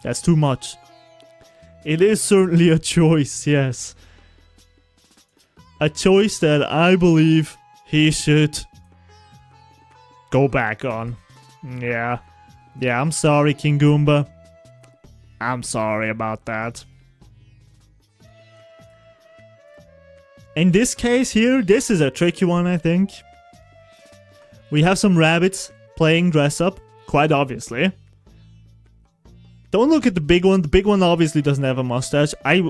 A: That's too much. It is certainly a choice, yes. A choice that I believe he should go back on. Yeah. Yeah, I'm sorry, King Goomba. I'm sorry about that. In this case here, this is a tricky one, I think. We have some rabbits playing dress up, quite obviously. Don't look at the big one. The big one obviously doesn't have a mustache. I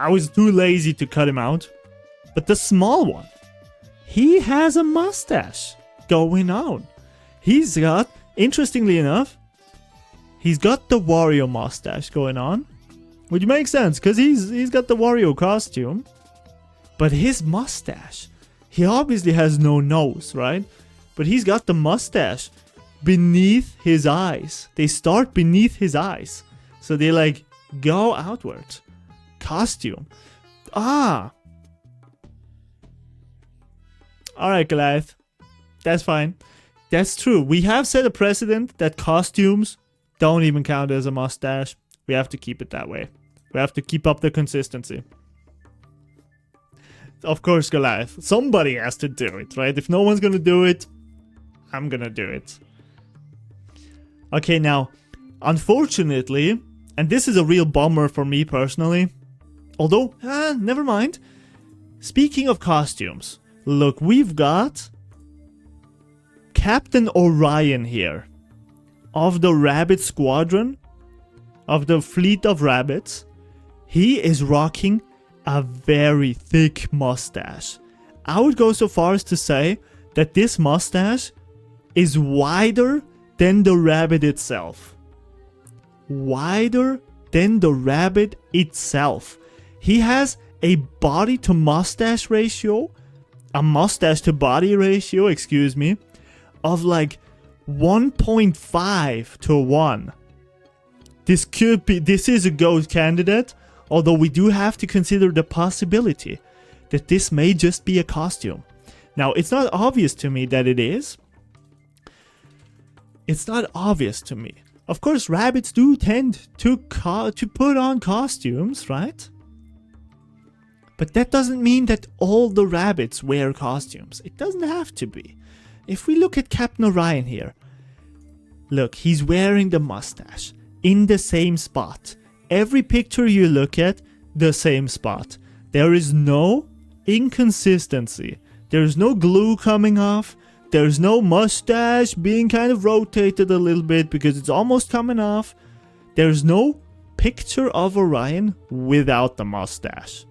A: was too lazy to cut him out. But the small one, he has a mustache going on. He's got, interestingly enough, he's got the Wario mustache going on. Which makes sense, because he's got the Wario costume. But his mustache, he obviously has no nose, right? But he's got the mustache beneath his eyes. They start beneath his eyes. So they like go outwards. Costume. Ah. Alright, Goliath. That's fine. That's true. We have set a precedent that costumes don't even count as a mustache. We have to keep it that way. We have to keep up the consistency. Of course, Goliath. Somebody has to do it, right? If no one's gonna do it, I'm gonna do it. Okay, now, unfortunately, and this is a real bummer for me personally, although, never mind. Speaking of costumes, look, we've got Captain Orion here, of the Rabbit Squadron, of the Fleet of Rabbits. He is rocking a very thick mustache. I would go so far as to say that this mustache is wider than the rabbit itself. Wider than the rabbit itself. He has a body to mustache ratio, a mustache to body ratio, excuse me, of like 1.5 to 1. This is a GOAT candidate, although we do have to consider the possibility that this may just be a costume. Now, it's not obvious to me that it is. It's not obvious to me. Of course, rabbits do tend to put on costumes, right? But that doesn't mean that all the rabbits wear costumes. It doesn't have to be. If we look at Captain Orion here, look, he's wearing the mustache in the same spot. Every picture you look at, the same spot. There is no inconsistency. There's no glue coming off. There's no mustache being kind of rotated a little bit because it's almost coming off. There's no picture of Orion without the mustache.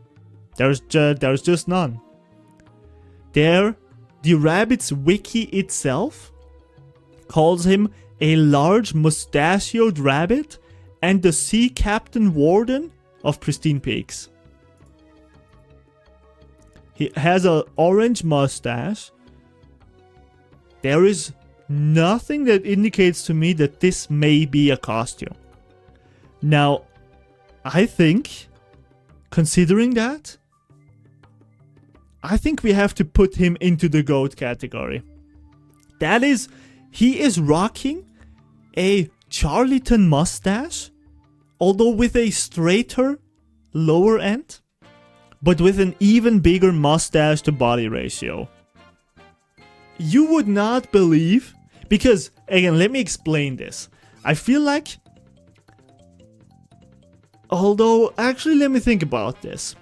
A: There's just none. The Rabbit's wiki itself calls him a large mustachioed rabbit and the Sea Captain Warden of Pristine Peaks. He has an orange mustache. There is nothing that indicates to me that this may be a costume. Now, I think, considering that, I think we have to put him into the GOAT category. That is, he is rocking a Charlton mustache, although with a straighter lower end, but with an even bigger mustache to body ratio. You would not believe, because, again, let me explain this. I feel like, although, actually, let me think about this.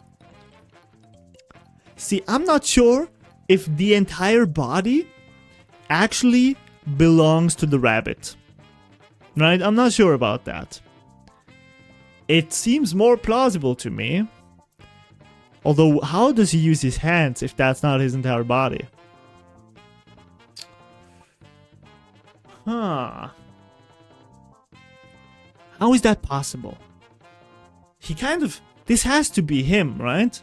A: See, I'm not sure if the entire body actually belongs to the rabbit. Right? I'm not sure about that. It seems more plausible to me. Although, how does he use his hands if that's not his entire body? Huh. How is that possible? He kind of... This has to be him, right?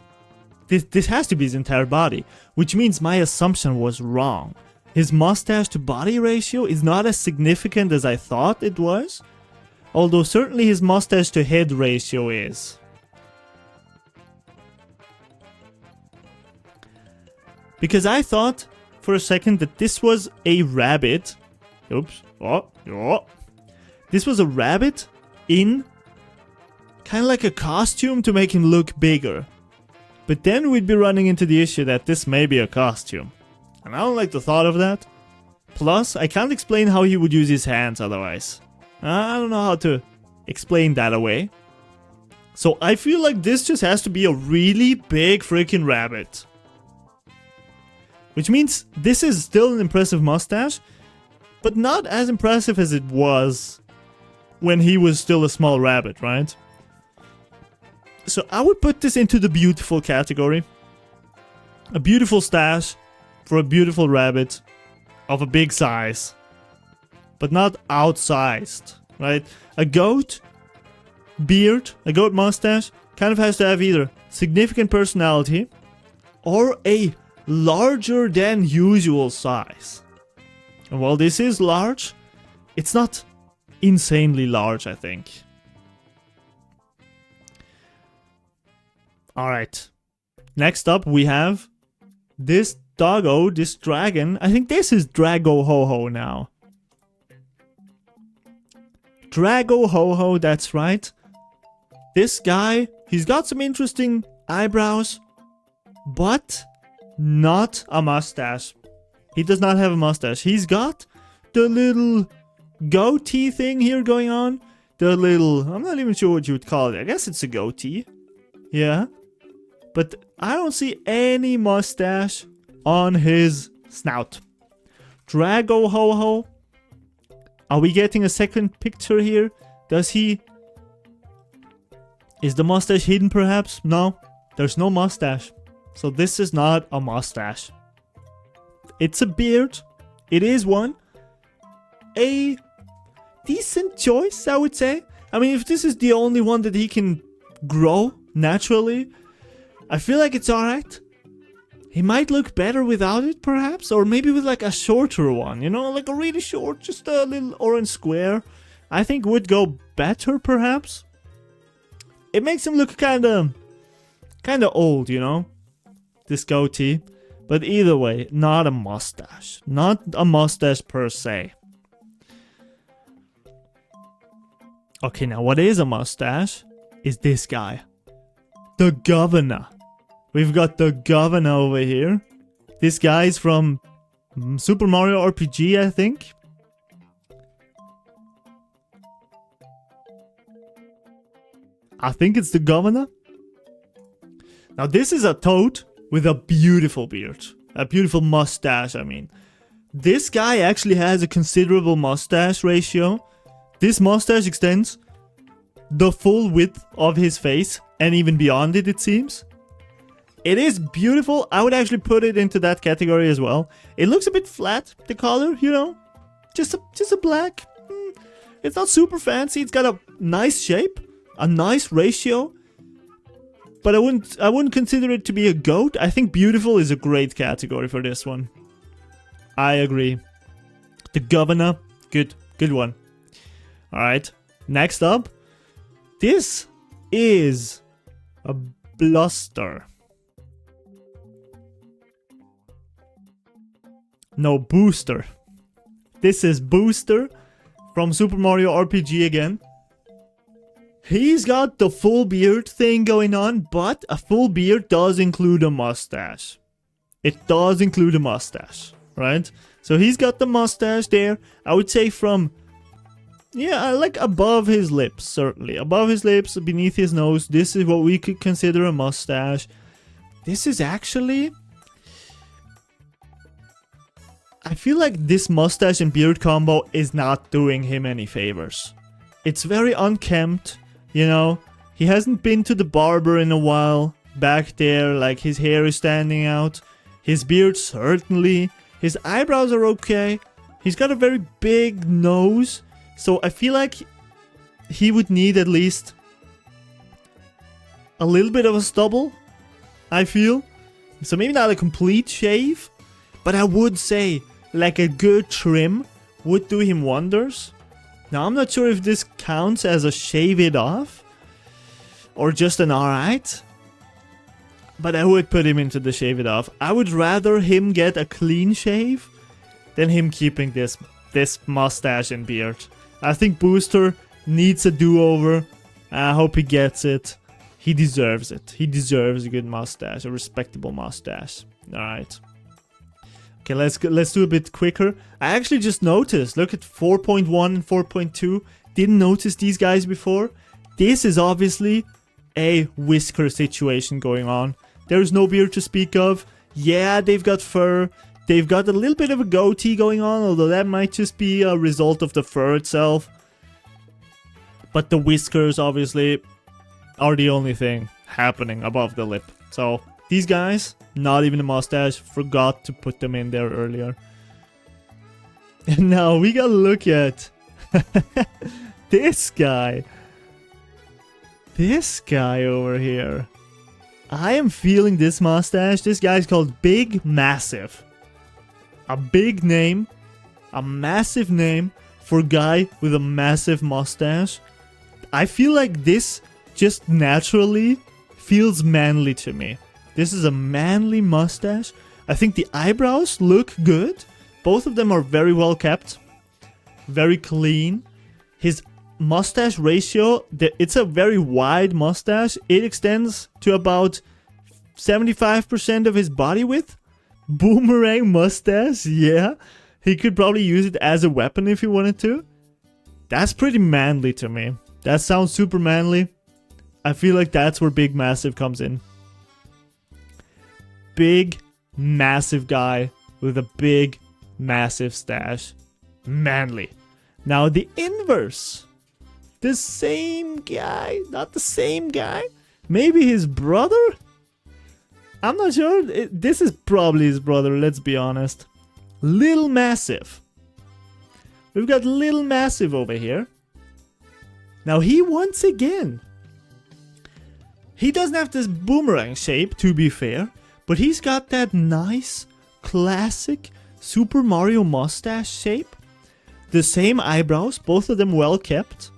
A: This has to be his entire body. Which means my assumption was wrong. His mustache to body ratio is not as significant as I thought it was. Although certainly his mustache to head ratio is. Because I thought for a second that this was a rabbit. Oops. Oh. This was a rabbit in kind of like a costume to make him look bigger. But then we'd be running into the issue that this may be a costume. And I don't like the thought of that. Plus, I can't explain how he would use his hands otherwise. I don't know how to explain that away. So I feel like this just has to be a really big freaking rabbit. Which means this is still an impressive mustache, but not as impressive as it was when he was still a small rabbit, right? So I would put this into the beautiful category. A beautiful stash for a beautiful rabbit of a big size, but not outsized, right? A goat beard, a goat mustache, kind of has to have either significant personality or a larger than usual size. And while this is large, it's not insanely large, I think. Alright. Next up we have this doggo, this dragon. I think this is Drago Ho-Ho now. Drago Ho-Ho, that's right. This guy, he's got some interesting eyebrows, but not a mustache. He does not have a mustache. He's got the little goatee thing here going on. The little, I'm not even sure what you would call it. I guess it's a goatee. Yeah. But I don't see any mustache on his snout. Drago Ho-Ho. Are we getting a second picture here? Does he... Is the mustache hidden perhaps? No. There's no mustache. So this is not a mustache. It's a beard. It is one. A decent choice, I would say. I mean, if this is the only one that he can grow naturally, I feel like it's alright. He might look better without it, perhaps. Or maybe with like a shorter one, you know? Like a really short, just a little orange square. I think would go better, perhaps. It makes him look kinda old, you know? This goatee. But either way, not a mustache. Not a mustache per se. Okay, now what is a mustache is this guy. The governor. We've got the governor over here. This guy is from Super Mario RPG, I think. I think it's the governor. Now this is a toad with a beautiful beard. A beautiful mustache, I mean. This guy actually has a considerable mustache ratio. This mustache extends the full width of his face and even beyond it, it seems. It is beautiful. I would actually put it into that category as well. It looks a bit flat, the color, you know. Just a black. It's not super fancy. It's got a nice shape, a nice ratio. But I wouldn't consider it to be a goat. I think beautiful is a great category for this one. I agree. The governor, good one. All right. Next up, this is a bluster. No, Booster. This is Booster from Super Mario RPG again. He's got the full beard thing going on, but a full beard does include a mustache. It does include a mustache, right? So he's got the mustache there. I would say from, yeah, like above his lips, certainly. Above his lips, beneath his nose. This is what we could consider a mustache. This is actually... I feel like this mustache and beard combo is not doing him any favors. It's very unkempt, you know. He hasn't been to the barber in a while. Back there, like his hair is standing out. His beard certainly. His eyebrows are okay. He's got a very big nose. So I feel like he would need at least a little bit of a stubble, I feel. So maybe not a complete shave, but I would say like a good trim would do him wonders. Now I'm not sure if this counts as a shave it off or just an alright, but I would put him into the shave it off. I would rather him get a clean shave than him keeping this mustache and beard. I think Booster needs a do-over. I hope he gets it. He deserves it. He deserves a good mustache, a respectable mustache. Alright. Okay, let's do a bit quicker. I actually just noticed. Look at 4.1 and 4.2. Didn't notice these guys before. This is obviously a whisker situation going on. There's no beard to speak of. Yeah, they've got fur. They've got a little bit of a goatee going on, although that might just be a result of the fur itself. But the whiskers, obviously, are the only thing happening above the lip. So, these guys, not even a mustache, forgot to put them in there earlier. And now we gotta look at this guy. This guy over here. I am feeling this mustache. This guy's called Big Massive. A big name, a massive name for a guy with a massive mustache. I feel like this just naturally feels manly to me. This is a manly mustache. I think the eyebrows look good. Both of them are very well kept. Very clean. His mustache ratio, it's a very wide mustache. It extends to about 75% of his body width. Boomerang mustache, yeah. He could probably use it as a weapon if he wanted to. That's pretty manly to me. That sounds super manly. I feel like that's where Big Massive comes in. Big, massive guy with a big, massive stash. Manly. Now the inverse. The same guy. Not the same guy. Maybe his brother? I'm not sure. This is probably his brother, let's be honest. Little Massive. We've got Little Massive over here. Now he, once again, he doesn't have this boomerang shape, to be fair, but he's got that nice, classic Super Mario Moustache shape. The same eyebrows, both of them well kept.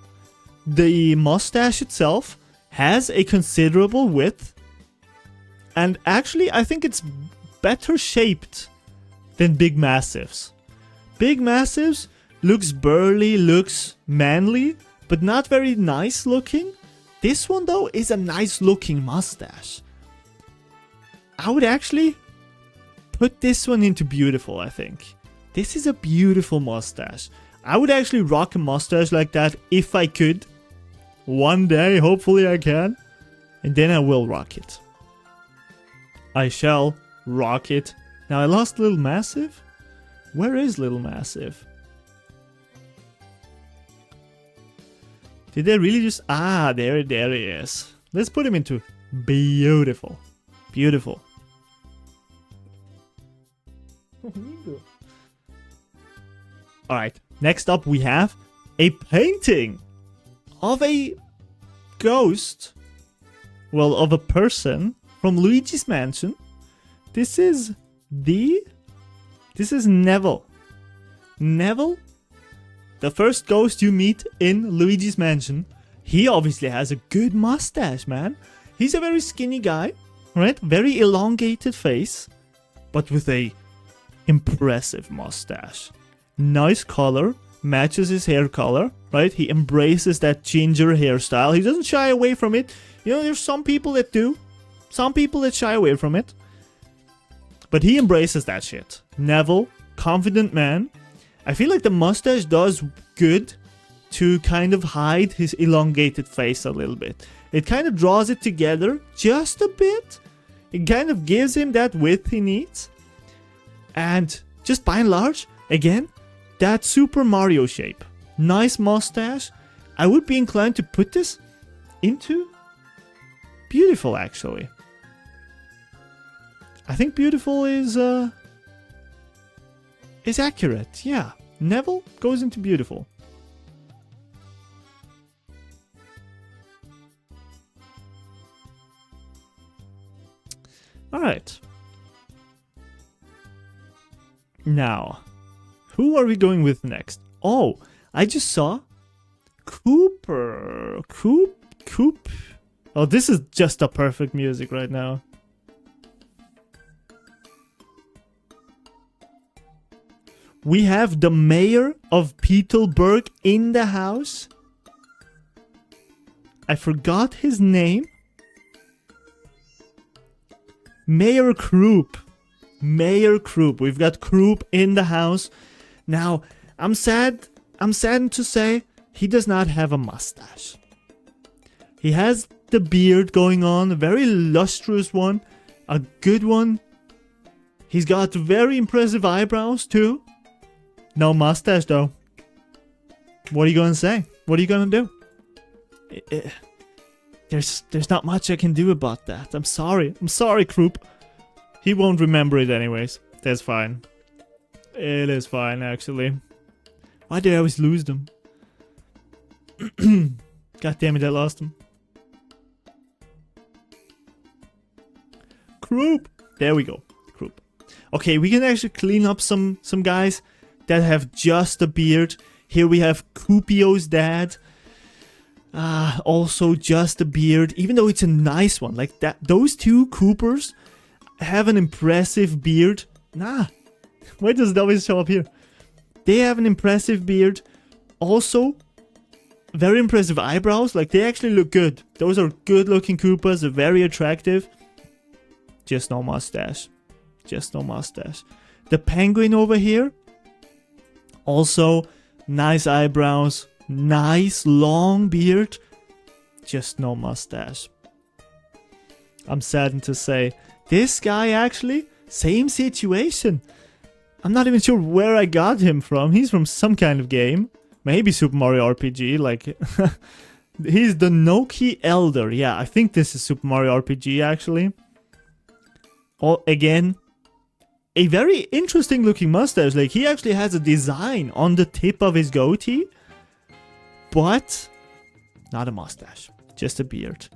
A: The mustache itself has a considerable width. And actually, I think it's better shaped than Big Massive's. Big Massive's looks burly, looks manly, but not very nice looking. This one, though, is a nice looking mustache. I would actually put this one into beautiful, I think. This is a beautiful mustache. I would actually rock a mustache like that if I could. One day, hopefully I can. And then I will rock it. I shall rock it. Now I lost Little Massive. Where is Little Massive? Did they really just... Ah, there he is. Let's put him into beautiful. Beautiful. Alright, next up we have a painting of a ghost. Well, of a person from Luigi's Mansion. This is Neville. Neville, the first ghost you meet in Luigi's Mansion. He obviously has a good mustache, man. He's a very skinny guy, right? Very elongated face, but with a impressive mustache. Nice color, matches his hair color, right? He embraces that ginger hairstyle. He doesn't shy away from it. You know, there's some people that do. Some people that shy away from it. But he embraces that shit. Neville, confident man. I feel like the mustache does good to kind of hide his elongated face a little bit. It kind of draws it together just a bit. It kind of gives him that width he needs. And just by and large, again, that Super Mario shape. Nice mustache. I would be inclined to put this into beautiful, actually. I think beautiful is accurate. Yeah, Neville goes into beautiful. All right. Now, who are we going with next? Oh, I just saw Cooper. Coop. Oh, this is just a perfect music right now. We have the mayor of Petalburg in the house. I forgot his name. Mayor Kroop. Mayor Kroop. We've got Kroop in the house. Now, I'm saddened to say he does not have a mustache. He has the beard going on, a very lustrous one, a good one. He's got very impressive eyebrows too. No mustache though. What are you gonna say? What are you gonna do? There's not much I can do about that. I'm sorry, Kroop. He won't remember it anyways. That's fine. It is fine, actually. Why do I always lose them? God damn it, I lost them. Kroop. There we go. Kroop. Okay, we can actually clean up some guys that have just a beard. Here we have Coopio's dad. Also just a beard, even though it's a nice one. Like that, those two Coopers have an impressive beard. Nah, why does it always show up here? They have an impressive beard. Also, very impressive eyebrows. Like, they actually look good. Those are good looking Koopas. They're very attractive. Just no mustache. Just no mustache. The penguin over here. Also, nice eyebrows. Nice long beard. Just no mustache. I'm saddened to say. This guy actually, same situation. I'm not even sure where I got him from. He's from some kind of game. Maybe Super Mario RPG, like... He's the Noki Elder. Yeah, I think this is Super Mario RPG, actually. Again, a very interesting looking mustache. Like, he actually has a design on the tip of his goatee. But, not a mustache. Just a beard.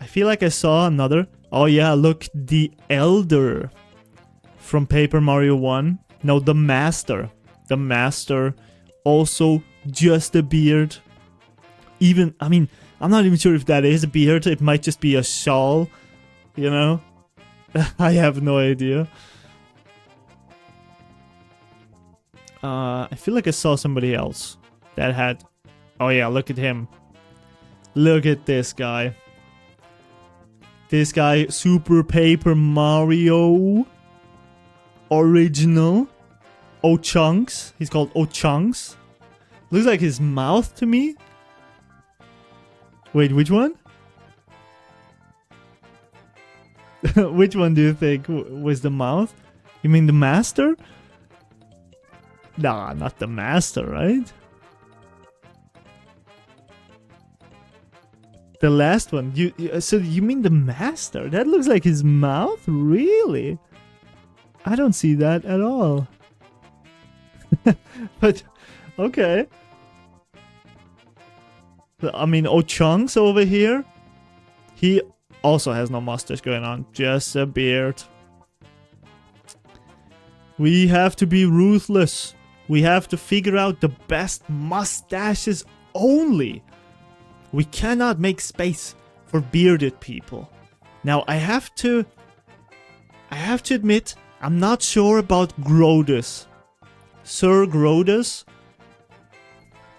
A: I feel like I saw another... Oh yeah, look, the Elder from Paper Mario 1. No, the Master. The Master. Also, just a beard. Even, I mean, I'm not even sure if that is a beard. It might just be a shawl. You know? I have no idea. I feel like I saw somebody else that had... Oh yeah, look at him. Look at this guy. This guy, Super Paper Mario Original. Ochunks. He's called Ochunks. Looks like his mouth to me. Wait, which one? Which one do you think was the mouth? You mean the Master? Nah, not the Master, right? The last one. So you mean the Master? That looks like his mouth? Really? I don't see that at all. But, okay. I mean, Ochunks over here. He also has no mustache going on. Just a beard. We have to be ruthless. We have to figure out the best mustaches only. We cannot make space for bearded people. Now, I have to admit, I'm not sure about Grodus. Sir Grodus.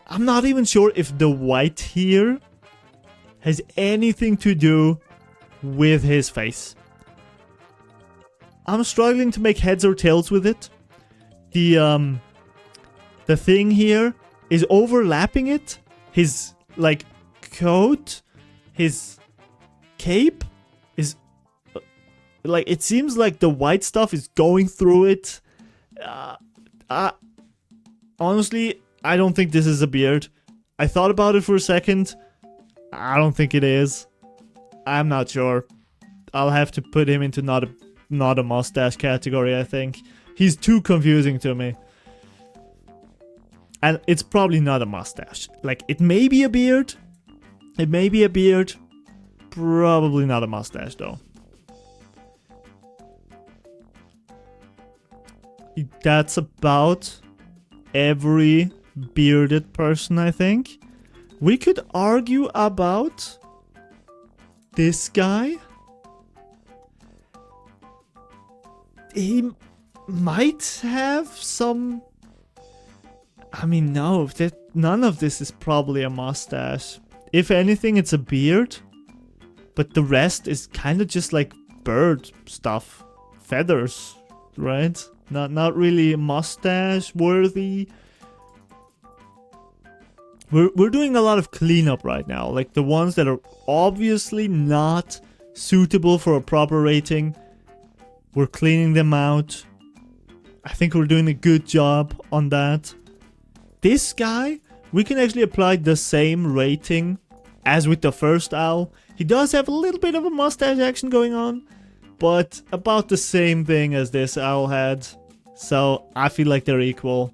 A: I'm not even sure if the white here has anything to do with his face. I'm struggling to make heads or tails with it. The thing here is overlapping it. His, like, coat, his cape is like, it seems like the white stuff is going through it. Honestly, I don't think this is a beard. I thought about it for a second. I don't think it is. I'm not sure. I'll have to put him into not a mustache category, I think. He's too confusing to me. And it's probably not a mustache. Like, it may be a beard. It may be a beard. Probably not a mustache, though. That's about every bearded person, I think. We could argue about this guy. He might have some... I mean, no, none of this is probably a mustache. If anything, it's a beard. But the rest is kind of just like bird stuff. Feathers, right? Not really mustache worthy. We're doing a lot of cleanup right now. Like the ones that are obviously not suitable for a proper rating. We're cleaning them out. I think we're doing a good job on that. This guy, we can actually apply the same rating as with the first owl. He does have a little bit of a mustache action going on, but about the same thing as this owl had. So I feel like they're equal.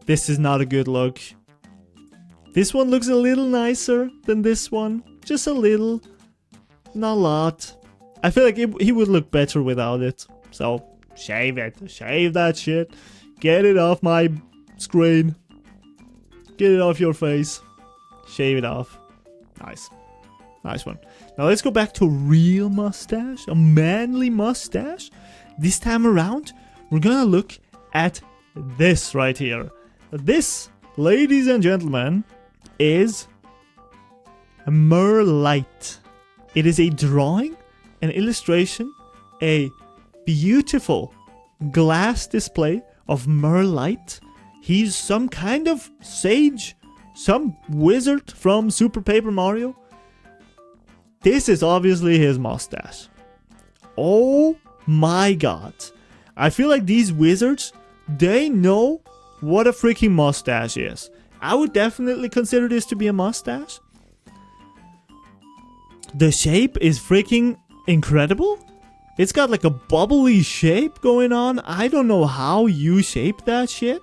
A: This is not a good look. This one looks a little nicer than this one. Just a little. Not a lot. I feel like he would look better without it. So shave it. Shave that shit. Get it off my screen. Get it off your face. Shave it off. Nice. Nice one. Now let's go back to a real mustache. A manly mustache. This time around, we're gonna look at this right here. This, ladies and gentlemen, is a Merlite. It is a drawing, an illustration, a beautiful glass display of Merlite. He's some kind of sage, some wizard from Super Paper Mario. This is obviously his mustache. Oh my god. I feel like these wizards, they know what a freaking mustache is. I would definitely consider this to be a mustache. The shape is freaking incredible. It's got like a bubbly shape going on. I don't know how you shape that shit.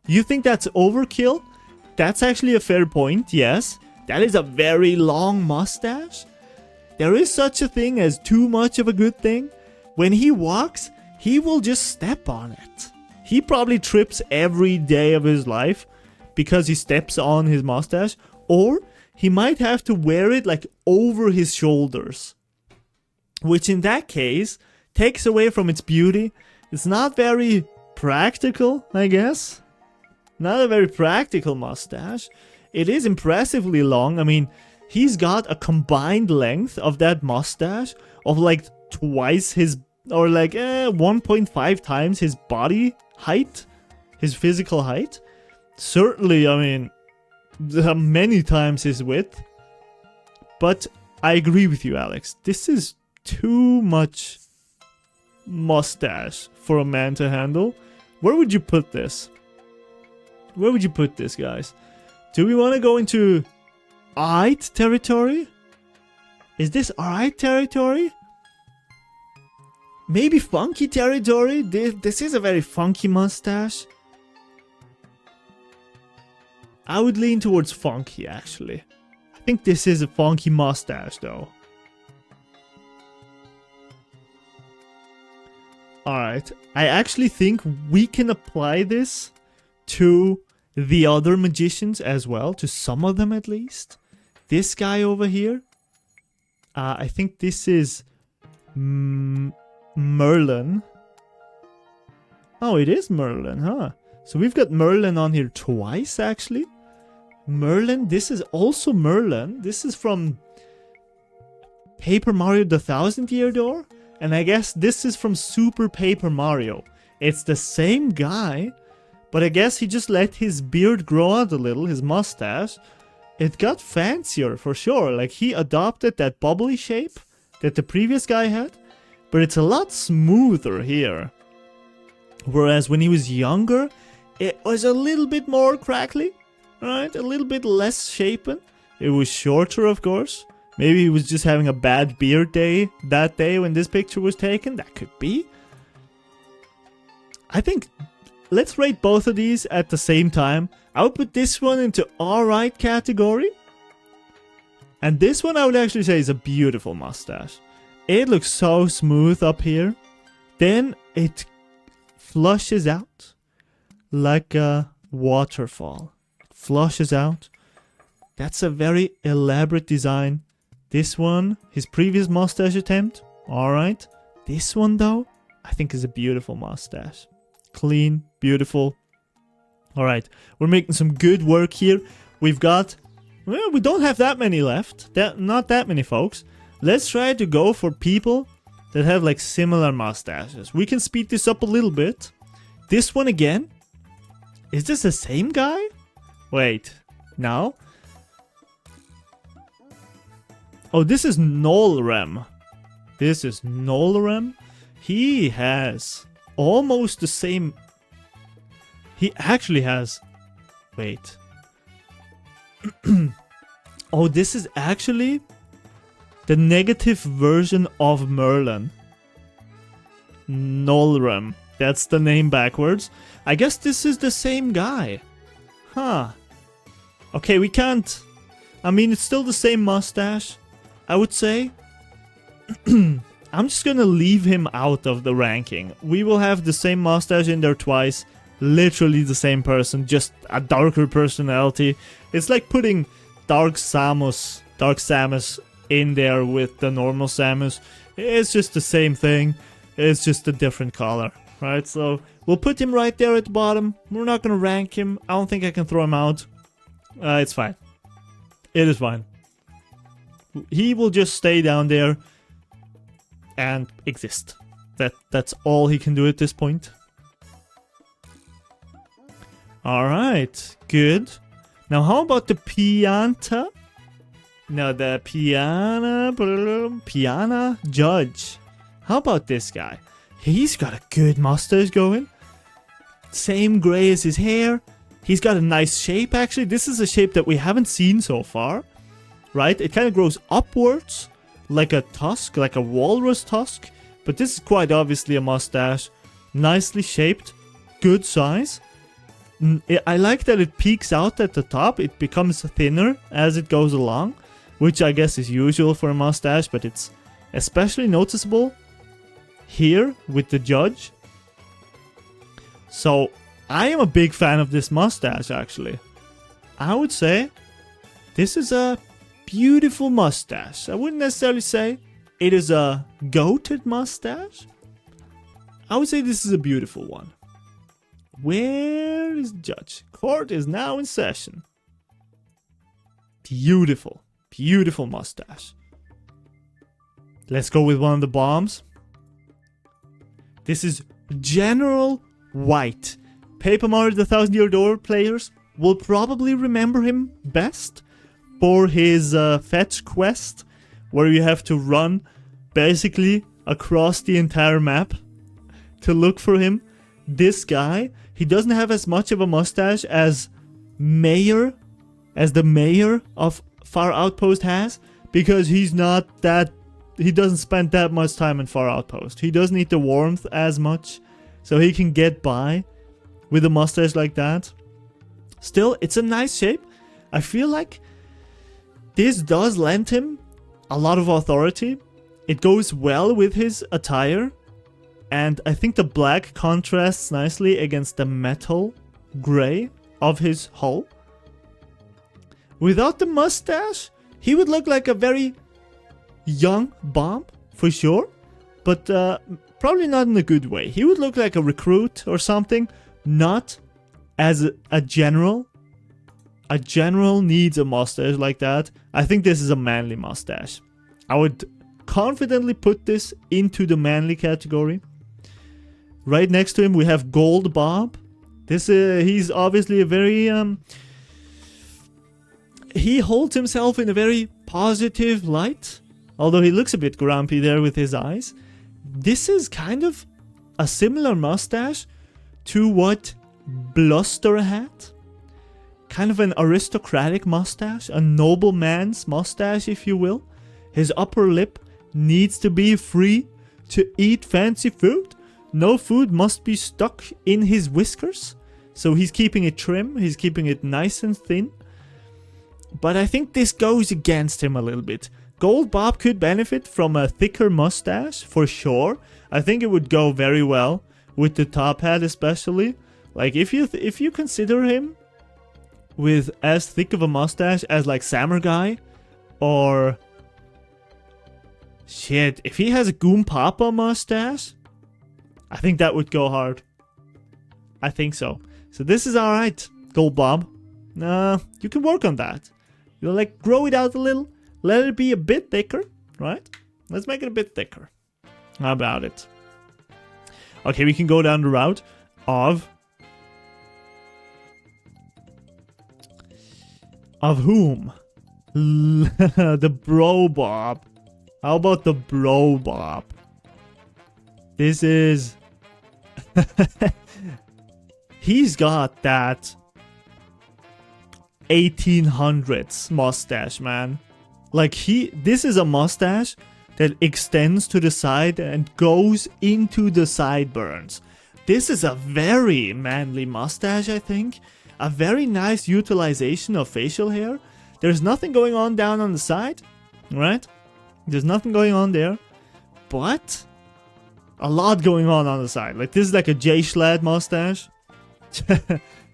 A: You think that's overkill? That's actually a fair point, yes. That is a very long mustache. There is such a thing as too much of a good thing. When he walks, he will just step on it. He probably trips every day of his life because he steps on his mustache. Or he might have to wear it like over his shoulders. Which in that case takes away from its beauty. It's not very practical, I guess. Not a very practical mustache. It is impressively long. I mean, he's got a combined length of that mustache of like twice his, or like 1.5 times his body height, his physical height. Certainly, I mean, many times his width. But I agree with you, Alex. This is too much mustache for a man to handle. Where would you put this? Where would you put this, guys? Do we want to go into alright territory? Is this alright territory? Maybe funky territory? This is a very funky mustache. I would lean towards funky, actually. I think this is a funky mustache, though. Alright, I actually think we can apply this to the other magicians as well, to some of them at least. This guy over here, I think this is Merlin. Oh, it is Merlin, huh? So we've got Merlin on here twice, actually. Merlin, this is also Merlin. This is from Paper Mario the 1000 Year Door. And I guess this is from Super Paper Mario. It's the same guy, but I guess he just let his beard grow out a little, his mustache. It got fancier for sure. Like, he adopted that bubbly shape that the previous guy had, but it's a lot smoother here. Whereas when he was younger, it was a little bit more crackly, right? A little bit less shapen. it was shorter, of course. Maybe he was just having a bad beard day that day when this picture was taken. That could be. I think let's rate both of these at the same time. I would put this one into alright category. And this one I would actually say is a beautiful mustache. It looks so smooth up here. Then it flushes out like a waterfall. It flushes out. That's a very elaborate design. This one, his previous mustache attempt, alright. This one though, I think is a beautiful mustache. Clean, beautiful. Alright, we're making some good work here. We've got, well, we don't have that many left. Not that many folks. Let's try to go for people that have like similar mustaches. We can speed this up a little bit. This one again. Is this the same guy? Wait, no. Oh, this is Nolrem. This is Nolrem. He has almost the same. He actually has. Wait. Oh, this is actually the negative version of Merlin. Nolrem. That's the name backwards. I guess this is the same guy. Huh. Okay, we can't. I mean, it's still the same mustache, I would say. I'm just gonna leave him out of the ranking. We will have the same mustache in there twice. Literally the same person, just a darker personality. It's like putting Dark Samus in there with the normal Samus. It's just the same thing. It's just a different color, right? So we'll put him right there at the bottom. We're not gonna rank him. I don't think I can throw him out. It's fine. It is fine. He will just stay down there and exist. That's all he can do at this point. Alright, good. Now how about the Pianta? No, the Piana Judge. How about this guy? He's got a good mustache going. Same gray as his hair. He's got a nice shape actually. This is a shape that we haven't seen so far. Right? It kind of grows upwards like a tusk, like a walrus tusk. But this is quite obviously a mustache. Nicely shaped. Good size. I like that it peaks out at the top. It becomes thinner as it goes along, which I guess is usual for a mustache, but it's especially noticeable here with the Judge. So I am a big fan of this mustache actually. I would say this is a beautiful mustache. I wouldn't necessarily say it is a goated mustache. I would say this is a beautiful one. Where is the Judge? Court is now in session. Beautiful. Beautiful mustache. Let's go with one of the bombs. This is General White. Paper Mario the Thousand Year Door players will probably remember him best for his fetch quest, where you have to run basically across the entire map to look for him. This guy, he doesn't have as much of a mustache as the mayor of Far Outpost has, because he doesn't spend that much time in Far Outpost. He doesn't need the warmth as much, so he can get by with a mustache like that. Still, it's a nice shape. I feel like this does lend him a lot of authority. It goes well with his attire. And I think the black contrasts nicely against the metal gray of his hull. Without the mustache, he would look like a very young Bomb, for sure. But probably not in a good way. He would look like a recruit or something, not as a general. A general needs a mustache like that. I think this is a manly mustache. I would confidently put this into the manly category. Right next to him we have Gold Bob. He's obviously a very he holds himself in a very positive light, although he looks a bit grumpy there with his eyes. This is kind of a similar mustache to what Bluster had. kind of an aristocratic mustache, a nobleman's mustache, if you will. His upper lip needs to be free to eat fancy food. No food must be stuck in his whiskers. So he's keeping it trim, he's keeping it nice and thin. But I think this goes against him a little bit. Gold Bob could benefit from a thicker mustache, for sure. I think it would go very well with the top hat especially. Like if you consider him with as thick of a mustache as like Sammer Guy, or shit, if he has a Goom Papa mustache, I think that would go hard. I think so. So this is alright, Gold Bob. You can work on that. You like grow it out a little, let it be a bit thicker, right? Let's make it a bit thicker. How about it? Okay, we can go down the route of whom? The Bro Bob. How about the Bro Bob? This is he's got that 1800s mustache, man. Like this is a mustache that extends to the side and goes into the sideburns. This is a very manly mustache, I think. A very nice utilization of facial hair. There's nothing going on down on the side, right? There's nothing going on there, but a lot going on the side. Like this is like a Jay Schlatt mustache.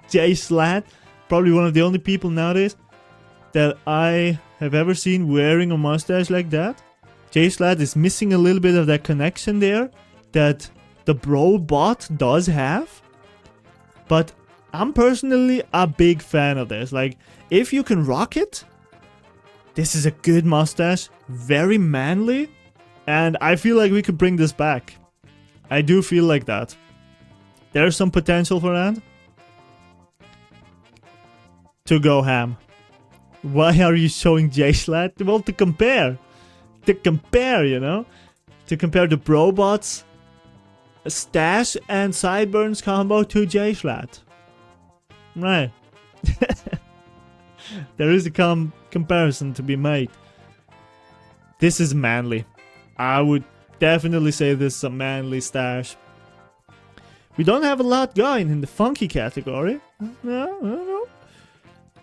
A: Jay Schlatt, probably one of the only people nowadays that I have ever seen wearing a mustache like that. Jay Schlatt is missing a little bit of that connection there that the Bro Bot does have. But I'm personally a big fan of this. Like, if you can rock it, this is a good mustache, very manly, and I feel like we could bring this back. I do feel like that. There's some potential for that. To go ham. Why are you showing Jay Schlatt? Well, to compare. To compare, you know? To compare the Brobots stash and sideburns combo to Jay Schlatt. Right. There is a comparison to be made. This is manly. I would definitely say this is a manly stash. We don't have a lot going in the funky category. No.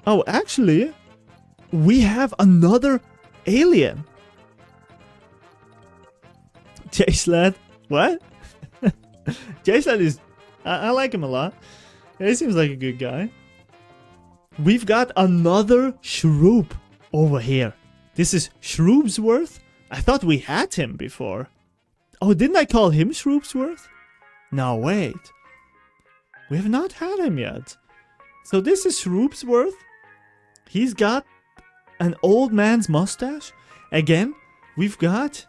A: Oh, actually, we have another alien. Jay Schlatt. What? Jay Schlatt is... I like him a lot. He seems like a good guy. We've got another Shroop over here. This is Shroopsworth? I thought we had him before. Oh, didn't I call him Shroopsworth? No, wait. We have not had him yet. So this is Shroopsworth. He's got an old man's mustache. Again, we've got...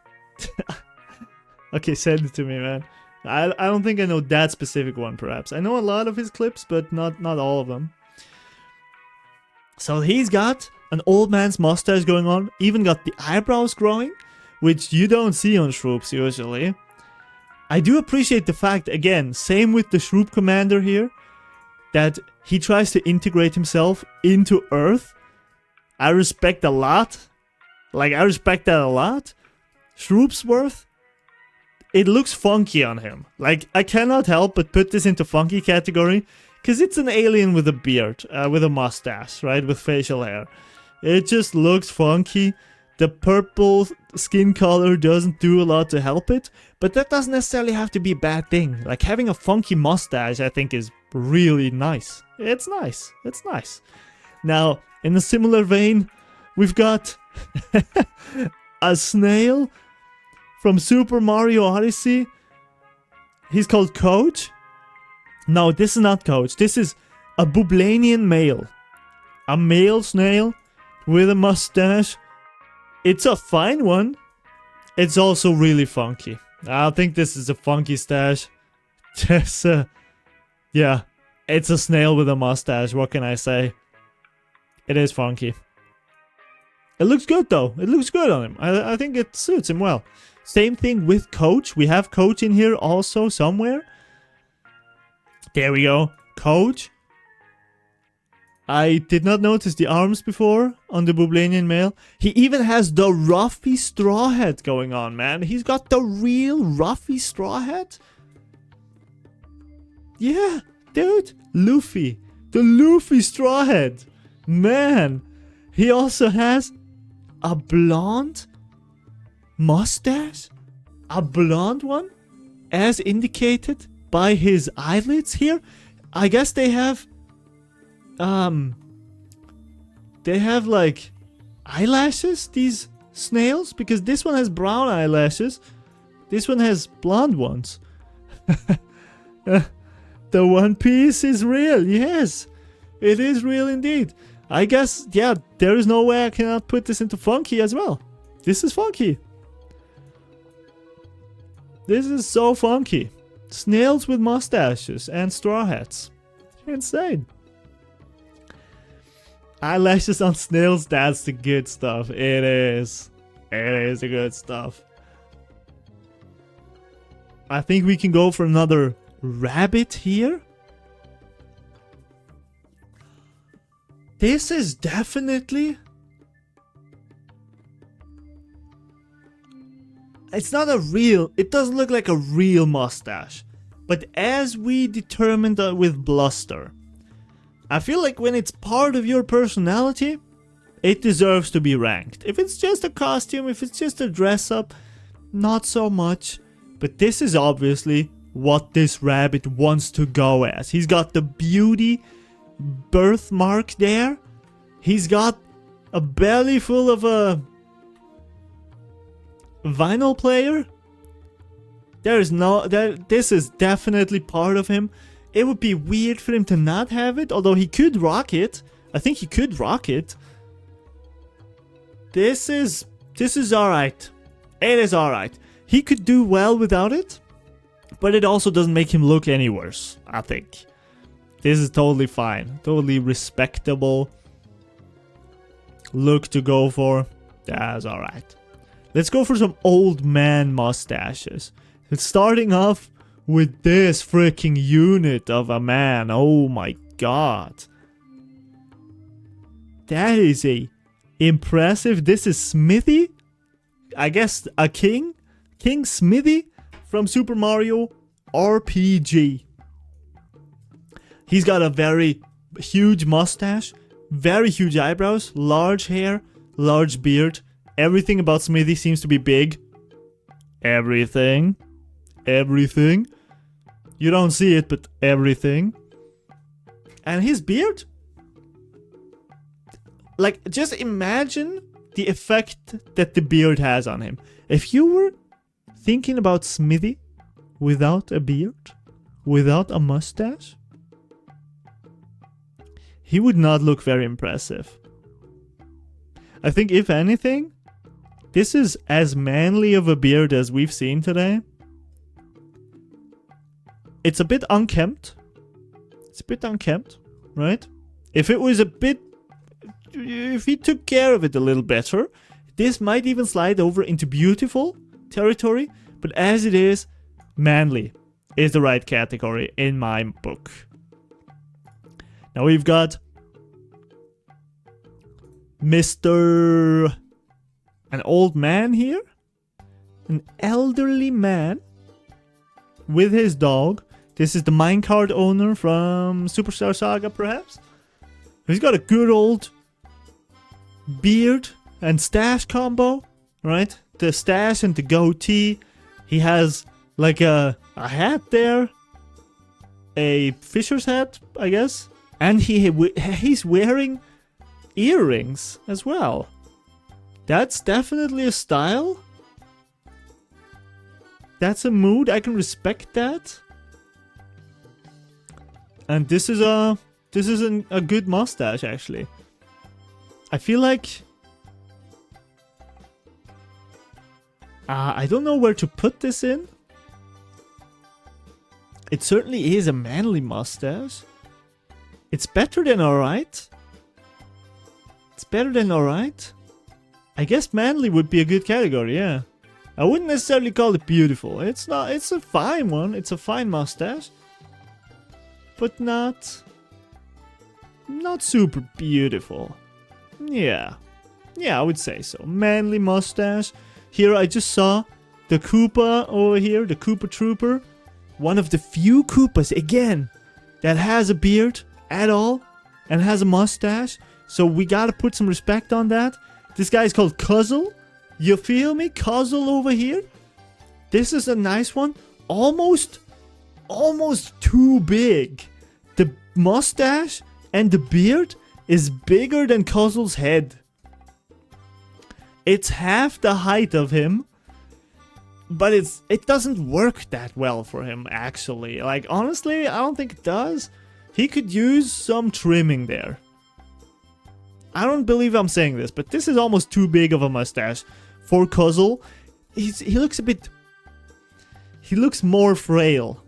A: Okay, send it to me, man. I don't think I know that specific one, perhaps. I know a lot of his clips, but not all of them. So he's got an old man's mustache going on. Even got the eyebrows growing, which you don't see on Shroops usually. I do appreciate the fact, again, same with the Shroop Commander here, that he tries to integrate himself into Earth. I respect a lot. Like, I respect that a lot. Shroopsworth, it looks funky on him. Like, I cannot help but put this into funky category, because it's an alien with a beard, with a mustache, right, with facial hair. It just looks funky. The purple skin color doesn't do a lot to help it, but that doesn't necessarily have to be a bad thing. Like, having a funky mustache, I think, is really nice. It's nice. It's nice. Now, in a similar vein, we've got a snail from Super Mario Odyssey. He's called Coach. No, this is not Coach. This is a Bublanian male. A male snail with a mustache. It's a fine one. It's also really funky. I think this is a funky stash. Just, yeah. It's a snail with a mustache. What can I say? It is funky. It looks good, though. It looks good on him. I think it suits him well. Same thing with Coach. We have Coach in here also somewhere. There we go. Coach. I did not notice the arms before on the Bublanian male. He even has the Ruffy straw hat going on, man. He's got the real Ruffy straw hat. Yeah, dude. Luffy. The Luffy straw hat. Man. He also has a blonde mustache. A blonde one. As indicated by his eyelids here. I guess they have like eyelashes, these snails, because this one has brown eyelashes, this one has blonde ones. The One Piece is real. Yes, it is real indeed. I guess, yeah, there is no way I cannot put this into funky as well. This is funky. This is so funky. Snails with mustaches and straw hats. Insane. Eyelashes on snails, that's the good stuff. It is. It is the good stuff. I think we can go for another rabbit here. This is definitely... It's not a real... It doesn't look like a real mustache. But as we determined with Bluster, I feel like when it's part of your personality, it deserves to be ranked. If it's just a costume, if it's just a dress up, not so much. But this is obviously what this rabbit wants to go as. He's got the beauty birthmark there. He's got a belly full of a vinyl player. This is definitely part of him. It would be weird for him to not have it, although he could rock it. I think he could rock it. This is alright. It is alright. He could do well without it, but it also doesn't make him look any worse, I think. This is totally fine. Totally respectable look to go for. That's alright. Let's go for some old man mustaches. It's starting off with this freaking unit of a man. Oh my god. That is impressive. This is Smithy. I guess a king. King Smithy from Super Mario RPG. He's got a very huge mustache, very huge eyebrows, large hair, large beard. Everything about Smithy seems to be big. Everything. Everything. You don't see it, but everything. And his beard? Like, just imagine the effect that the beard has on him. If you were thinking about Smithy without a beard, without a mustache, he would not look very impressive. I think, if anything, this is as manly of a beard as we've seen today. It's a bit unkempt. It's a bit unkempt, right? If it was a bit... If he took care of it a little better, this might even slide over into beautiful territory. But as it is, manly is the right category in my book. Now we've got Mr. An old man here. An elderly man with his dog. This is the minecart owner from Superstar Saga, perhaps. He's got a good old beard and stash combo, right? The stash and the goatee. He has like a hat there. A fisher's hat, I guess. And he's wearing earrings as well. That's definitely a style. That's a mood. I can respect that. And this is a good mustache, actually. I feel like I don't know where to put this in. It certainly is a manly mustache. It's better than alright. It's better than alright. I guess manly would be a good category, yeah. I wouldn't necessarily call it beautiful. It's not. It's a fine one. It's a fine mustache. But not not super beautiful. Yeah, I would say so. Manly mustache. Here I just saw the Koopa over here, the Koopa Trooper. One of the few Koopas, again, that has a beard at all and has a mustache. So we gotta put some respect on that. This guy is called Cuzzle. You feel me? Cuzzle over here. This is a nice one. Almost too big. The mustache and the beard is bigger than Cuzzle's head. It's half the height of him. But it doesn't work that well for him, actually. Like, honestly, I don't think it does. He could use some trimming there. I don't believe I'm saying this, but this is almost too big of a mustache for Cuzzle. He looks a bit... He looks more frail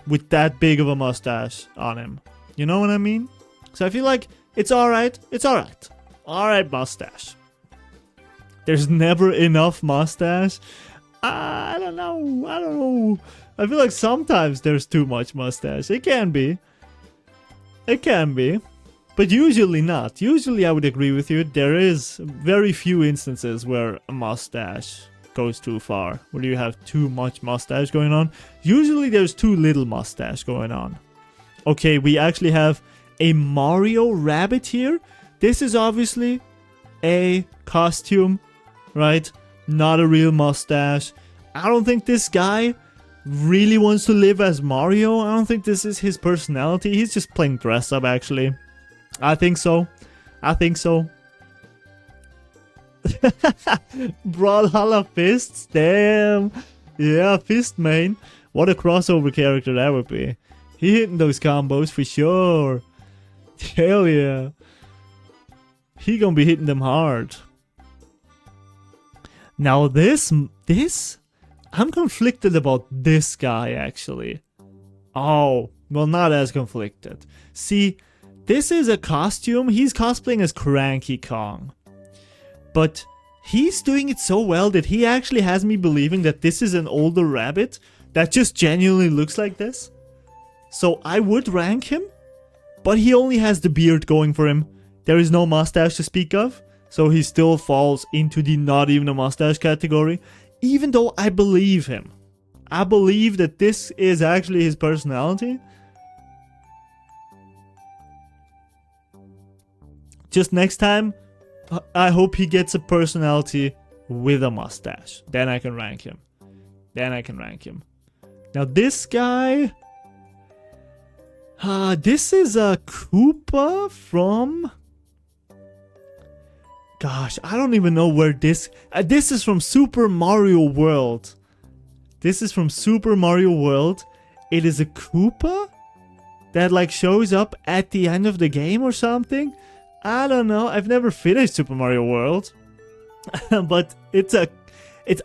A: with that big of a mustache on him. You know what I mean? So I feel like it's alright. It's alright. Alright, mustache. There's never enough mustache. I don't know. I feel like sometimes there's too much mustache. It can be. But usually not. Usually I would agree with you. There is very few instances where a mustache goes too far. Where you have too much mustache going on. Usually there's too little mustache going on. Okay, we actually have a Mario rabbit here. This is obviously a costume, right? Not a real mustache. I don't think this guy really wants to live as Mario. I don't think this is his personality. He's just playing dress up, actually. I think so. Brawlhalla Fists, damn. Yeah, Fist main. What a crossover character that would be. He hitting those combos for sure. Hell yeah. He gonna be hitting them hard. Now this, I'm conflicted about this guy actually. Oh, well, not as conflicted. See, this is a costume. He's cosplaying as Cranky Kong. But he's doing it so well that he actually has me believing that this is an older rabbit that just genuinely looks like this. So I would rank him, but he only has the beard going for him. There is no mustache to speak of. So he still falls into the not even a mustache category, even though I believe him. I believe that this is actually his personality. Just next time, I hope he gets a personality with a mustache. Then I can rank him. Now this guy... this is a Koopa from... Gosh, I don't even know where this... this is from Super Mario World. It is a Koopa that like shows up at the end of the game or something. I don't know. I've never finished Super Mario World. But it's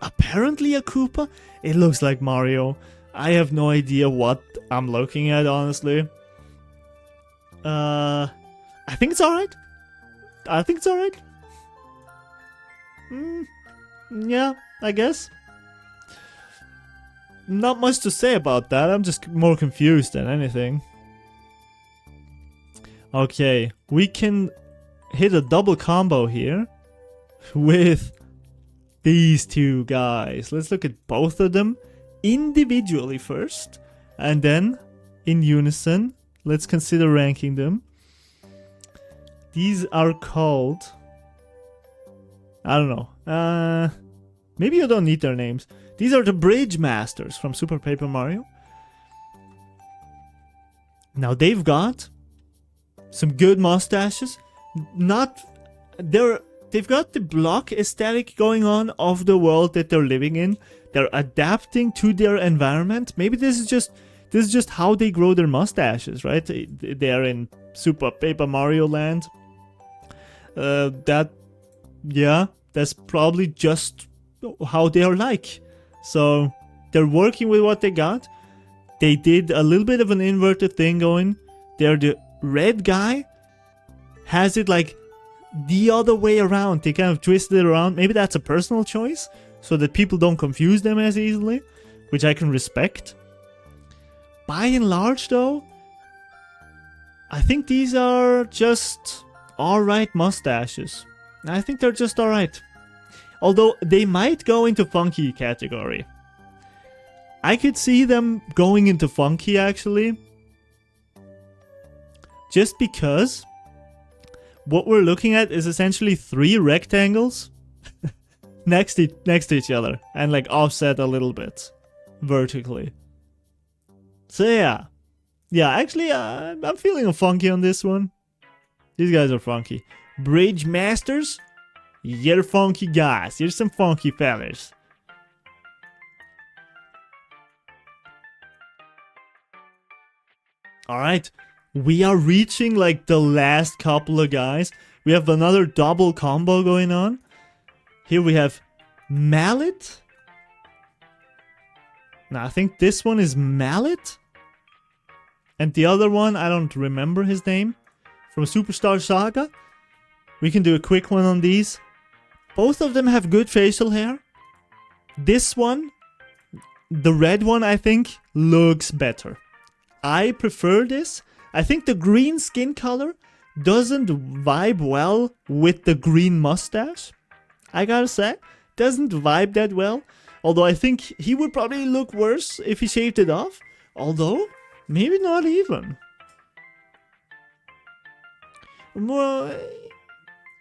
A: apparently a Koopa. It looks like Mario. I have no idea what I'm looking at, honestly. I think it's alright. Yeah, I guess. Not much to say about that. I'm just more confused than anything. Okay, we can hit a double combo here with these two guys. Let's look at both of them individually first, and then in unison. Let's consider ranking them. These are called... I don't know. Maybe you don't need their names. These are the Bridge Masters from Super Paper Mario. Now they've got some good mustaches. They've got the block aesthetic going on of the world that they're living in. They're adapting to their environment. Maybe this is just how they grow their mustaches, right? They're in Super Paper Mario Land. That's probably just how they are like. So they're working with what they got. They did a little bit of an inverted thing going. The red guy has it like the other way around. They kind of twisted it around. Maybe that's a personal choice so that people don't confuse them as easily, which I can respect. By and large though, I think these are just alright mustaches. I think they're just alright. Although they might go into funky category. I could see them going into funky actually. Just because what we're looking at is essentially 3 rectangles next to each other and like offset a little bit vertically. So yeah. Yeah, actually I'm feeling a funky on this one. These guys are funky. Bridge Masters, you're funky guys. You're some funky fellas. Alright, we are reaching like the last couple of guys. We have another double combo going on. Here we have Mallet. Now I think this one is Mallet. And the other one, I don't remember his name. From Superstar Saga. We can do a quick one on these. Both of them have good facial hair. This one, the red one, I think, looks better. I prefer this. I think the green skin color doesn't vibe well with the green mustache. I gotta say, doesn't vibe that well. Although I think he would probably look worse if he shaved it off. Although, maybe not even. Well,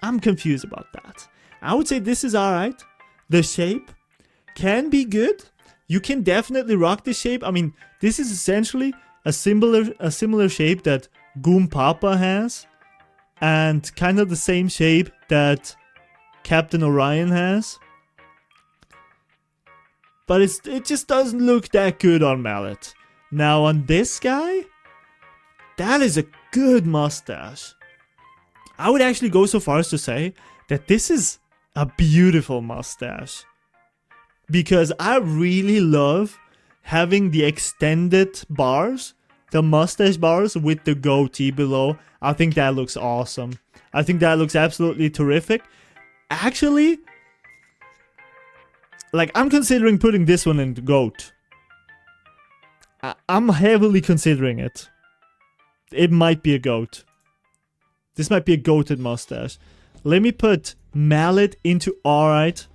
A: I'm confused about that. I would say this is alright. The shape can be good. You can definitely rock the shape. I mean, this is essentially a similar shape that Goom Papa has. And kind of the same shape that Captain Orion has. But it just doesn't look that good on Mallet. Now on this guy, that is a good mustache. I would actually go so far as to say that this is a beautiful mustache. Because I really love having the extended bars, the mustache bars with the goatee below. I think that looks awesome. I think that looks absolutely terrific. Actually, like I'm considering putting this one in the goat. I'm heavily considering it. It might be a goat. This might be a goated mustache. Let me put Mallet into alright.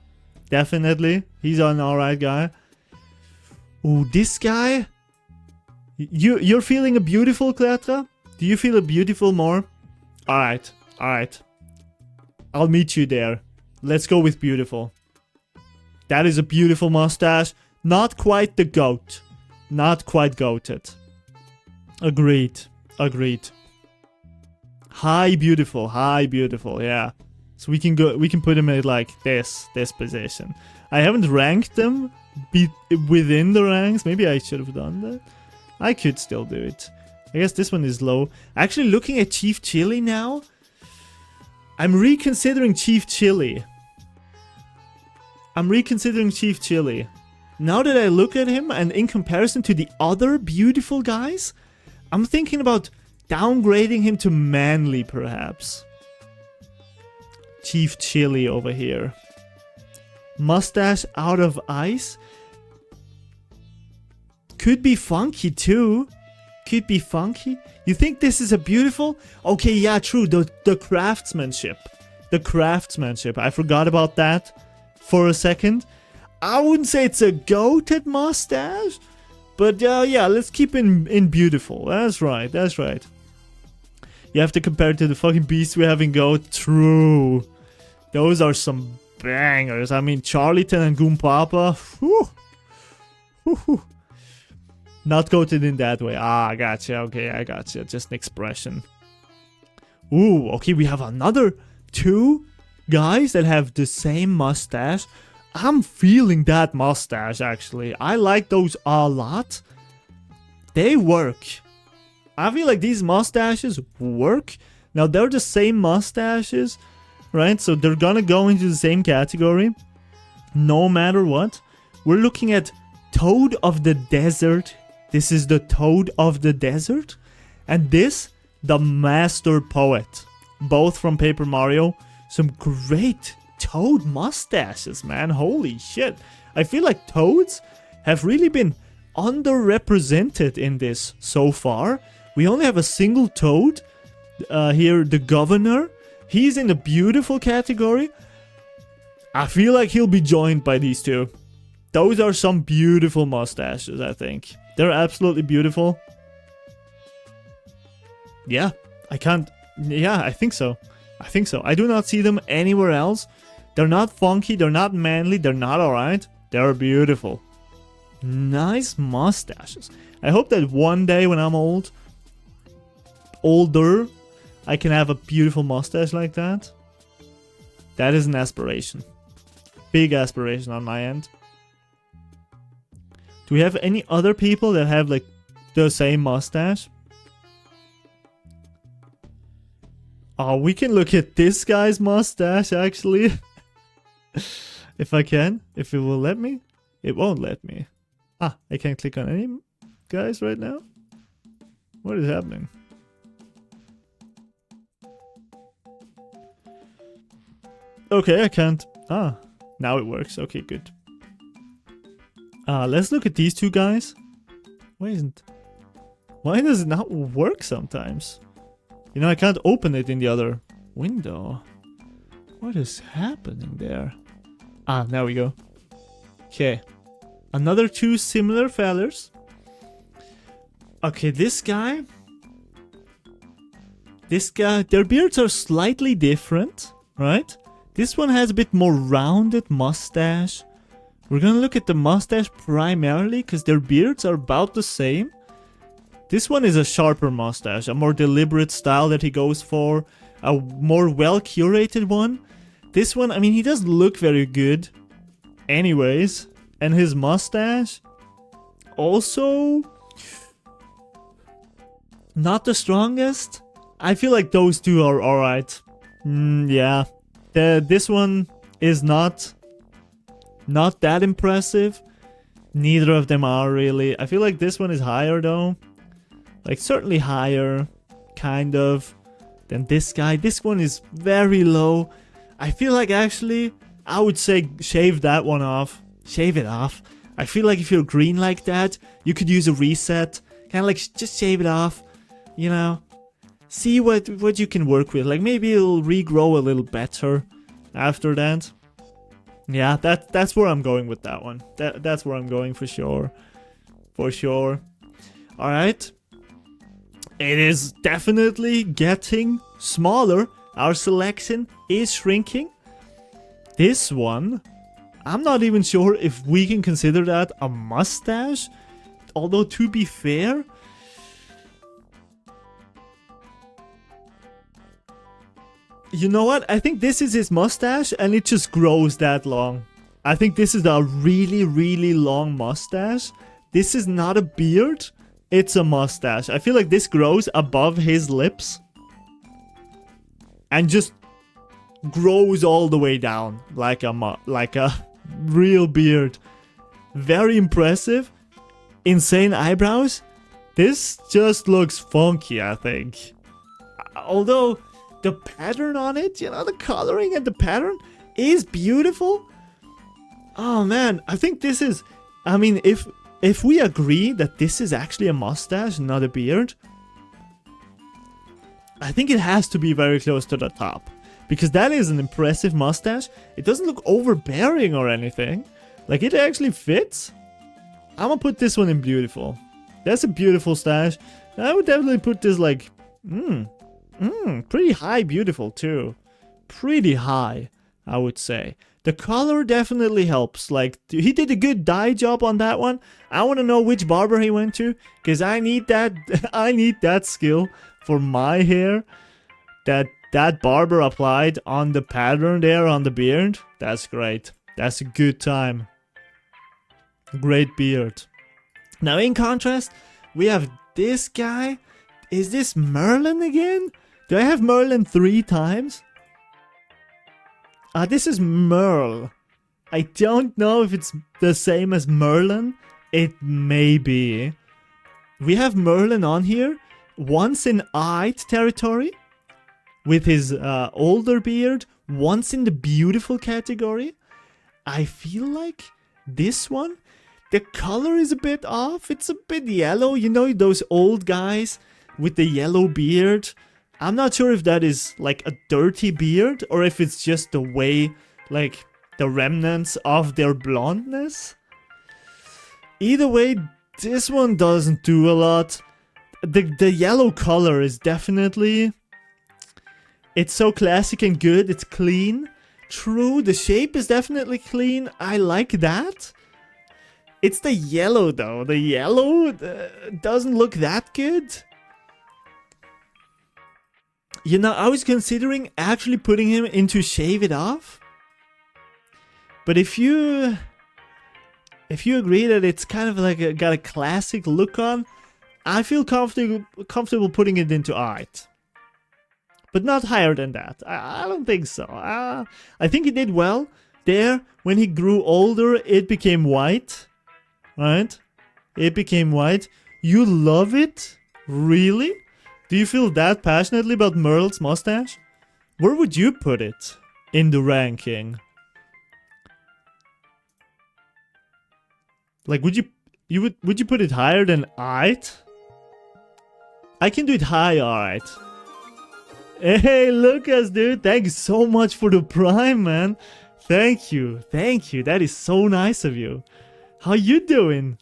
A: Definitely. He's an alright guy. Ooh, this guy. You're feeling a beautiful, Cletra? Do you feel a beautiful more? Alright. Alright. I'll meet you there. Let's go with beautiful. That is a beautiful mustache. Not quite the goat. Not quite goated. Agreed. Agreed. High beautiful, yeah. So we can put him at like this position. I haven't ranked them within the ranks. Maybe I should have done that. I could still do it. I guess this one is low. Actually, looking at Chief Chili now, I'm reconsidering Chief Chili. Now that I look at him and in comparison to the other beautiful guys, I'm thinking about downgrading him to manly, perhaps. Chief Chili over here. Mustache out of ice. Could be funky too. Could be funky. You think this is a beautiful? Okay, yeah, true. The craftsmanship. The craftsmanship. I forgot about that for a second. I wouldn't say it's a goated mustache. But yeah, let's keep in beautiful. That's right, that's right. You have to compare it to the fucking beasts we have in goat. True. Those are some bangers. I mean, Charlton and Goom Papa. Whew. Whew. Not goated in that way. Ah, I gotcha. Okay, I gotcha. Just an expression. Ooh, okay, we have another 2 guys that have the same mustache. I'm feeling that mustache, actually. I like those a lot. They work. I feel like these mustaches work. Now, they're the same mustaches, right? So they're gonna go into the same category, no matter what. We're looking at Toad of the Desert. This is the Toad of the Desert. And this, the Master Poet. Both from Paper Mario. Some great Toad mustaches, man. Holy shit. I feel like Toads have really been underrepresented in this so far. We only have a single toad. Here, the governor. He's in the beautiful category. I feel like he'll be joined by these two. Those are some beautiful mustaches, I think. They're absolutely beautiful. Yeah, I can't... Yeah, I think so. I think so. I do not see them anywhere else. They're not funky, they're not manly, they're not alright. They're beautiful. Nice mustaches. I hope that one day when I'm older, I can have a beautiful mustache like that. That is an aspiration. Big aspiration on my end. Do we have any other people that have like the same mustache? Oh, we can look at this guy's mustache actually. If I can. If it will let me. It won't let me. Ah, I can't click on any guys right now. What is happening? Okay, I can't. Ah, now it works. Okay, good. Let's look at these two guys. Why does it not work sometimes? You know, I can't open it in the other window. What is happening there? Ah, there we go. Okay. Another two similar fellas. Okay, this guy, their beards are slightly different, right? This one has a bit more rounded mustache. We're gonna look at the mustache primarily because their beards are about the same. This one is a sharper mustache, a more deliberate style that he goes for, a more well curated one. This one, I mean, he doesn't look very good anyways. And his mustache, also not the strongest. I feel like those two are alright. Yeah. This one is not that impressive. Neither of them are really. I feel like this one is higher though. Like certainly higher, kind of, than this guy. This one is very low. I feel like actually, I would say shave that one off. Shave it off. I feel like if you're green like that, you could use a reset. Kind of like just shave it off. You know, see what you can work with. Like maybe it'll regrow a little better after that. Yeah, that's where I'm going with that one. That's where I'm going for sure. For sure. All right. It is definitely getting smaller. Our selection is shrinking. This one, I'm not even sure if we can consider that a mustache. Although to be fair, you know what? I think this is his mustache and it just grows that long. I think this is a really, really long mustache. This is not a beard. It's a mustache. I feel like this grows above his lips and just grows all the way down like a real beard. Very impressive. Insane eyebrows. This just looks funky, I think. Although the pattern on it, you know, the coloring and the pattern is beautiful. Oh man, I think this is, I mean, if we agree that this is actually a mustache, not a beard, I think it has to be very close to the top. Because that is an impressive mustache. It doesn't look overbearing or anything. Like, it actually fits. I'm gonna put this one in beautiful. That's a beautiful stash. I would definitely put this like, pretty high beautiful too. Pretty high, I would say. The color definitely helps. Like, he did a good dye job on that one. I want to know which barber he went to, because I need that. I need that skill for my hair. That barber applied on the pattern there on the beard. That's great. That's a good time. Great beard. Now, in contrast, we have this guy. Is this Merlin again? Do I have Merlin 3 times? This is Merle. I don't know if it's the same as Merlin. It may be. We have Merlin on here. Once in eyed territory. With his older beard. Once in the beautiful category. I feel like this one, the color is a bit off. It's a bit yellow. You know, those old guys with the yellow beard. I'm not sure if that is like a dirty beard or if it's just the way, like the remnants of their blondness. Either way, this one doesn't do a lot. The yellow color is definitely... It's so classic and good. It's clean. True, the shape is definitely clean. I like that. It's the yellow though. The yellow doesn't look that good. You know, I was considering actually putting him into Shave It Off. But if you agree that it's kind of like got a classic look on, I feel comfortable putting it into Art. But not higher than that. I don't think so. I think he did well. There, when he grew older, it became white. Right? It became white. You love it? Really? Do you feel that passionately about Merle's mustache? Where would you put it in the ranking? Like, would you put it higher than Art? I can do it high, alright. Hey, Lucas, dude. Thank you so much for the Prime, man. Thank you. Thank you. That is so nice of you. How you doing?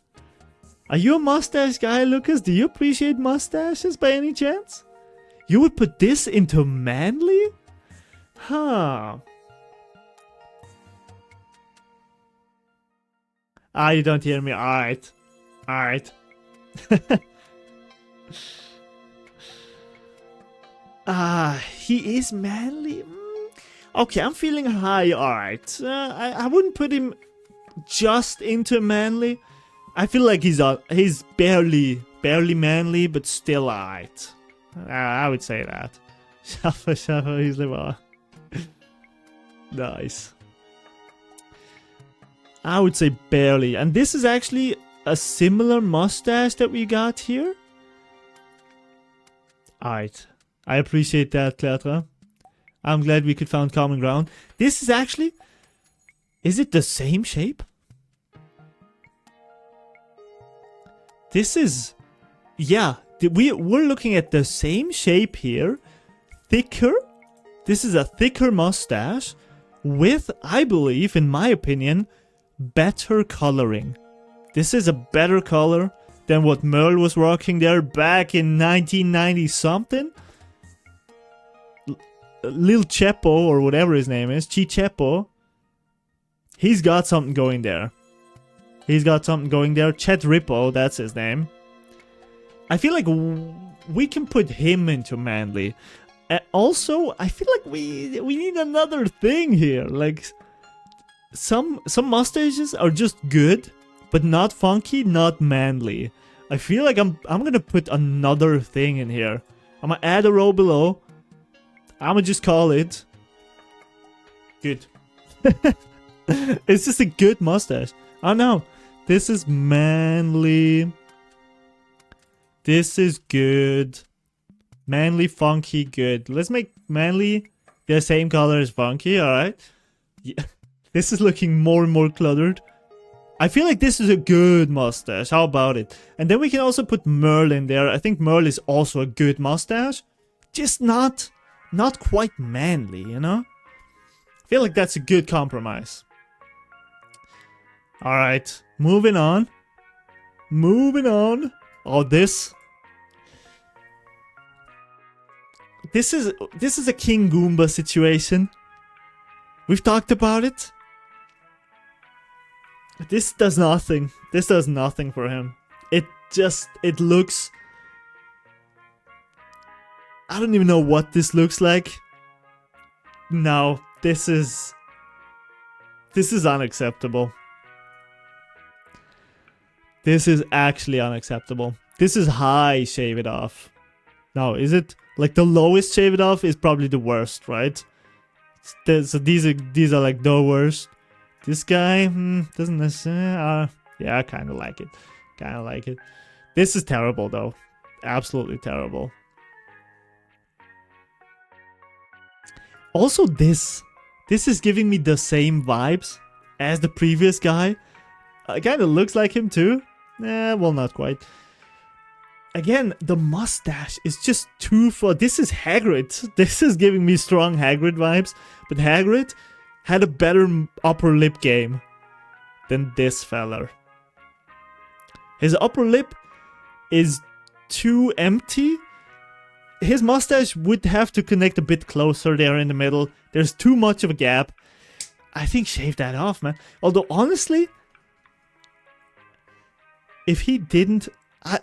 A: Are you a mustache guy, Lucas? Do you appreciate mustaches by any chance? You would put this into manly? Huh. Ah, you don't hear me. Alright. Alright. He is manly? Okay, I'm feeling high. Alright. I wouldn't put him just into manly. I feel like he's barely manly, but still alright. I would say that. Shaffa, he's the nice. I would say barely. And this is actually a similar mustache that we got here. Alright. I appreciate that, Cletra. I'm glad we could find common ground. This is actually... Is it the same shape? This is... Yeah, we're looking at the same shape here. Thicker. This is a thicker mustache with, I believe, in my opinion, better coloring. This is a better color than what Merle was rocking there back in 1990 something. Lil Chepo, or whatever his name is, Chichepo. He's got something going there. He's got something going there. Chet Rippo, that's his name. I feel like we can put him into manly. Also, I feel like we need another thing here. Like, some mustaches are just good, but not funky, not manly. I feel like I'm gonna put another thing in here. I'm gonna add a row below. I'm gonna just call it good. It's just a good mustache. Oh no, this is manly. This is good. Manly, funky, good. Let's make manly the same color as funky, alright? Yeah. This is looking more and more cluttered. I feel like this is a good mustache. How about it? And then we can also put Merle in there. I think Merle is also a good mustache. Just not quite manly, you know? I feel like that's a good compromise. Alright, moving on. Moving on. Oh, this is a King Goomba situation. We've talked about it. This does nothing. This does nothing for him. It looks... I don't even know what this looks like. No, this is unacceptable. This is actually unacceptable. This is high Shave It Off. No, is it? Like the lowest Shave It Off is probably the worst, right? So these are like the worst. This guy doesn't necessarily... yeah, I kind of like it. Kind of like it. This is terrible though. Absolutely terrible. Also this is giving me the same vibes as the previous guy. It kind of looks like him too. Well, not quite. again, the mustache is just too far. This is Hagrid. This is giving me strong Hagrid vibes. But Hagrid had a better upper lip game than this feller. His upper lip is too empty. His mustache would have to connect a bit closer there in the middle. There's too much of a gap. I think shave that off, man. Although, honestly, if he didn't...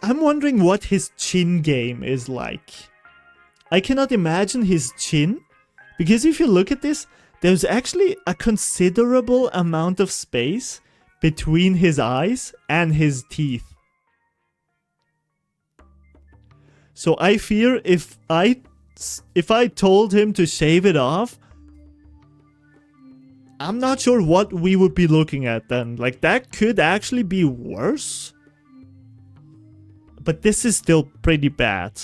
A: I'm wondering what his chin game is like. I cannot imagine his chin. Because if you look at this, there's actually a considerable amount of space between his eyes and his teeth. So I fear if I told him to shave it off, I'm not sure what we would be looking at then. Like, that could actually be worse. But this is still pretty bad.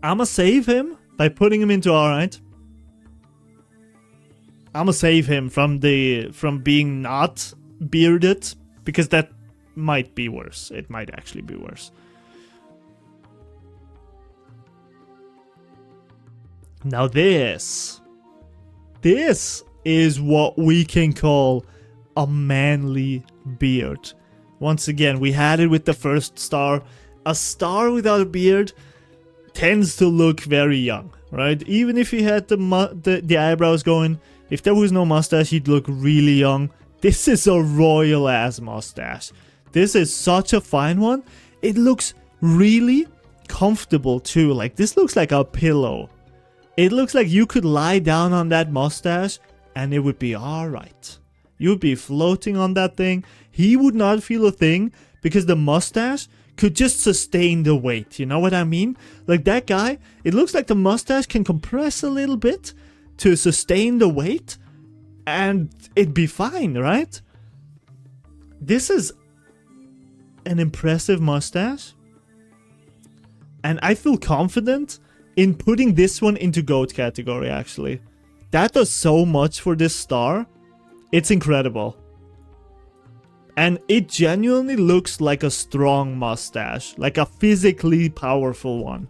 A: I'ma save him by putting him into alright. I'ma save him from being not bearded, because that might be worse. It might actually be worse. Now this is what we can call a manly beard. Once again, we had it with the first star. A star without a beard tends to look very young, right? Even if he had the eyebrows going, if there was no mustache, he'd look really young. This is a royal ass mustache. This is such a fine one. It looks really comfortable too. Like, this looks like a pillow. It looks like you could lie down on that mustache and it would be alright. You'd be floating on that thing. He would not feel a thing because the mustache could just sustain the weight. You know what I mean? Like, that guy, it looks like the mustache can compress a little bit to sustain the weight and it'd be fine, right? This is an impressive mustache. And I feel confident in putting this one into GOAT category, actually. That does so much for this star. It's incredible. And it genuinely looks like a strong mustache. Like a physically powerful one.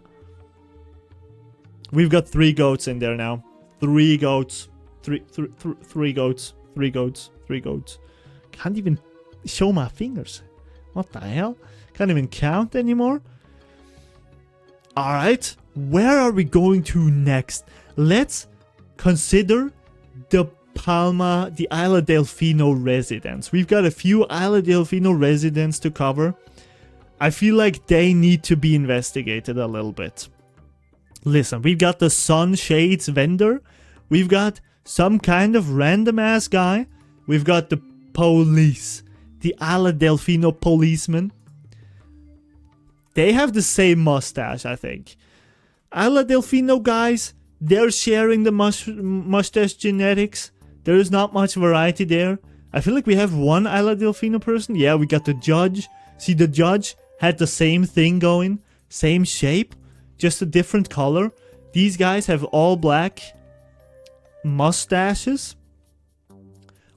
A: We've got 3 goats in there now. 3 goats. Three goats. 3 goats. 3 goats. Can't even show my fingers. What the hell? Can't even count anymore. Alright. Where are we going to next? Let's consider the Palma, the Isla Delfino residents. We've got a few Isla Delfino residents to cover. I feel like they need to be investigated a little bit. Listen, we've got the sunshades vendor. We've got some kind of random ass guy. We've got the police. The Isla Delfino policeman. They have the same mustache, I think. Isla Delfino guys, they're sharing the mustache genetics. There is not much variety there. I feel like we have one Isla Delfino person. Yeah, we got the judge. See, the judge had the same thing going. Same shape, just a different color. These guys have all black mustaches.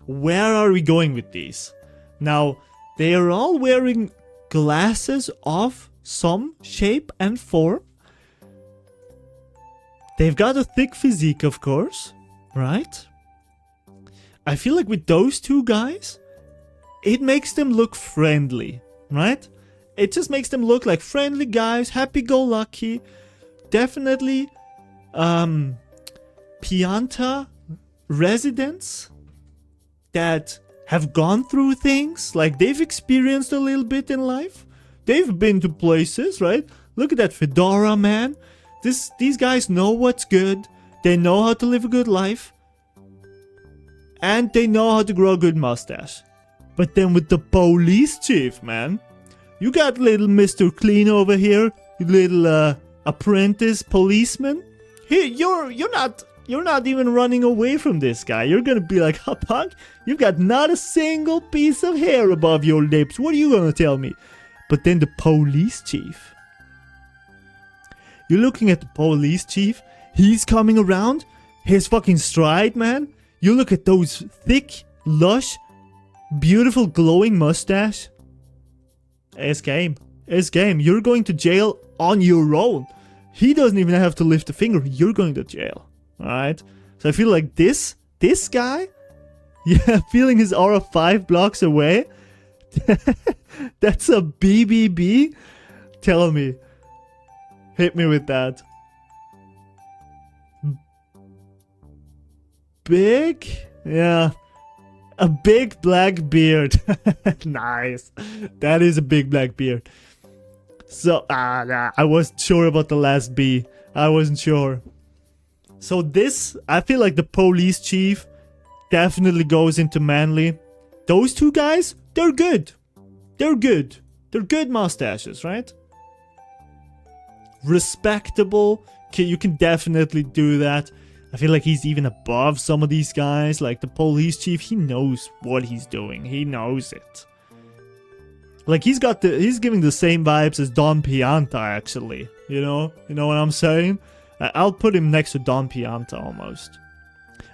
A: Where are we going with these? Now, they are all wearing glasses of some shape and form. They've got a thick physique, of course, right? I feel like with those two guys, it makes them look friendly, right? It just makes them look like friendly guys, happy-go-lucky. Definitely, Pianta residents that have gone through things, like they've experienced a little bit in life. They've been to places, right? Look at that fedora, man. These guys know what's good. They know how to live a good life. And they know how to grow a good mustache. But then with the police chief, man. You got little Mr. Clean over here. You little apprentice policeman. Here, you're not even running away from this guy. You're gonna be like, oh, punk, you've got not a single piece of hair above your lips. What are you gonna tell me? But then the police chief. You're looking at the police chief. He's coming around. His fucking stride, man. You look at those thick, lush, beautiful, glowing mustache. It's game. It's game. You're going to jail on your own. He doesn't even have to lift a finger. You're going to jail. Alright? So I feel like this guy, yeah, feeling his aura 5 blocks away. That's a BBB? Tell me. Hit me with that. Big? Yeah. A big black beard. Nice. That is a big black beard. So, nah, I wasn't sure about the last B. I wasn't sure. So this, I feel like the police chief definitely goes into manly. Those two guys, they're good. They're good. They're good mustaches, right? Respectable. Okay, you can definitely do that. I feel like he's even above some of these guys. Like the police chief, he knows what he's doing. He knows it. Like he's giving the same vibes as Don Pianta, actually. You know what I'm saying? I'll put him next to Don Pianta almost.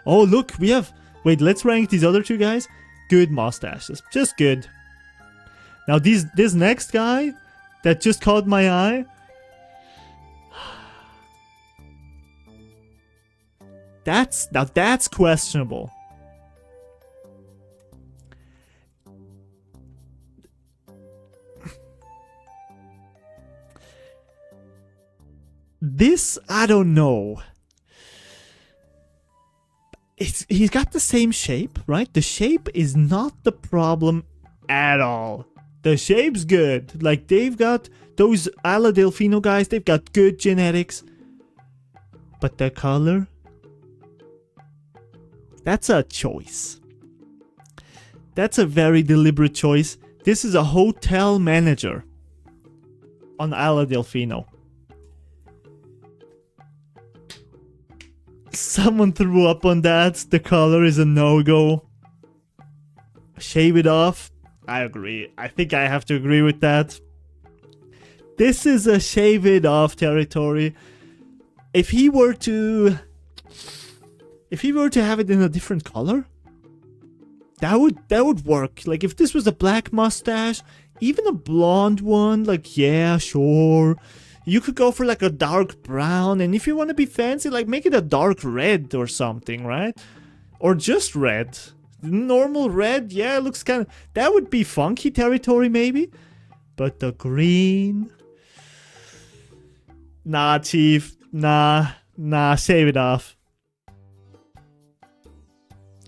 A: Oh, look, we have... Wait, let's rank these other two guys. Good mustaches. Just good. Now, this next guy that just caught my eye... That's questionable. This, I don't know. He's got the same shape, right? The shape is not the problem at all. The shape's good. Like, they've got those Ala Delfino guys, they've got good genetics. But the color? That's a choice. That's a very deliberate choice. This is a hotel manager on Ala Delfino. Someone threw up on that. The color is a no-go. Shave it off. I agree. I think I have to agree with that. This is a shave it off territory. If he were to have it in a different color, that would work. Like if this was a black mustache, even a blonde one, like yeah, sure. You could go for like a dark brown, and if you want to be fancy, like make it a dark red or something, right? Or just red. Normal red, yeah, it looks kind of... That would be funky territory maybe. But the green... Nah, chief. Nah, shave it off.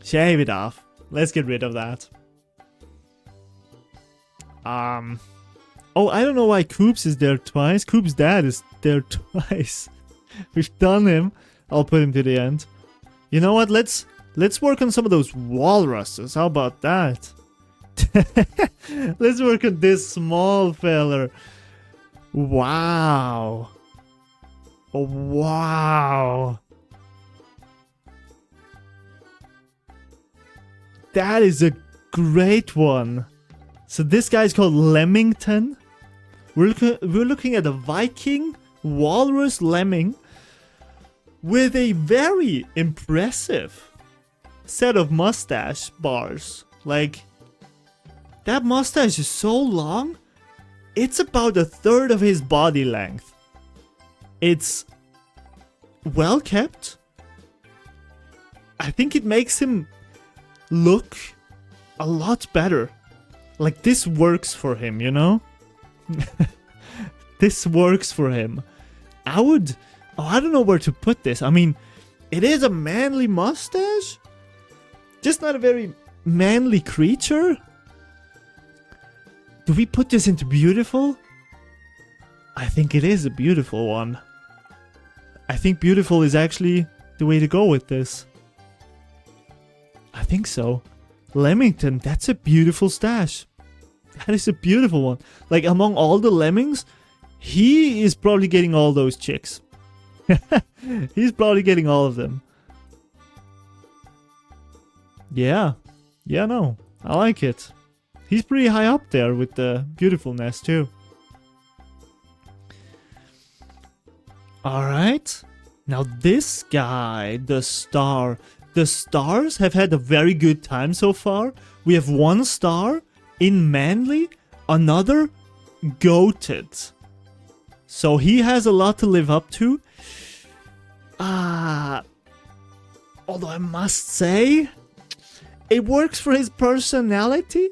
A: Shave it off. Let's get rid of that. Oh, I don't know why Coops is there twice. Coops' dad is there twice. We've done him. I'll put him to the end. You know what? Let's work on some of those walruses. How about that? Let's work on this small feller. Wow. Oh, wow. That is a great one. So this guy's called Lemmington. We're looking at a Viking walrus lemming with a very impressive set of mustache bars. Like, that mustache is so long, it's about 1/3 of his body length. It's well kept. I think it makes him look a lot better. Like, this works for him, you know? This works for him. I don't know where to put this. I mean, it is a manly mustache. Just not a very manly creature. Do we put this into beautiful? I think it is a beautiful one. I think beautiful is actually the way to go with this. I think so. Lemmington, that's a beautiful stash. That is a beautiful one. Like, among all the lemmings, he is probably getting all those chicks. He's probably getting all of them. Yeah. Yeah, no. I like it. He's pretty high up there with the beautifulness, too. Alright. Now this guy, the star. The stars have had a very good time so far. We have 1 star in manly, another goated. So he has a lot to live up to. Although I must say, it works for his personality.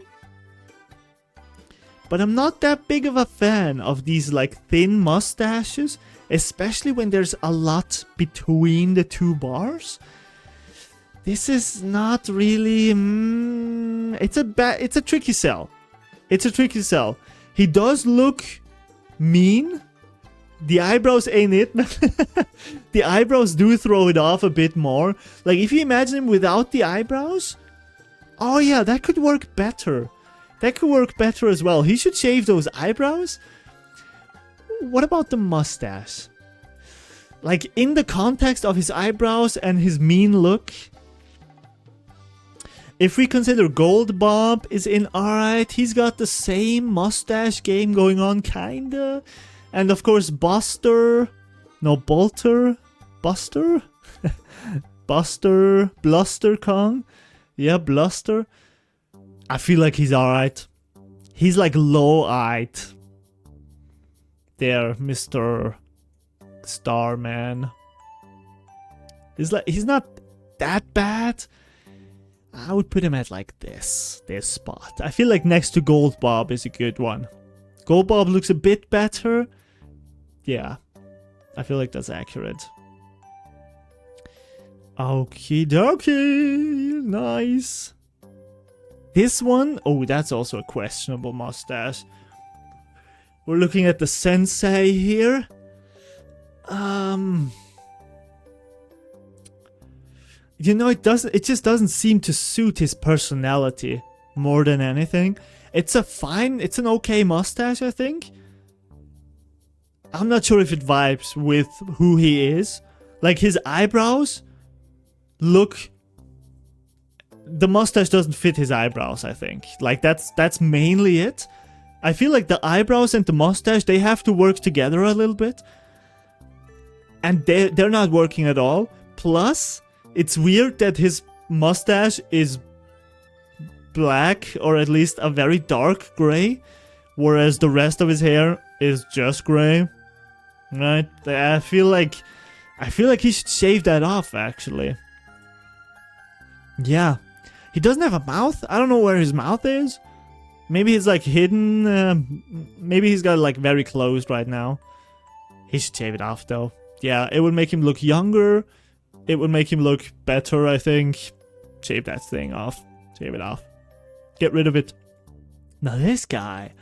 A: But I'm not that big of a fan of these like thin mustaches, especially when there's a lot between the two bars. This is not really. It's a tricky sell. It's a tricky sell. He does look mean. The eyebrows ain't it, man. The eyebrows do throw it off a bit more. Like if you imagine him without the eyebrows, oh yeah, that could work better. That could work better as well. He should shave those eyebrows. What about the mustache? Like in the context of his eyebrows and his mean look. If we consider Gold Bob is in alright, he's got the same mustache game going on, kinda. And of course Buster, no Bolter, Buster? Buster, Bluster Kong. Yeah, Bluster. I feel like he's alright. He's like low-eyed. There, Mr. Starman. He's not that bad. I would put him at like this spot. I feel like next to Gold Bob is a good one. Gold Bob looks a bit better. Yeah, I feel like that's accurate. Okie dokie, nice. This one, oh, that's also a questionable mustache. We're looking at the sensei here. You know, it just doesn't seem to suit his personality more than anything. It's an okay mustache, I think. I'm not sure if it vibes with who he is. Like his eyebrows look, the mustache doesn't fit his eyebrows, I think. Like that's mainly it. I feel like the eyebrows and the mustache, they have to work together a little bit. And they're not working at all. Plus, it's weird that his mustache is black, or at least a very dark gray, whereas the rest of his hair is just gray. Right? I feel like he should shave that off, actually. Yeah. He doesn't have a mouth. I don't know where his mouth is. Maybe he's like hidden. Maybe he's got like very closed right now. He should shave it off though. Yeah, it would make him look younger. It would make him look better, I think. Shave that thing off. Shave it off. Get rid of it. Now this guy.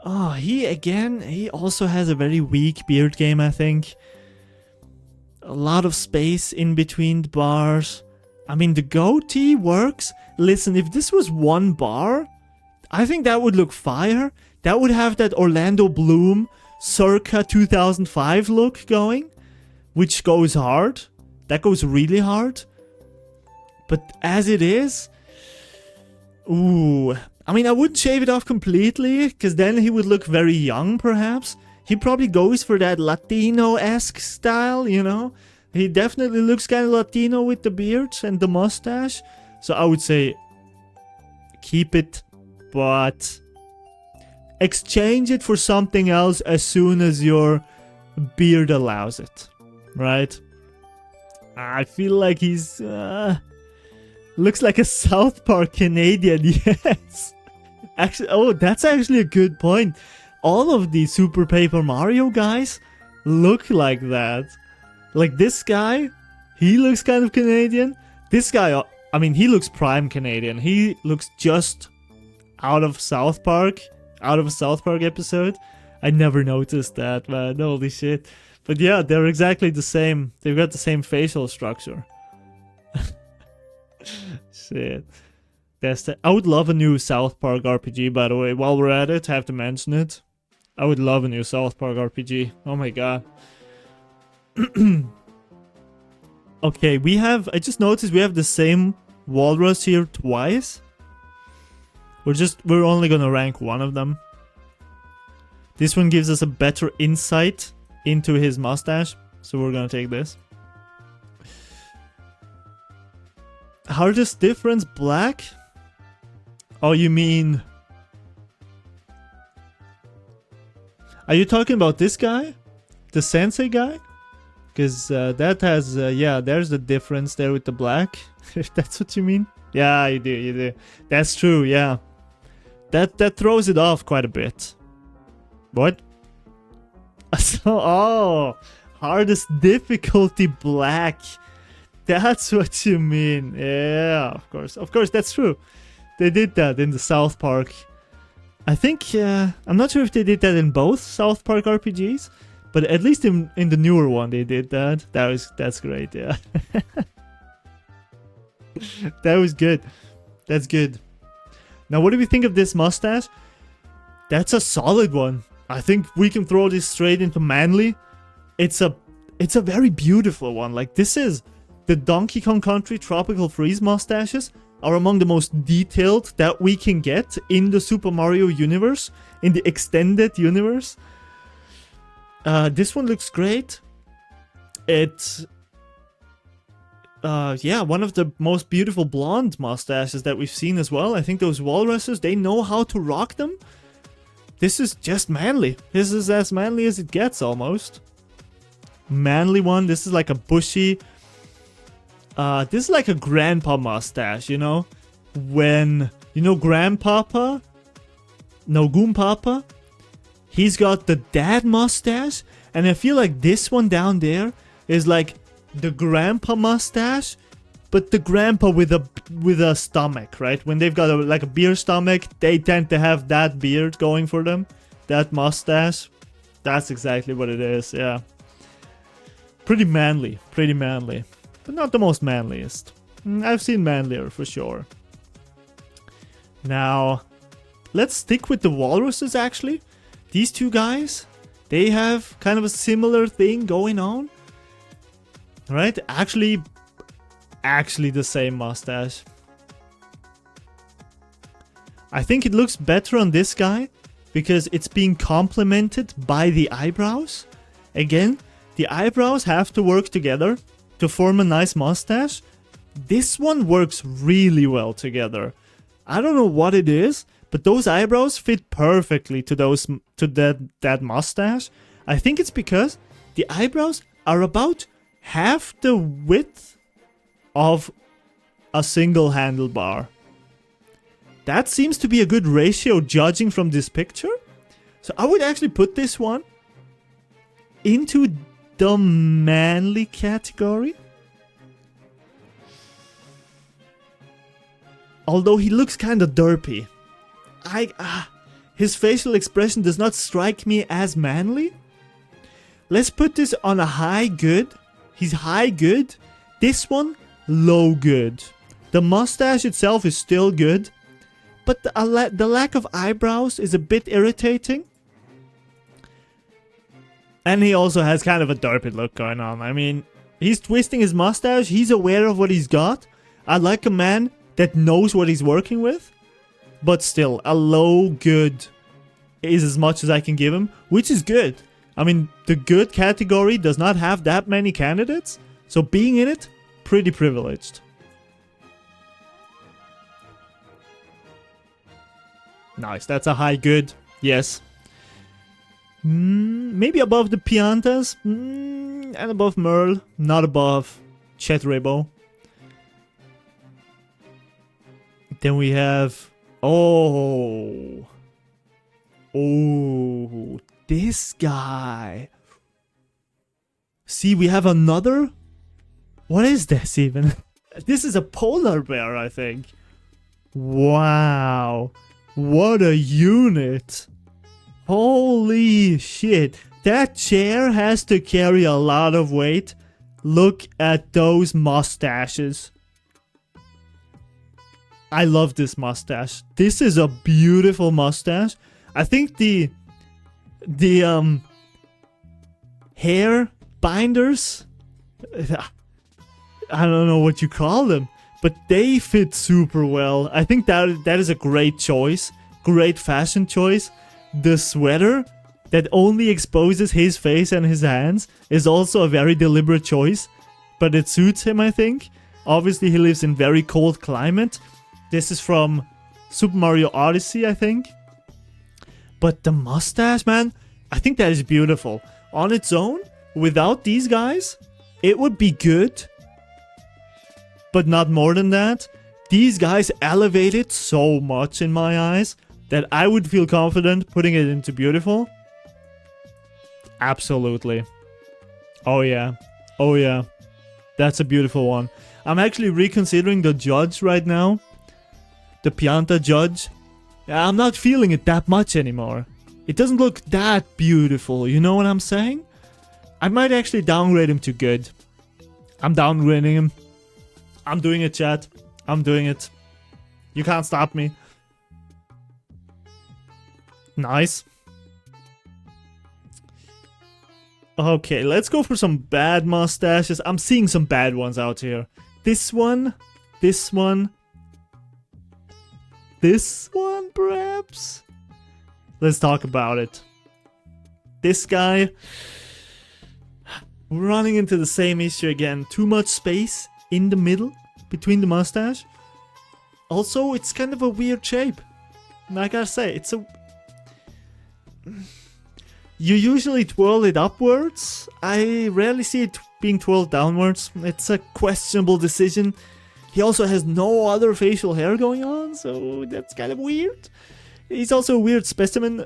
A: Oh, he also has a very weak beard game, I think. A lot of space in between the bars. I mean, the goatee works. Listen, if this was one bar, I think that would look fire. That would have that Orlando Bloom circa 2005 look going, which goes hard. That goes really hard. But as it is, ooh, I mean, I wouldn't shave it off completely, because then he would look very young, perhaps. He probably goes for that Latino-esque style, you know? He definitely looks kind of Latino with the beard and the mustache. So I would say keep it, but exchange it for something else as soon as your beard allows it, right? I feel like he's looks like a South Park Canadian. Yes, actually, oh, that's actually a good point. All of the Super Paper Mario guys look like that. Like this guy, he looks kind of Canadian. This guy, I mean, he looks prime Canadian. He looks just out of South Park, out of a South Park episode. I never noticed that, man. Holy shit. But yeah, they're exactly the same. They've got the same facial structure. Shit. I would love a new South Park RPG, by the way. While we're at it, I have to mention it. I would love a new South Park RPG. Oh my god. Okay, I just noticed we have the same walrus here twice. We're only gonna rank one of them. This one gives us a better insight into his mustache, so we're gonna take this. Hardest difference, black? Oh, you mean Are you talking about this guy? The sensei guy? Because that has, yeah, there's the difference there with the black. If that's what you mean. Yeah, you do. That's true, yeah. That throws it off quite a bit. What? So, oh, hardest difficulty black. That's what you mean. Yeah, of course. Of course, that's true. They did that in the South Park. I think, I'm not sure if they did that in both South Park RPGs, but at least in the newer one they did that. That's great, yeah. That was good. That's good. Now, what do we think of this mustache? That's a solid one. I think we can throw this straight into manly. It's a very beautiful one. Like, this is the Donkey Kong Country Tropical Freeze mustaches are among the most detailed that we can get in the Super Mario universe, in the extended universe. This one looks great. It's yeah, one of the most beautiful blonde mustaches that we've seen as well. I think those walruses, they know how to rock them. This is just manly. This is as manly as it gets, almost. Manly one. This is like a bushy... this is like a grandpa mustache, you know? When... You know Grandpapa? No, Goompapa? He's got the dad mustache. And I feel like this one down there is like the grandpa mustache, but the grandpa with a stomach, right? When they've got like a beer stomach, they tend to have that beard going for them. That mustache. That's exactly what it is, yeah. Pretty manly. Pretty manly. But not the most manliest. I've seen manlier for sure. Now, let's stick with the walruses actually. These two guys, they have kind of a similar thing going on. Right? Actually the same mustache. I think it looks better on this guy because it's being complemented by the eyebrows. Again, the eyebrows have to work together to form a nice mustache. This one works really well together. I don't know what it is, but those eyebrows fit perfectly to that mustache. I think it's because the eyebrows are about half the width of a single handlebar. That seems to be a good ratio judging from this picture. So I would actually put this one into the manly category. Although he looks kind of derpy. His facial expression does not strike me as manly. Let's put this on a high good. He's high good. This one, low good. The mustache itself is still good. But the lack of eyebrows is a bit irritating. And he also has kind of a derpy look going on. I mean, he's twisting his mustache. He's aware of what he's got. I like a man that knows what he's working with. But still, a low good is as much as I can give him, which is good. I mean, the good category does not have that many candidates, so being in it, pretty privileged. Nice, that's a high good, yes. Maybe above the Piantas, and above Merle, not above Chet Rebo. Then we have... Oh, this guy. See, we have another... What is this even? This is a polar bear, I think. Wow. What a unit. Holy shit. That chair has to carry a lot of weight. Look at those mustaches. I love this mustache. This is a beautiful mustache. I think the hair binders, I don't know what you call them, but they fit super well. I think that is a great choice. Great fashion choice. The sweater that only exposes his face and his hands is also a very deliberate choice, but it suits him, I think. Obviously, he lives in very cold climate. This is from Super Mario Odyssey, I think. But the mustache, man, I think that is beautiful. On its own, without these guys, it would be good. But not more than that. These guys elevate it so much in my eyes that I would feel confident putting it into beautiful. Absolutely. Oh yeah. Oh yeah. That's a beautiful one. I'm actually reconsidering the judge right now. The Pianta judge. I'm not feeling it that much anymore. It doesn't look that beautiful, you know what I'm saying? I might actually downgrade him to good. I'm downgrading him. I'm doing it, chat. I'm doing it. You can't stop me. Nice. Okay, let's go for some bad mustaches. I'm seeing some bad ones out here. This one. This one. This one, perhaps? Let's talk about it. This guy. We're running into the same issue again. Too much space in the middle between the mustache. Also, it's kind of a weird shape. I gotta say, it's a... You usually twirl it upwards. I rarely see it being twirled downwards. It's a questionable decision. He also has no other facial hair going on, so that's kind of weird. He's also a weird specimen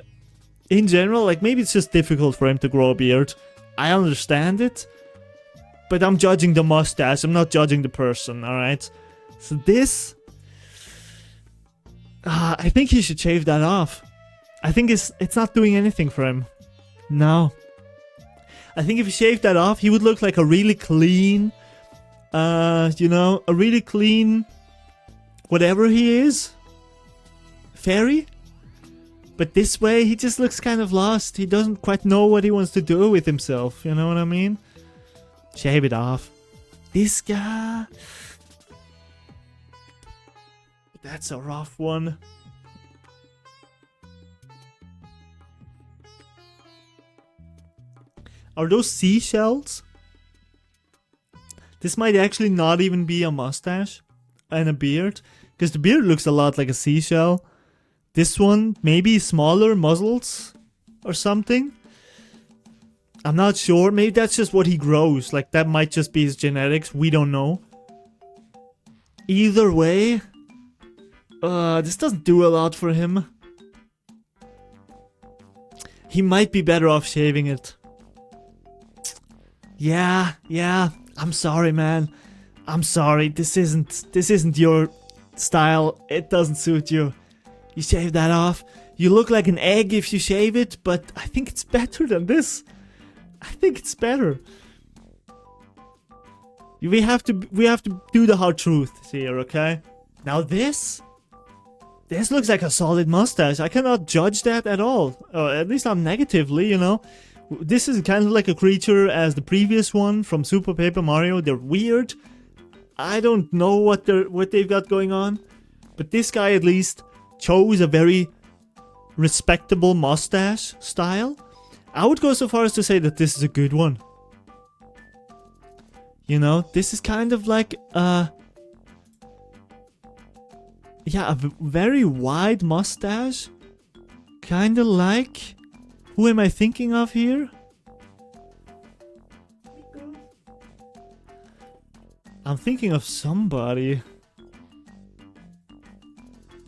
A: in general. Like, maybe it's just difficult for him to grow a beard. I understand it. But I'm judging the mustache. I'm not judging the person, alright? So this... I think he should shave that off. I think it's not doing anything for him. No. I think if he shaved that off, he would look like a really clean... you know, a really clean... whatever he is. Fairy? But this way, he just looks kind of lost. He doesn't quite know what he wants to do with himself. You know what I mean? Shave it off. This guy... That's a rough one. Are those seashells? This might actually not even be a mustache and a beard. Because the beard looks a lot like a seashell. This one, maybe smaller muzzles or something. I'm not sure. Maybe that's just what he grows. Like, that might just be his genetics. We don't know. Either way, this doesn't do a lot for him. He might be better off shaving it. Yeah. I'm sorry, man. I'm sorry. This isn't your style. It doesn't suit you. You shave that off. You look like an egg if you shave it, but I think it's better than this. I think it's better. We have to do the hard truth here, okay? Now this looks like a solid mustache. I cannot judge that at all. At least not negatively, you know. This is kind of like a creature as the previous one from Super Paper Mario. They're weird. I don't know what they've got going on, but this guy at least chose a very respectable mustache style. I would go so far as to say that this is a good one. You know, this is kind of like yeah, a very wide mustache. Kind of like... Who am I thinking of here? I'm thinking of somebody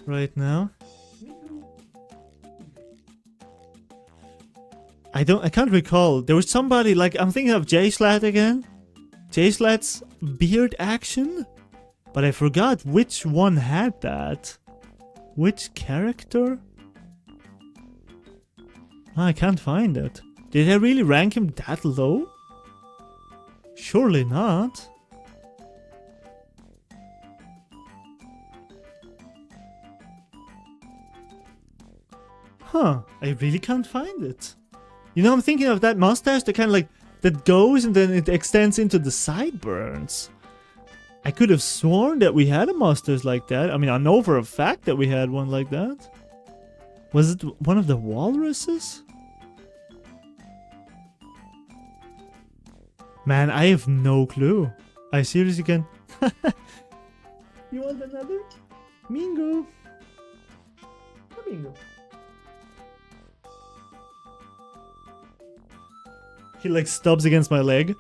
A: right now. I can't recall. There was somebody like, I'm thinking of J-Slat again. J-Slat's beard action? But I forgot which one had that. Which character? I can't find it. Did I really rank him that low? Surely not. Huh, I really can't find it. You know, I'm thinking of that mustache that kind of like, that goes and then it extends into the sideburns. I could have sworn that we had a mustache like that. I mean, I know for a fact that we had one like that. Was it one of the walruses? Man, I have no clue. I seriously can... You want another? Mingo. Mingo. He like stubs against my leg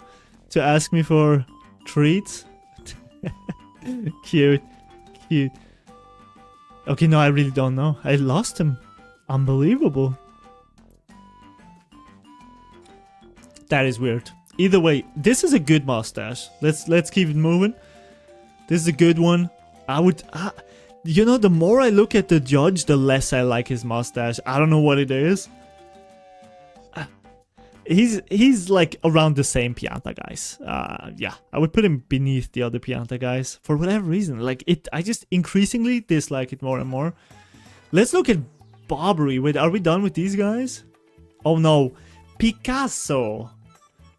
A: to ask me for treats. Cute. Cute. Okay, no, I really don't know. I lost him. Unbelievable. That is weird. Either way, this is a good mustache. Let's keep it moving. This is a good one. I would... you know, the more I look at the judge, the less I like his mustache. I don't know what it is. He's like around the same Pianta guys. Yeah, I would put him beneath the other Pianta guys for whatever reason. Like I just increasingly dislike it more and more. Let's look at Bobbery. Wait, are we done with these guys? Oh no, Picasso.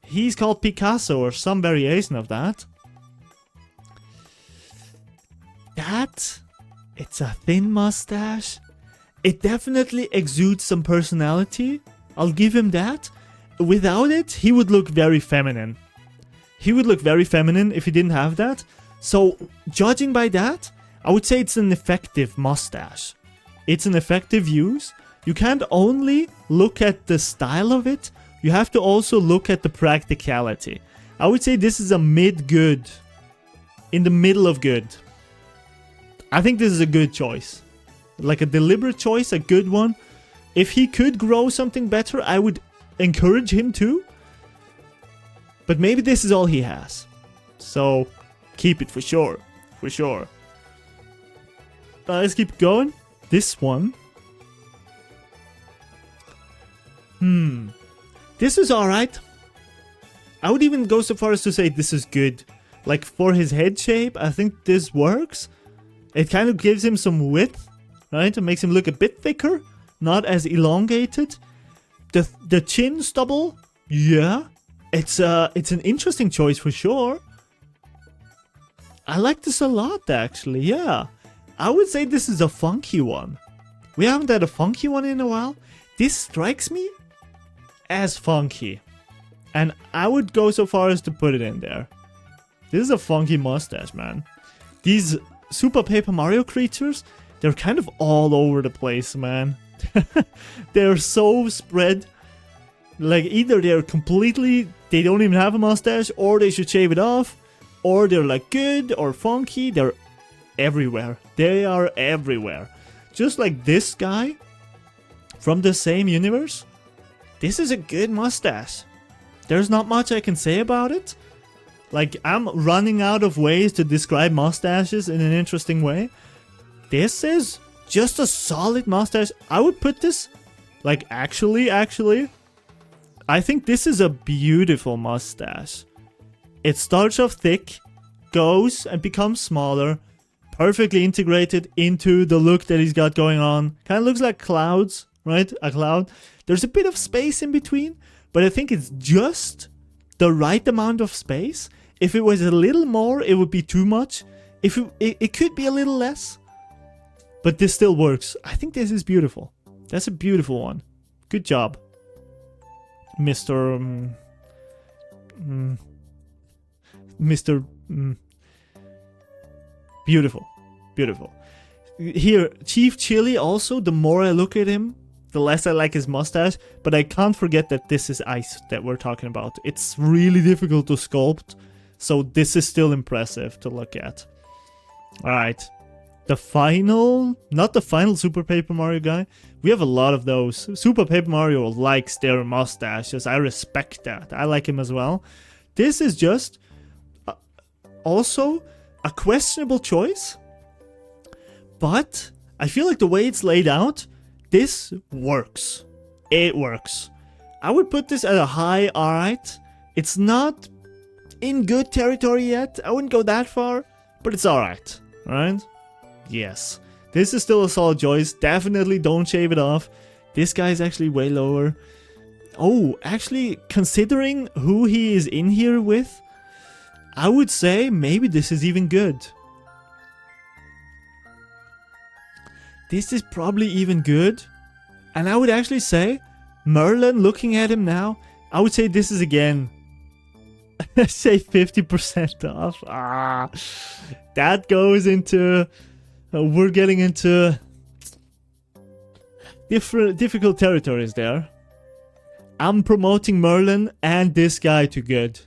A: He's called Picasso or some variation of that. It's a thin mustache. It definitely exudes some personality. I'll give him that. Without it, he would look very feminine. He would look very feminine if he didn't have that. So, judging by that, I would say it's an effective mustache. It's an effective use. You can't only look at the style of it, you have to also look at the practicality. I would say this is a mid-good. In the middle of good. I think this is a good choice. Like a deliberate choice, a good one. If he could grow something better, I would encourage him to. But maybe this is all he has. So, keep it for sure. For sure. Let's keep going. This one. This is alright. I would even go so far as to say this is good. Like for his head shape, I think this works. It kind of gives him some width, right? It makes him look a bit thicker, not as elongated. The chin stubble, yeah. It's an interesting choice for sure. I like this a lot actually, yeah. I would say this is a funky one. We haven't had a funky one in a while. This strikes me as funky. And I would go so far as to put it in there. This is a funky mustache, man. These Super Paper Mario creatures, they're kind of all over the place, man. They're so spread. Like either they're completely, they don't even have a mustache, or they should shave it off, or they're like good or funky. They're everywhere. They are everywhere. Just like this guy from the same universe. This is a good mustache. There's not much I can say about it. Like, I'm running out of ways to describe mustaches in an interesting way. This is just a solid mustache. I would put this, like, actually, I think this is a beautiful mustache. It starts off thick, goes and becomes smaller, perfectly integrated into the look that he's got going on. Kind of looks like clouds, right? A cloud. There's a bit of space in between, but I think it's just the right amount of space. If it was a little more, it would be too much. If it could be a little less, but this still works. I think this is beautiful. That's a beautiful one. Good job, Mr. Beautiful. Beautiful. Here, Chief Chili also, the more I look at him, the less I like his mustache, but I can't forget that this is ice that we're talking about. It's really difficult to sculpt, so this is still impressive to look at. Alright. The final, not the final Super Paper Mario guy. We have a lot of those. Super Paper Mario likes their mustaches. I respect that. I like him as well. This is just also a questionable choice, but I feel like the way it's laid out, this works. It works. I would put this at a high alright. It's not in good territory yet. I wouldn't go that far, but it's alright. Alright? Yes. This is still a solid choice. Definitely don't shave it off. This guy is actually way lower. Oh, actually, considering who he is in here with, I would say maybe this is even good. This is probably even good. And I would actually say, Merlin, looking at him now, I would say this is again, say 50% off. That goes into, we're getting into difficult territories there. I'm promoting Merlin and this guy to good.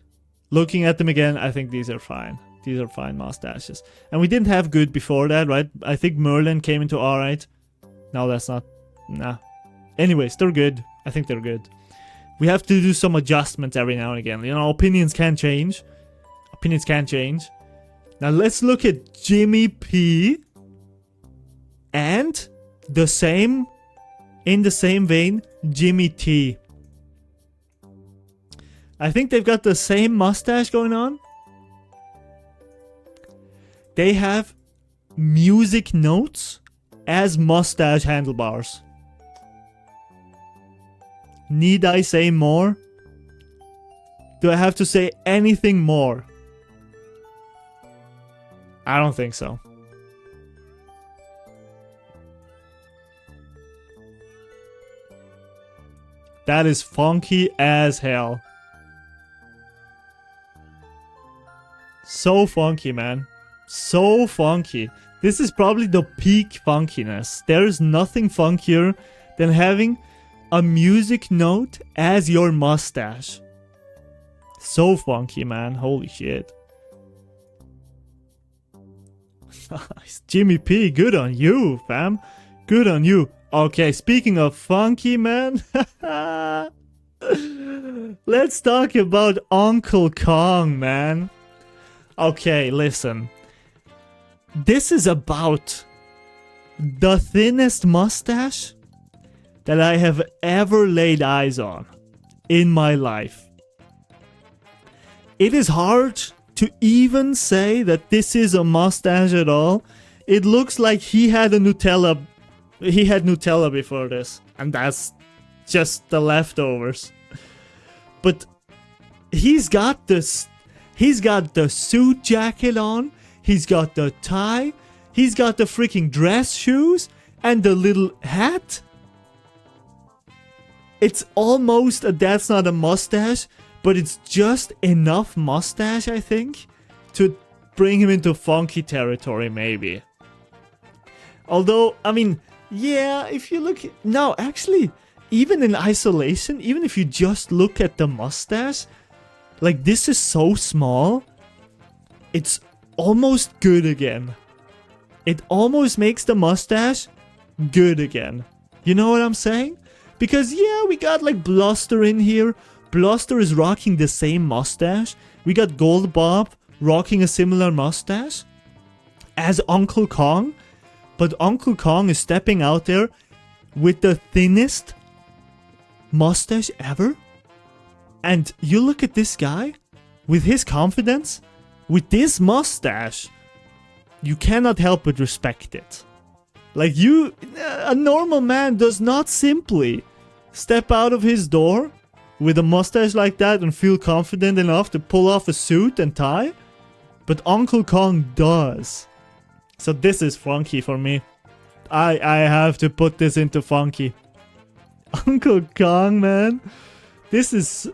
A: Looking at them again, I think these are fine. These are fine mustaches. And we didn't have good before that, right? I think Merlin came into alright. No, that's not... Nah. Anyways, they're good. I think they're good. We have to do some adjustments every now and again. You know, opinions can change. Opinions can change. Now let's look at Jimmy P. And the same... In the same vein, Jimmy T. I think they've got the same mustache going on. They have music notes as mustache handlebars. Need I say more? Do I have to say anything more? I don't think so. That is funky as hell. So funky, man. So funky. This is probably the peak funkiness. There is nothing funkier than having a music note as your mustache. So funky, man. Holy shit. Nice. Jimmy P, good on you, fam. Good on you. Okay, speaking of funky, man. Let's talk about Uncle Kong, man. Okay, listen. This is about the thinnest mustache that I have ever laid eyes on in my life. It is hard to even say that this is a mustache at all. It looks like he had Nutella before this, and that's just the leftovers. But he's got the suit jacket on. He's got the tie. He's got the freaking dress shoes and the little hat. It's almost that's not a mustache, but it's just enough mustache, I think, to bring him into funky territory, maybe. Although, I mean, yeah, if you look... No, actually, even in isolation, even if you just look at the mustache, like, this is so small, it's almost good again. It almost makes the mustache good again. You know what I'm saying? Because, yeah, we got, like, Bluster in here. Bluster is rocking the same mustache. We got Gold Bob rocking a similar mustache as Uncle Kong. But Uncle Kong is stepping out there with the thinnest mustache ever. And you look at this guy with his confidence, with this mustache, you cannot help but respect it. Like, a normal man does not simply step out of his door with a mustache like that and feel confident enough to pull off a suit and tie. But Uncle Kong does. So this is funky for me. I have to put this into funky. Uncle Kong, man. This is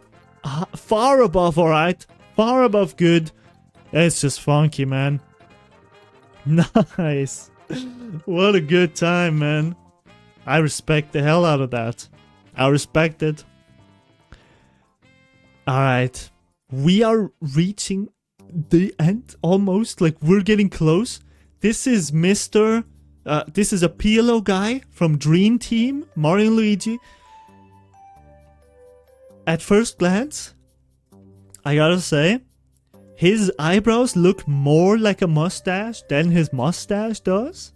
A: far above alright. Far above good. It's just funky, man. Nice. What a good time, man. I respect the hell out of that. I respect it. Alright. We are reaching the end almost. Like, we're getting close. This is Mr. This is a PLO guy from Dream Team, Mario and Luigi. At first glance, I gotta say, his eyebrows look more like a mustache than his mustache does.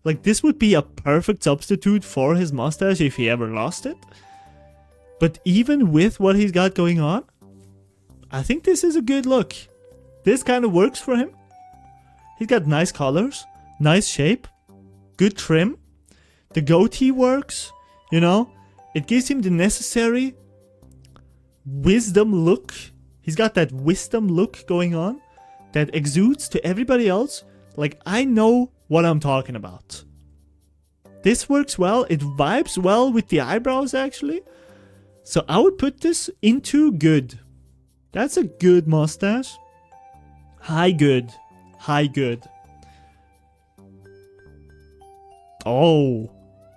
A: Like, this would be a perfect substitute for his mustache if he ever lost it. But even with what he's got going on, I think this is a good look. This kind of works for him. He's got nice colors, nice shape, good trim. The goatee works, you know. It gives him the necessary wisdom look. He's got that wisdom look going on that exudes to everybody else. Like, I know what I'm talking about. This works well. It vibes well with the eyebrows, actually. So I would put this into good. That's a good mustache. High good. High good. Oh.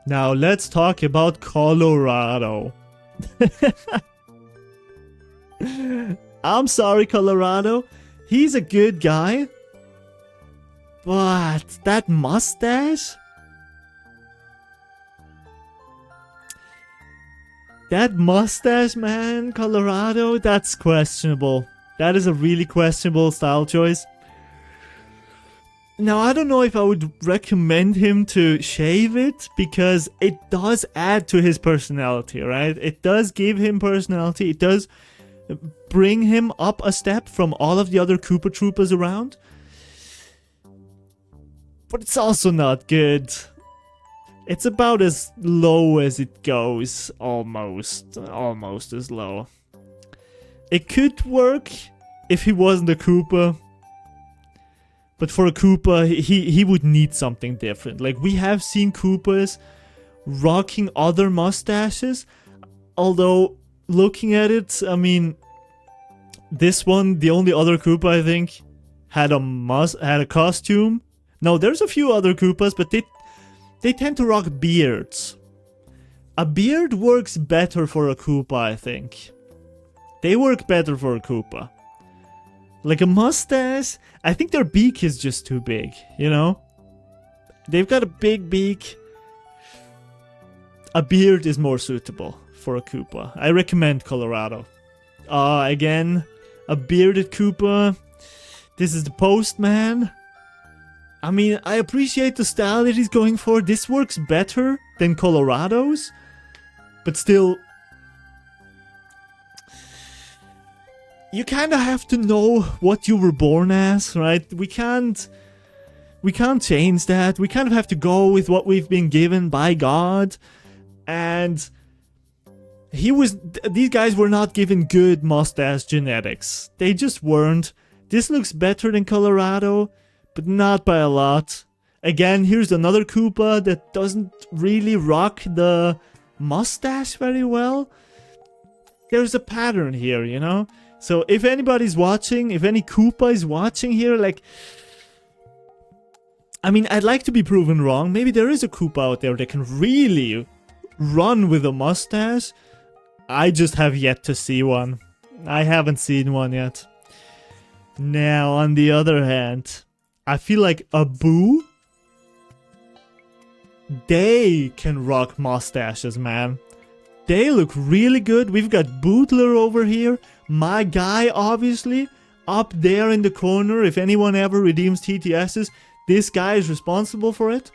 A: Now let's talk about Colorado. I'm sorry, Colorado. He's a good guy. But that mustache? That mustache, man, Colorado, that's questionable. That is a really questionable style choice. Now, I don't know if I would recommend him to shave it, because it does add to his personality, right? It does give him personality. It does bring him up a step from all of the other Koopa Troopas around. But it's also not good. It's about as low as it goes, almost as low. It could work if he wasn't a Koopa. But for a Koopa, he would need something different. Like, we have seen Koopas rocking other mustaches. Although, looking at it, I mean, this one, the only other Koopa, I think, had a costume. No, there's a few other Koopas, but they tend to rock beards. A beard works better for a Koopa, I think. They work better for a Koopa. Like a mustache, I think their beak is just too big, you know? They've got a big beak. A beard is more suitable for a Koopa. I recommend Colorado. Again, a bearded Koopa. This is the Postman. I mean, I appreciate the style that he's going for. This works better than Colorado's. But still, you kind of have to know what you were born as, right? We can't change that. We kind of have to go with what we've been given by God. And these guys were not given good mustache genetics. They just weren't. This looks better than Colorado, but not by a lot. Again, here's another Koopa that doesn't really rock the mustache very well. There's a pattern here, you know? So if anybody's watching, if any Koopa is watching here, like, I mean, I'd like to be proven wrong. Maybe there is a Koopa out there that can really run with a mustache. I just have yet to see one. I haven't seen one yet. Now, on the other hand, I feel like a Boo, they can rock mustaches, man. They look really good. We've got Bootler over here. My guy, obviously, up there in the corner. If anyone ever redeems TTSs, this guy is responsible for it.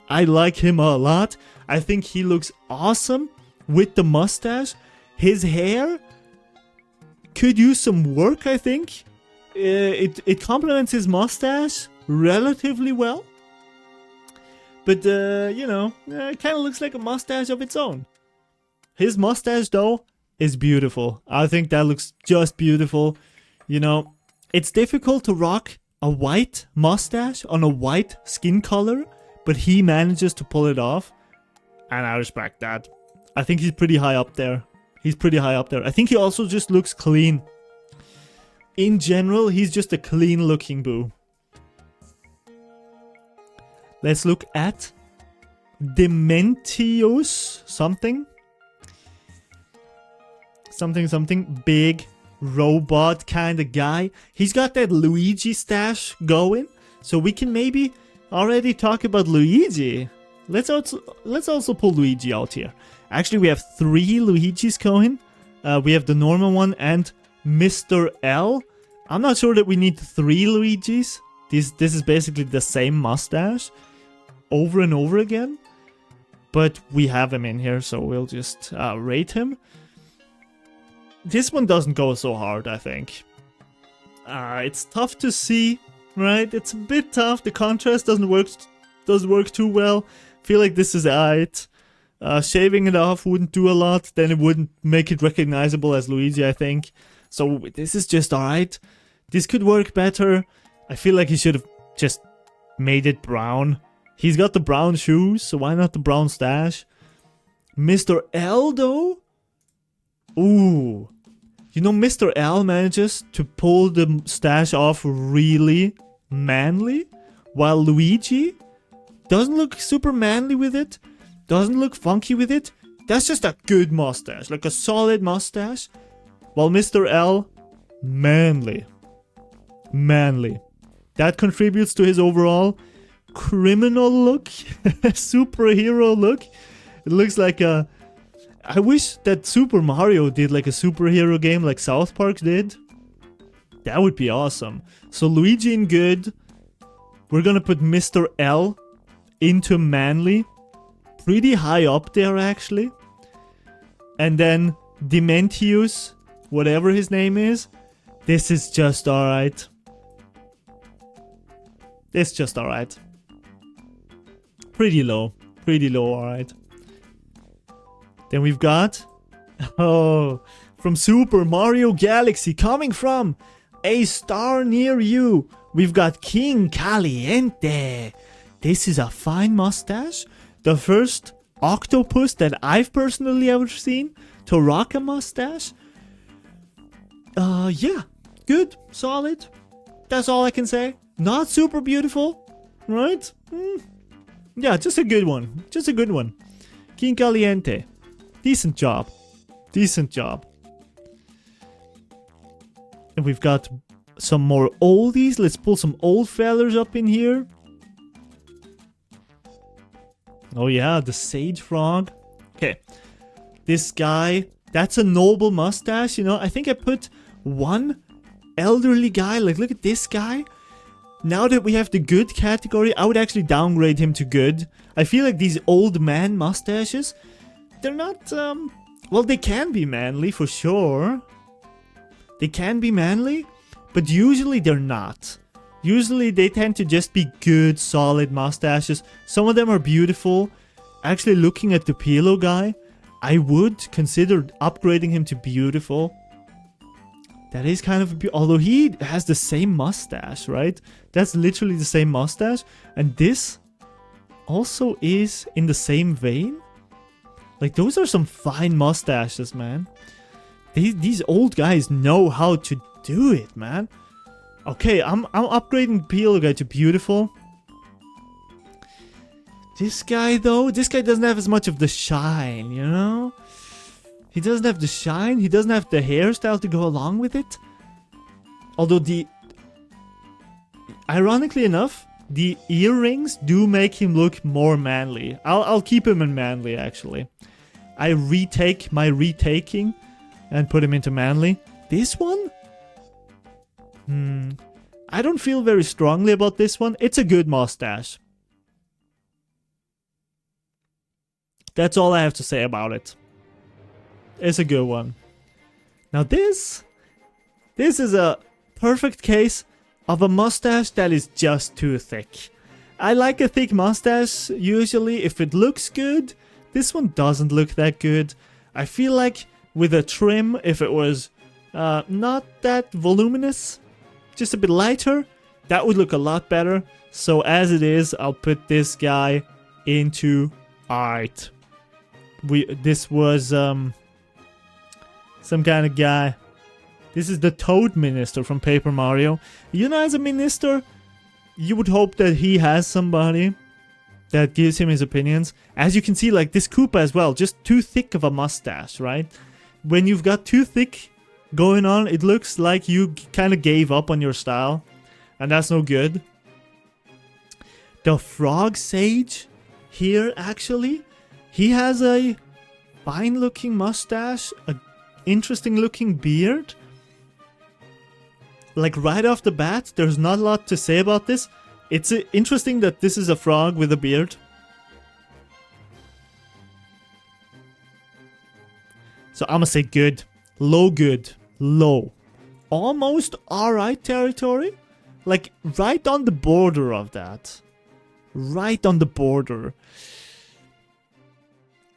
A: I like him a lot. I think he looks awesome with the mustache. His hair could use some work, I think. It complements his mustache relatively well. But, you know, it kind of looks like a mustache of its own. His mustache, though, is beautiful. I think that looks just beautiful. You know, it's difficult to rock a white mustache on a white skin color, but he manages to pull it off. And I respect that. I think he's pretty high up there. He's pretty high up there. I think he also just looks clean. In general, he's just a clean looking Boo. Let's look at Dementius something. Something big robot kind of guy. He's got that Luigi stash going, so we can maybe already talk about Luigi. Let's also pull Luigi out here. Actually, we have 3 Luigis going. We have the normal one and Mr. L. I'm not sure that we need 3 Luigis. This is basically the same mustache over and over again. But we have him in here, so we'll just rate him. This one doesn't go so hard, I think. It's tough to see, right? It's a bit tough. The contrast doesn't work too well. Feel like this is alright. Shaving it off wouldn't do a lot. Then it wouldn't make it recognizable as Luigi, I think. So this is just alright. This could work better. I feel like he should have just made it brown. He's got the brown shoes, so why not the brown stash? Mr. L, though? Ooh. You know, Mr. L manages to pull the stash off really manly, while Luigi doesn't look super manly with it, doesn't look funky with it, That's just a good mustache, like a solid mustache. While Mr. L, manly. Manly. That contributes to his overall criminal look, superhero look. It looks like a... I wish that Super Mario did like a superhero game like South Park did. That would be awesome. So Luigi in good. We're gonna put Mr. L into manly. Pretty high up there actually. And then Dementius, whatever his name is. This is just alright. It's just alright. Pretty low, alright. Then we've got, from Super Mario Galaxy, coming from a star near you, we've got King Caliente. This is a fine mustache. The first octopus that I've personally ever seen to rock a mustache. Yeah, good, solid. That's all I can say. Not super beautiful, right? Yeah, just a good one. Just a good one. King Caliente. Decent job. Decent job. And we've got some more oldies. Let's pull some old fellers up in here. Oh yeah, the Sage Frog. Okay. This guy, that's a noble mustache, you know. I think I put one elderly guy. Like, look at this guy. Now that we have the good category, I would actually downgrade him to good. I feel like these old man mustaches, they're not, well, they can be manly for sure. They can be manly, but usually they're not. Usually they tend to just be good, solid mustaches. Some of them are beautiful. Actually, looking at the Pilo guy, I would consider upgrading him to beautiful. That is kind of... although he has the same mustache, right? That's literally the same mustache. And this also is in the same vein. Like, those are some fine mustaches, man. These old guys know how to do it, man. Okay, I'm upgrading Peel guy to beautiful. This guy, though, this guy doesn't have as much of the shine, you know? He doesn't have the shine. He doesn't have the hairstyle to go along with it. Although ironically enough, the earrings do make him look more manly. I'll keep him in manly, actually. I retake my retaking and put him into manly. This one? I don't feel very strongly about this one. It's a good mustache. That's all I have to say about it. It's a good one. Now this is a perfect case of a mustache that is just too thick. I like a thick mustache usually if it looks good. This one doesn't look that good. I feel like with a trim, if it was not that voluminous, just a bit lighter, that would look a lot better. So as it is, I'll put this guy into art. This was some kind of guy. This is the Toad Minister from Paper Mario. You know, as a minister, you would hope that he has somebody that gives him his opinions. As you can see, like this Koopa as well, just too thick of a mustache, right? When you've got too thick going on, it looks like you kind of gave up on your style. And that's no good. The Frog Sage here, actually, he has a fine looking mustache, a interesting looking beard. Like right off the bat, there's not a lot to say about this. It's interesting that this is a frog with a beard. So I'm gonna say good. Low good. Low. Almost alright territory. Like right on the border of that. Right on the border.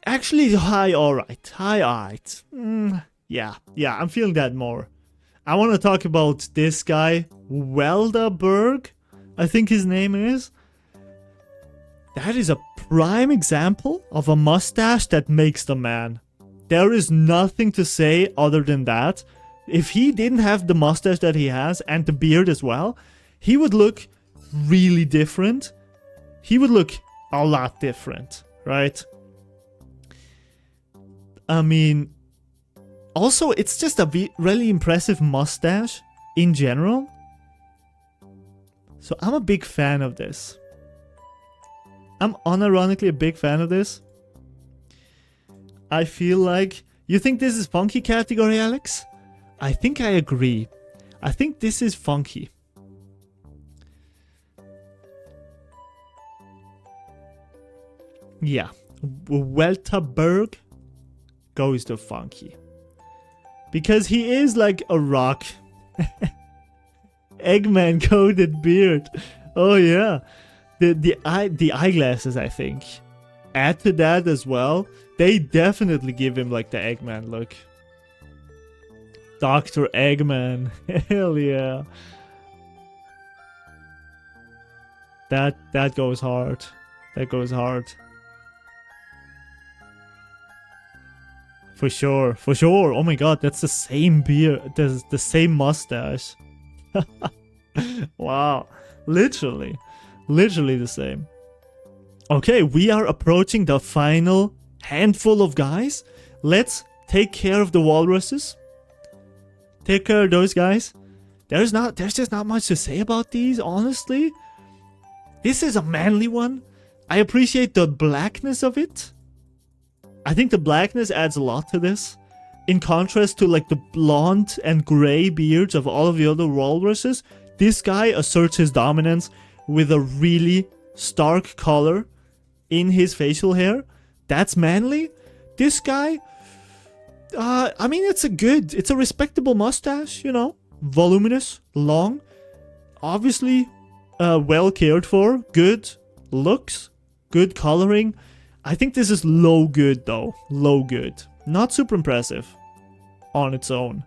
A: Actually high alright. High alright. Yeah, I'm feeling that more. I want to talk about this guy, Weldaberg, I think his name is. That is a prime example of a mustache that makes the man. There is nothing to say other than that. If he didn't have the mustache that he has and the beard as well, he would look really different. He would look a lot different, right? I mean, also, it's just a really impressive mustache in general. So I'm a big fan of this. I'm unironically a big fan of this. I feel like... You think this is funky category, Alex? I think I agree. I think this is funky. Yeah. Welterberg goes to funky. Because he is like a rock. Eggman coated beard. Oh yeah. The eyeglasses, I think. Add to that as well. They definitely give him like the Eggman look. Dr. Eggman. Hell yeah. That goes hard. That goes hard. For sure, for sure. Oh my god, that's the same beard. There's the same mustache. Wow. Literally the same. Okay, we are approaching the final handful of guys. Let's take care of the walruses. Take care of those guys. There's just not much to say about these, honestly. This is a manly one. I appreciate the blackness of it. I think the blackness adds a lot to this. In contrast to like the blonde and gray beards of all of the other walruses, this guy asserts his dominance with a really stark color in his facial hair. That's manly. This guy, I mean, it's a respectable mustache, you know. Voluminous, long, obviously well cared for, good looks, good coloring. I think this is low good though. Low good. Not super impressive on its own.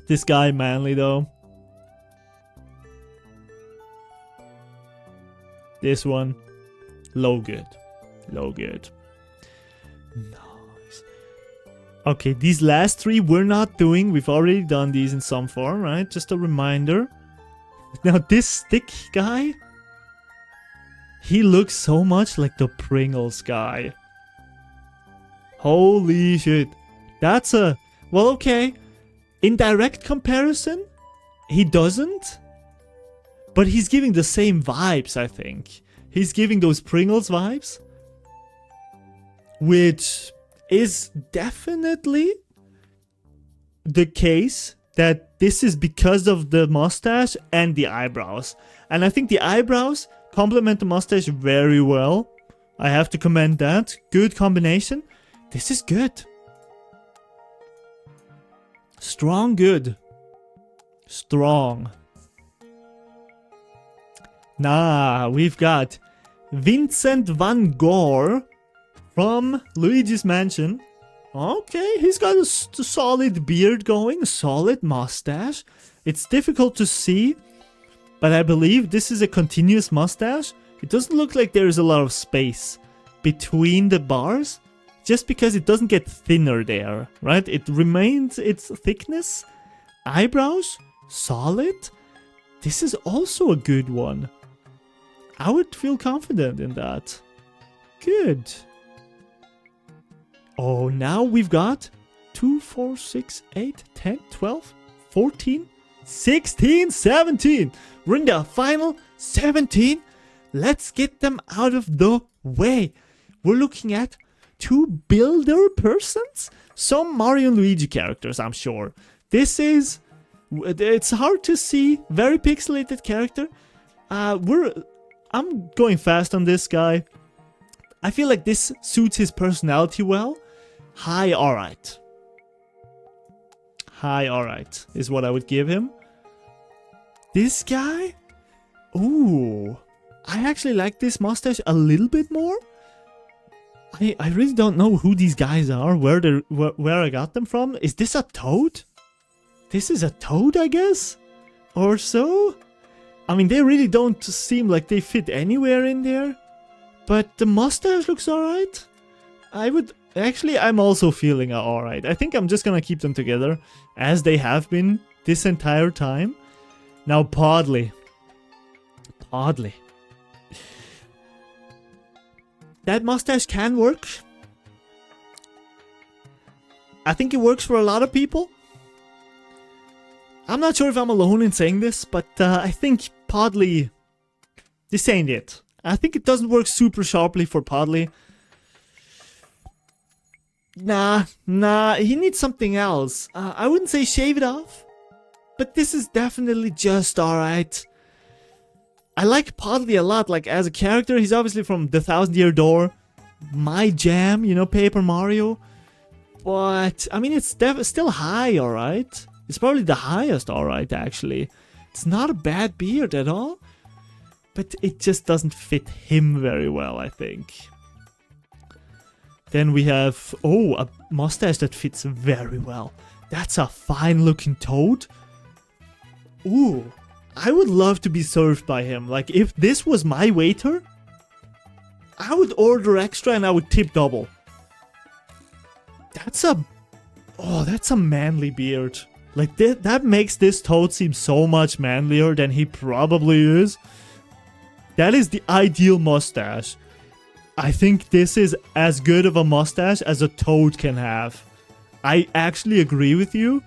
A: This guy manly though. This one, low good. Low good. Nice. Okay, these last three we're not doing. We've already done these in some form, right? Just a reminder. Now this stick guy, he looks so much like the Pringles guy. Holy shit. That's a... Well, okay. In direct comparison, he doesn't. But he's giving the same vibes, I think. He's giving those Pringles vibes. Which is definitely the case that this is because of the mustache and the eyebrows. And I think the eyebrows complement the mustache very well. I have to commend that. Good combination. This is good. Strong good. Strong. Nah, we've got Vincent van Gogh from Luigi's Mansion. Okay, he's got a solid beard going, a solid mustache. It's difficult to see, but I believe this is a continuous mustache. It doesn't look like there is a lot of space between the bars, just because it doesn't get thinner there, right? It remains its thickness. Eyebrows, solid. This is also a good one. I would feel confident in that. Good. Oh, now we've got 2, 4, 6, 8, 10, 12, 14, 16, 17. We're in the final 17. Let's get them out of the way. We're looking at 2 builder persons. Some Mario and Luigi characters, I'm sure. This is... It's hard to see. Very pixelated character. I'm going fast on this guy. I feel like this suits his personality well. High alright. High alright is what I would give him. This guy? Ooh. I actually like this mustache a little bit more. I really don't know who these guys are, where I got them from. Is this a Toad? This is a Toad, I guess? Or so? I mean, they really don't seem like they fit anywhere in there. But the mustache looks alright. I'm also feeling alright. I think I'm just gonna keep them together, as they have been this entire time. Now, Podley. Podley. That mustache can work. I think it works for a lot of people. I'm not sure if I'm alone in saying this, but I think Podley, this ain't it. I think it doesn't work super sharply for Podley. Nah, he needs something else. I wouldn't say shave it off, but this is definitely just alright. I like Podley a lot, like as a character. He's obviously from the Thousand Year Door. My jam, you know, Paper Mario. But, I mean, it's still high, alright. It's probably the highest alright, actually. It's not a bad beard at all. But it just doesn't fit him very well, I think. Then we have, oh, a mustache that fits very well. That's a fine looking Toad. Ooh, I would love to be served by him. Like, if this was my waiter, I would order extra and I would tip double. That's a manly beard. Like, that makes this Toad seem so much manlier than he probably is. That is the ideal mustache. I think this is as good of a mustache as a Toad can have. I actually agree with you.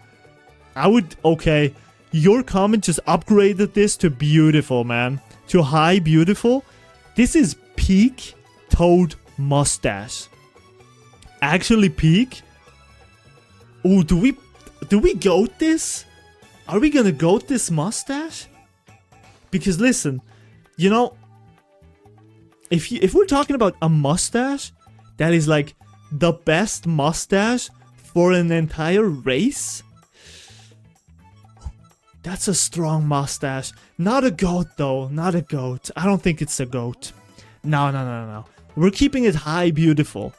A: Okay, your comment just upgraded this to beautiful, man. To high beautiful. This is peak Toad mustache. Actually peak. Ooh, do we goat this? Are we gonna goat this mustache? Because listen, you know, if we're talking about a mustache that is like the best mustache for an entire race, that's a strong mustache. Not a goat though, not a goat. I don't think it's a goat. No. We're keeping it high beautiful.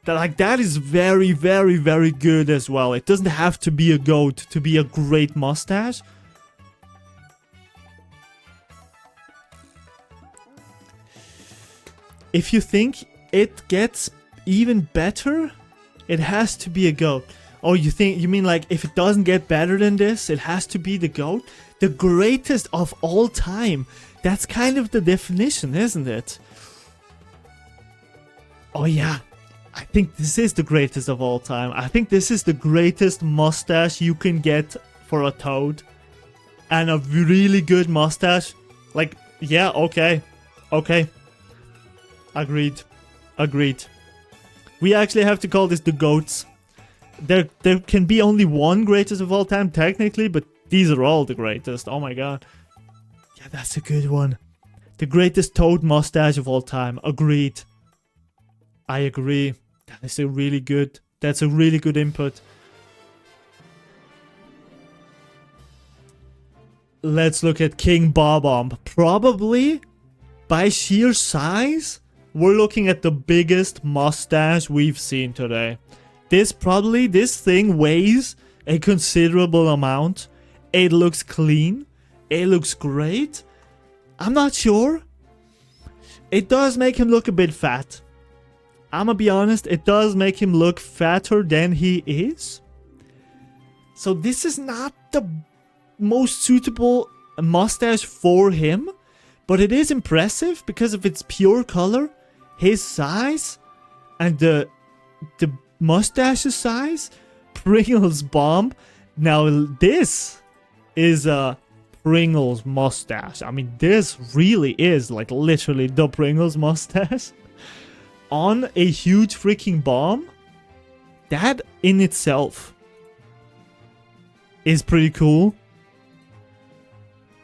A: That is very, very, very good as well. It doesn't have to be a goat to be a great mustache. If you think it gets even better, it has to be a goat. Oh, you mean like if it doesn't get better than this, it has to be the goat? The greatest of all time. That's kind of the definition, isn't it? Oh yeah. I think this is the greatest of all time. I think this is the greatest mustache you can get for a Toad. And a really good mustache. Like, yeah, okay. Agreed. We actually have to call this the GOATs. There can be only one greatest of all time, technically, but these are all the greatest. Oh my god. Yeah, that's a good one. The greatest Toad mustache of all time. Agreed. I agree. That's a really good input. Let's look at King Bob-omb. Probably, by sheer size, we're looking at the biggest mustache we've seen today. This thing weighs a considerable amount. It looks clean. It looks great. I'm not sure. It does make him look a bit fat. I'ma be honest, it does make him look fatter than he is. So this is not the most suitable mustache for him, but it is impressive because of its pure color, his size, and the mustache's size. Pringles bomb. Now this is a Pringles mustache. I mean, this really is like literally the Pringles mustache. On a huge freaking bomb. That in itself is pretty cool.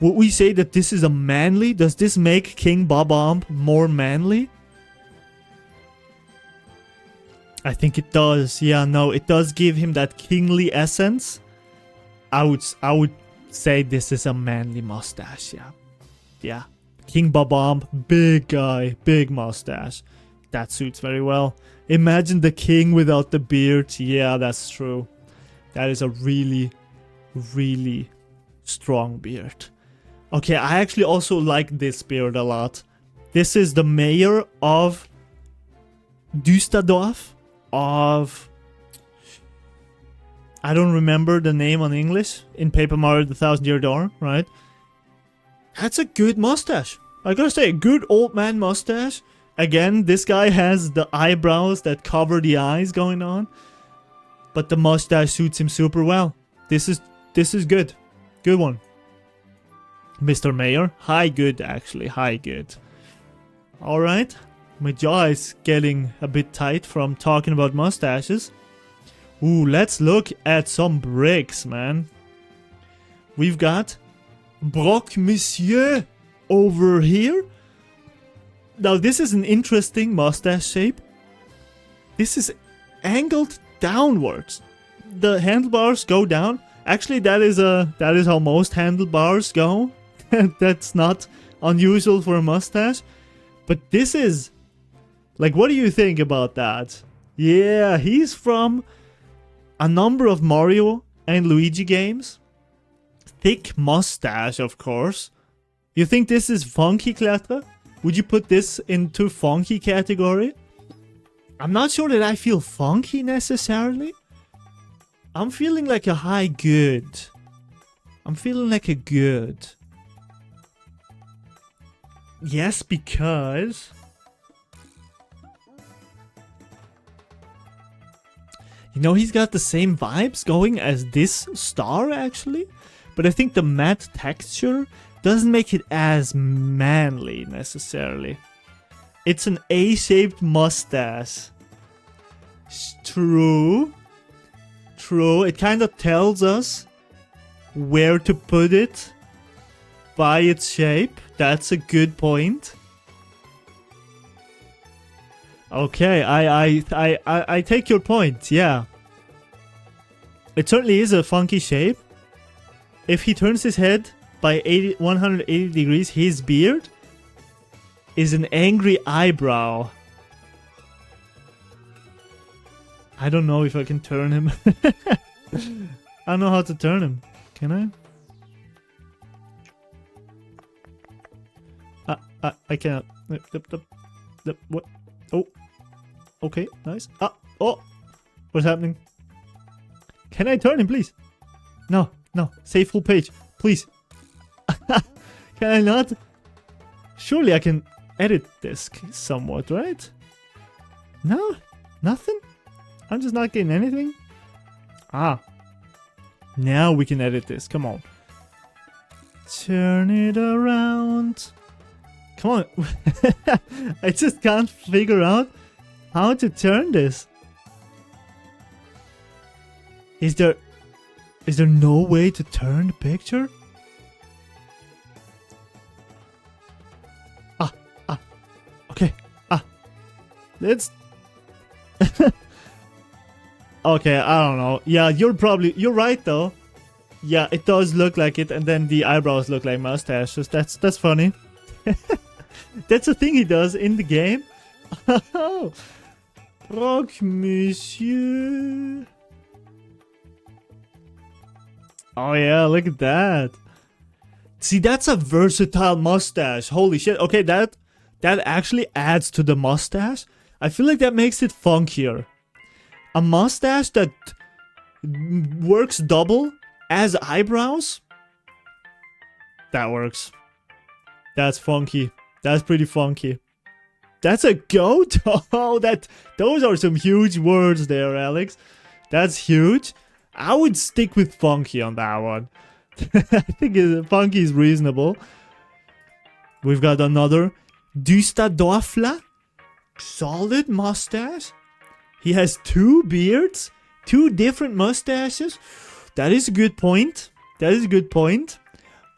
A: Would we say that this is a manly? Does this make King Bob-omb more manly? I think it does. Yeah, no, it does give him that kingly essence. I would say this is a manly mustache. Yeah. King Bob-omb, big guy, big mustache. That suits very well. Imagine the king without the beard. Yeah, that's true. That is a really, really strong beard. Okay, I actually also like this beard a lot. This is the mayor of Düsterdorf of... I don't remember the name on English. In Paper Mario the Thousand Year Door, right? That's a good mustache. I gotta say, a good old man mustache. Again, this guy has the eyebrows that cover the eyes going on. but the mustache suits him super well. This is good. Good one. Mr. Mayor. High good, actually. High good. Alright. My jaw is getting a bit tight from talking about mustaches. Ooh, let's look at some bricks, man. We've got Brock Monsieur over here. Now, this is an interesting mustache shape. This is angled downwards. The handlebars go down. Actually, that is how most handlebars go. That's not unusual for a mustache. But this is... Like, what do you think about that? Yeah, he's from a number of Mario and Luigi games. Thick mustache, of course. You think this is funky, Kletra? Would you put this into funky category? I'm not sure that I feel funky necessarily. I'm feeling like a high good. I'm feeling like a good. Yes, because... You know, he's got the same vibes going as this star, actually. But I think the matte texture doesn't make it as manly, necessarily. It's an A-shaped mustache. True. True. It kind of tells us where to put it by its shape. That's a good point. Okay, I take your point, yeah. It certainly is a funky shape. If he turns his head by 180 degrees, his beard is an angry eyebrow. I don't know if I can turn him. I don't know how to turn him. Can I? I can't. What? Oh. Okay, nice. Oh! What's happening? Can I turn him, please? No. Save full page. Please. Can I not? Surely I can edit this somewhat, right? No? Nothing? I'm just not getting anything? Now we can edit this. Come on. Turn it around. Come on. I just can't figure out how to turn this. Is there no way to turn the picture? Okay. Let's... Okay, I don't know. Yeah, you're right though. Yeah, it does look like it, and then the eyebrows look like mustaches. That's funny. That's a thing he does in the game. Rock Monsieur. Oh yeah, look at that. See, that's a versatile mustache. Holy shit. Okay, that actually adds to the mustache. I feel like that makes it funkier. A mustache that works double as eyebrows? That works. That's funky. That's pretty funky. That's a goat? Oh, those are some huge words there, Alex. That's huge. I would stick with funky on that one. I think funky is reasonable. We've got another Düsterdorfler. Solid mustache. He has two beards. Two different mustaches. That is a good point.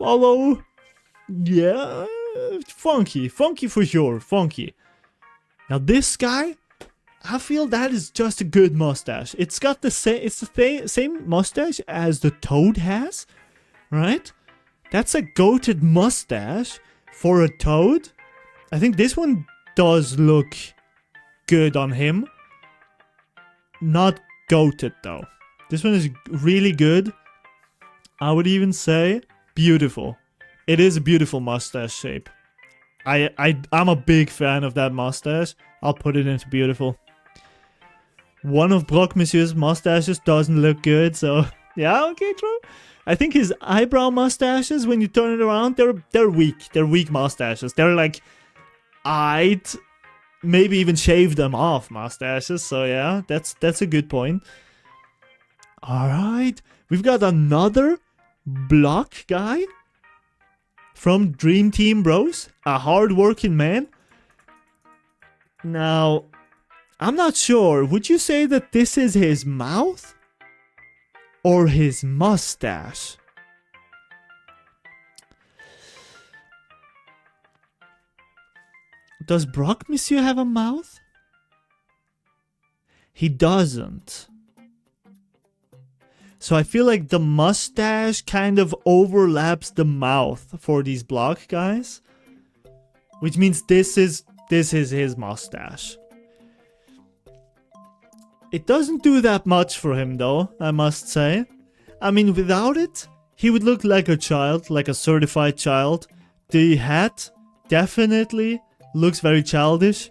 A: Although, yeah, funky. Funky for sure. Funky. Now this guy, I feel that is just a good mustache. It's got the same mustache as the Toad has, right? That's a goated mustache for a Toad. I think this one does look good on him. Not goated though. This one is really good. I would even say beautiful. It is a beautiful mustache shape. I'm a big fan of that mustache. I'll put it into beautiful. One of Brock Monsieur's mustaches doesn't look good, so yeah, okay, true. I think his eyebrow mustaches, when you turn it around, they're weak. They're weak mustaches. They're like, I'd maybe even shave them off mustaches. So yeah, that's a good point. Alright. We've got another block guy from Dream Team Bros. A hard-working man. Now, I'm not sure. Would you say that this is his mouth? Or his mustache? Does Brock Monsieur have a mouth? He doesn't. So I feel like the mustache kind of overlaps the mouth for these block guys. Which means this is his mustache. It doesn't do that much for him though, I must say. I mean, without it, he would look like a child, like a certified child. The hat definitely looks very childish.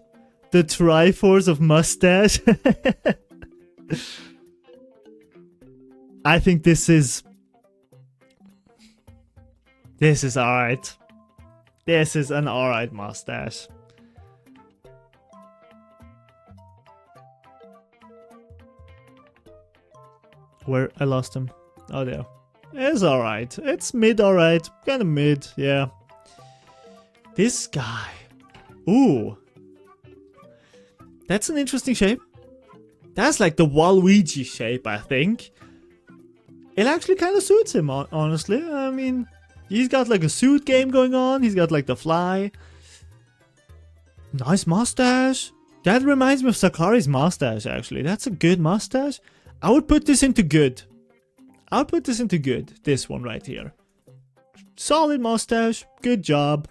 A: The Triforce of mustache. I think this is alright. This is an alright mustache. Where I lost him. Oh, there. It's alright. It's mid alright. Kind of mid, yeah. This guy. Ooh. That's an interesting shape. That's like the Waluigi shape, I think. It actually kind of suits him, honestly. I mean, he's got like a suit game going on. He's got like the fly. Nice mustache. That reminds me of Sakari's mustache, actually. That's a good mustache. I would put this into good. I would put this into good. This one right here. Solid mustache. Good job.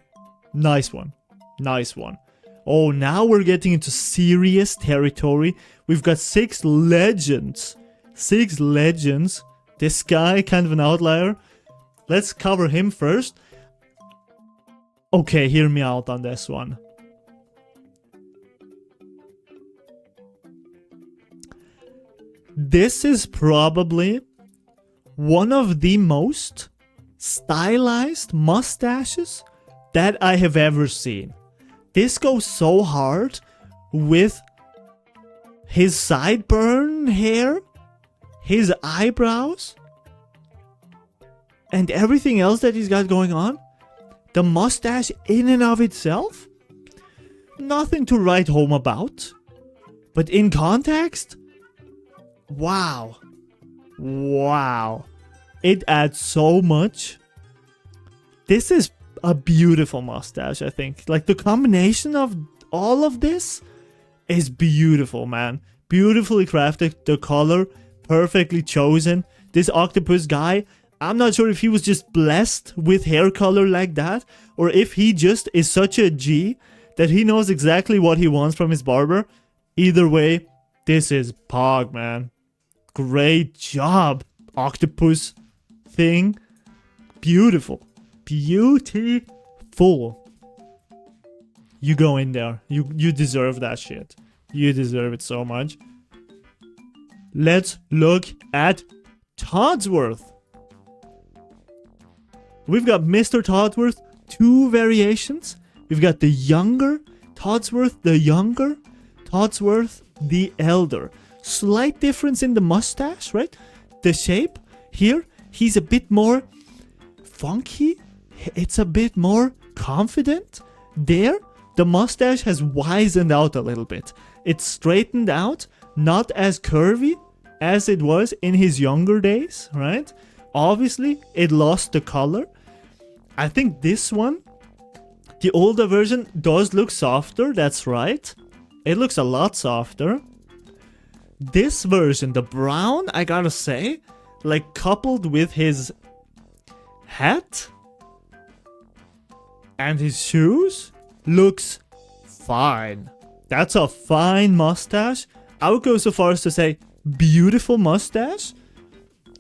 A: Nice one. Nice one. Oh, now we're getting into serious territory. We've got 6 legends. 6 legends. This guy, kind of an outlier. Let's cover him first. Okay, hear me out on this one. This is probably one of the most stylized mustaches that I have ever seen. This goes so hard with his sideburn hair, his eyebrows, and everything else that he's got going on. The mustache in and of itself, nothing to write home about. But in context, wow. Wow. It adds so much. This is a beautiful mustache, I think. Like, the combination of all of this is beautiful, man. Beautifully crafted. The color, perfectly chosen. This octopus guy, I'm not sure if he was just blessed with hair color like that, or if he just is such a G that he knows exactly what he wants from his barber. Either way, this is Pog, man. Great job, octopus thing. Beautiful. Beautiful. You go in there. You deserve that shit. You deserve it so much. Let's look at Todsworth. We've got Mr. Todsworth, 2 variations. We've got the younger Todsworth, the younger Todsworth, the elder. Slight difference in the mustache, right? The shape here, he's a bit more funky. It's a bit more confident. There, the mustache has wizened out a little bit. It's straightened out, not as curvy as it was in his younger days, right? Obviously, it lost the color. I think this one, the older version, does look softer, that's right. It looks a lot softer. This version, the brown, I gotta say, like coupled with his hat and his shoes, looks fine. That's a fine mustache. I would go so far as to say beautiful mustache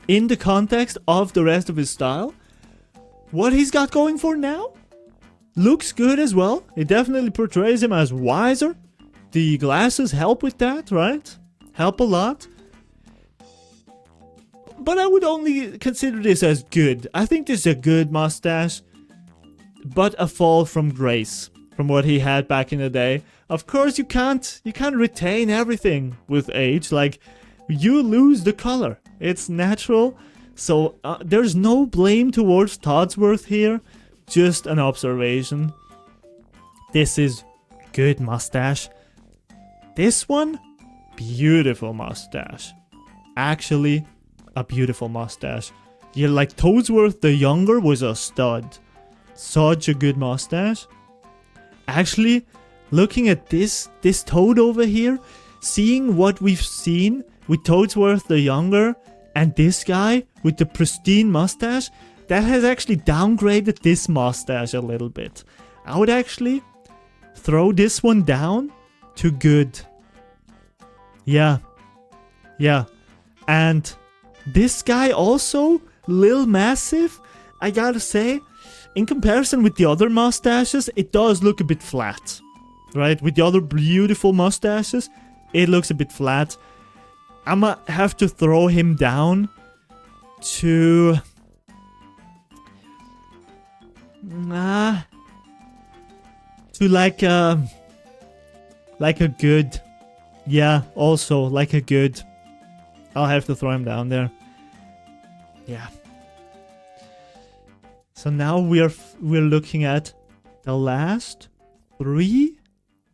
A: in the context of the rest of his style. What he's got going for now looks good as well. It definitely portrays him as wiser. The glasses help with that, right? Help a lot. But I would only consider this as good. I think this is a good mustache, but a fall from grace from what he had back in the day. Of course, you can't retain everything with age. Like, you lose the color. It's natural. So there's no blame towards Todsworth here. Just an observation. This is good mustache. This one, beautiful mustache. Actually, a beautiful mustache. Yeah, like Toadsworth the Younger was a stud. Such a good mustache. Actually, looking at this Toad over here, seeing what we've seen with Toadsworth the Younger and this guy with the pristine mustache, that has actually downgraded this mustache a little bit. I would actually throw this one down to good. Yeah. And this guy also, Lil Massive, I gotta say, in comparison with the other mustaches, it does look a bit flat. Right? With the other beautiful mustaches, it looks a bit flat. I'ma have to throw him down to... to like a good. Yeah, also like a good. I'll have to throw him down there. Yeah. So now we're looking at the last 3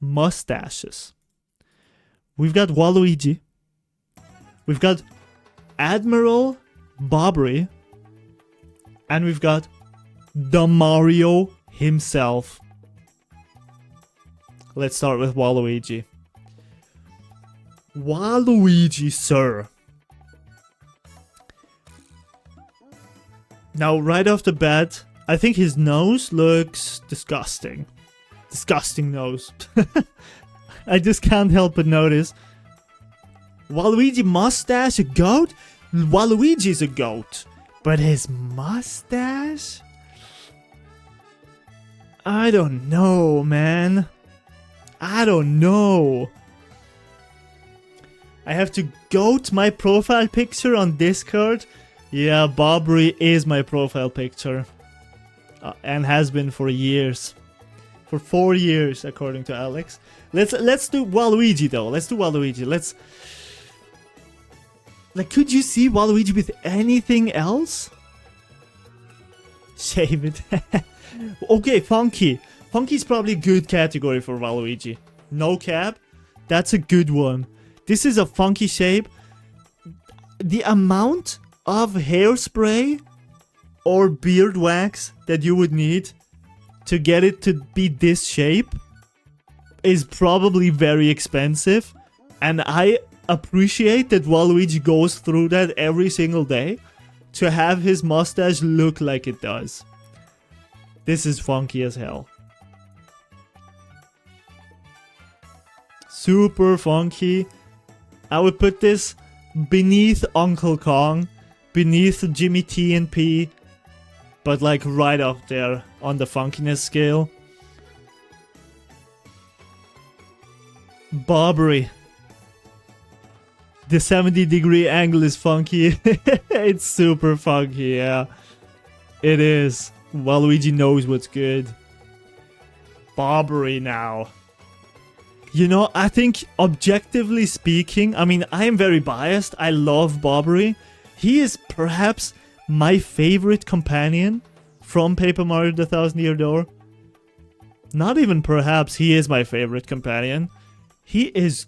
A: mustaches. We've got Waluigi. We've got Admiral Bobbery. And we've got the Mario himself. Let's start with Waluigi. Waluigi, sir. Now, right off the bat, I think his nose looks disgusting. Disgusting nose. I just can't help but notice. Waluigi mustache a goat? Waluigi's a goat. But his mustache? I don't know, man. I don't know. I have to go to my profile picture on Discord. Yeah, Bobbery is my profile picture. And has been for years. For 4 years, according to Alex. Let's do Waluigi though. Let's do Waluigi. Let's... Like, could you see Waluigi with anything else? Shave it. Okay, Funky. Funky's probably a good category for Waluigi. No cap. That's a good one. This is a funky shape. The amount of hairspray or beard wax that you would need to get it to be this shape is probably very expensive. And I appreciate that Waluigi goes through that every single day to have his mustache look like it does. This is funky as hell. Super funky. I would put this beneath Uncle Kong, beneath Jimmy T and P, but like right up there on the funkiness scale. Bobbery. The 70-degree angle is funky. It's super funky, yeah. It is. Waluigi knows what's good. Bobbery now. You know, I think objectively speaking, I mean, I am very biased. I love Bobbery. He is perhaps my favorite companion from Paper Mario The Thousand Year Door. Not even perhaps, he is my favorite companion. He is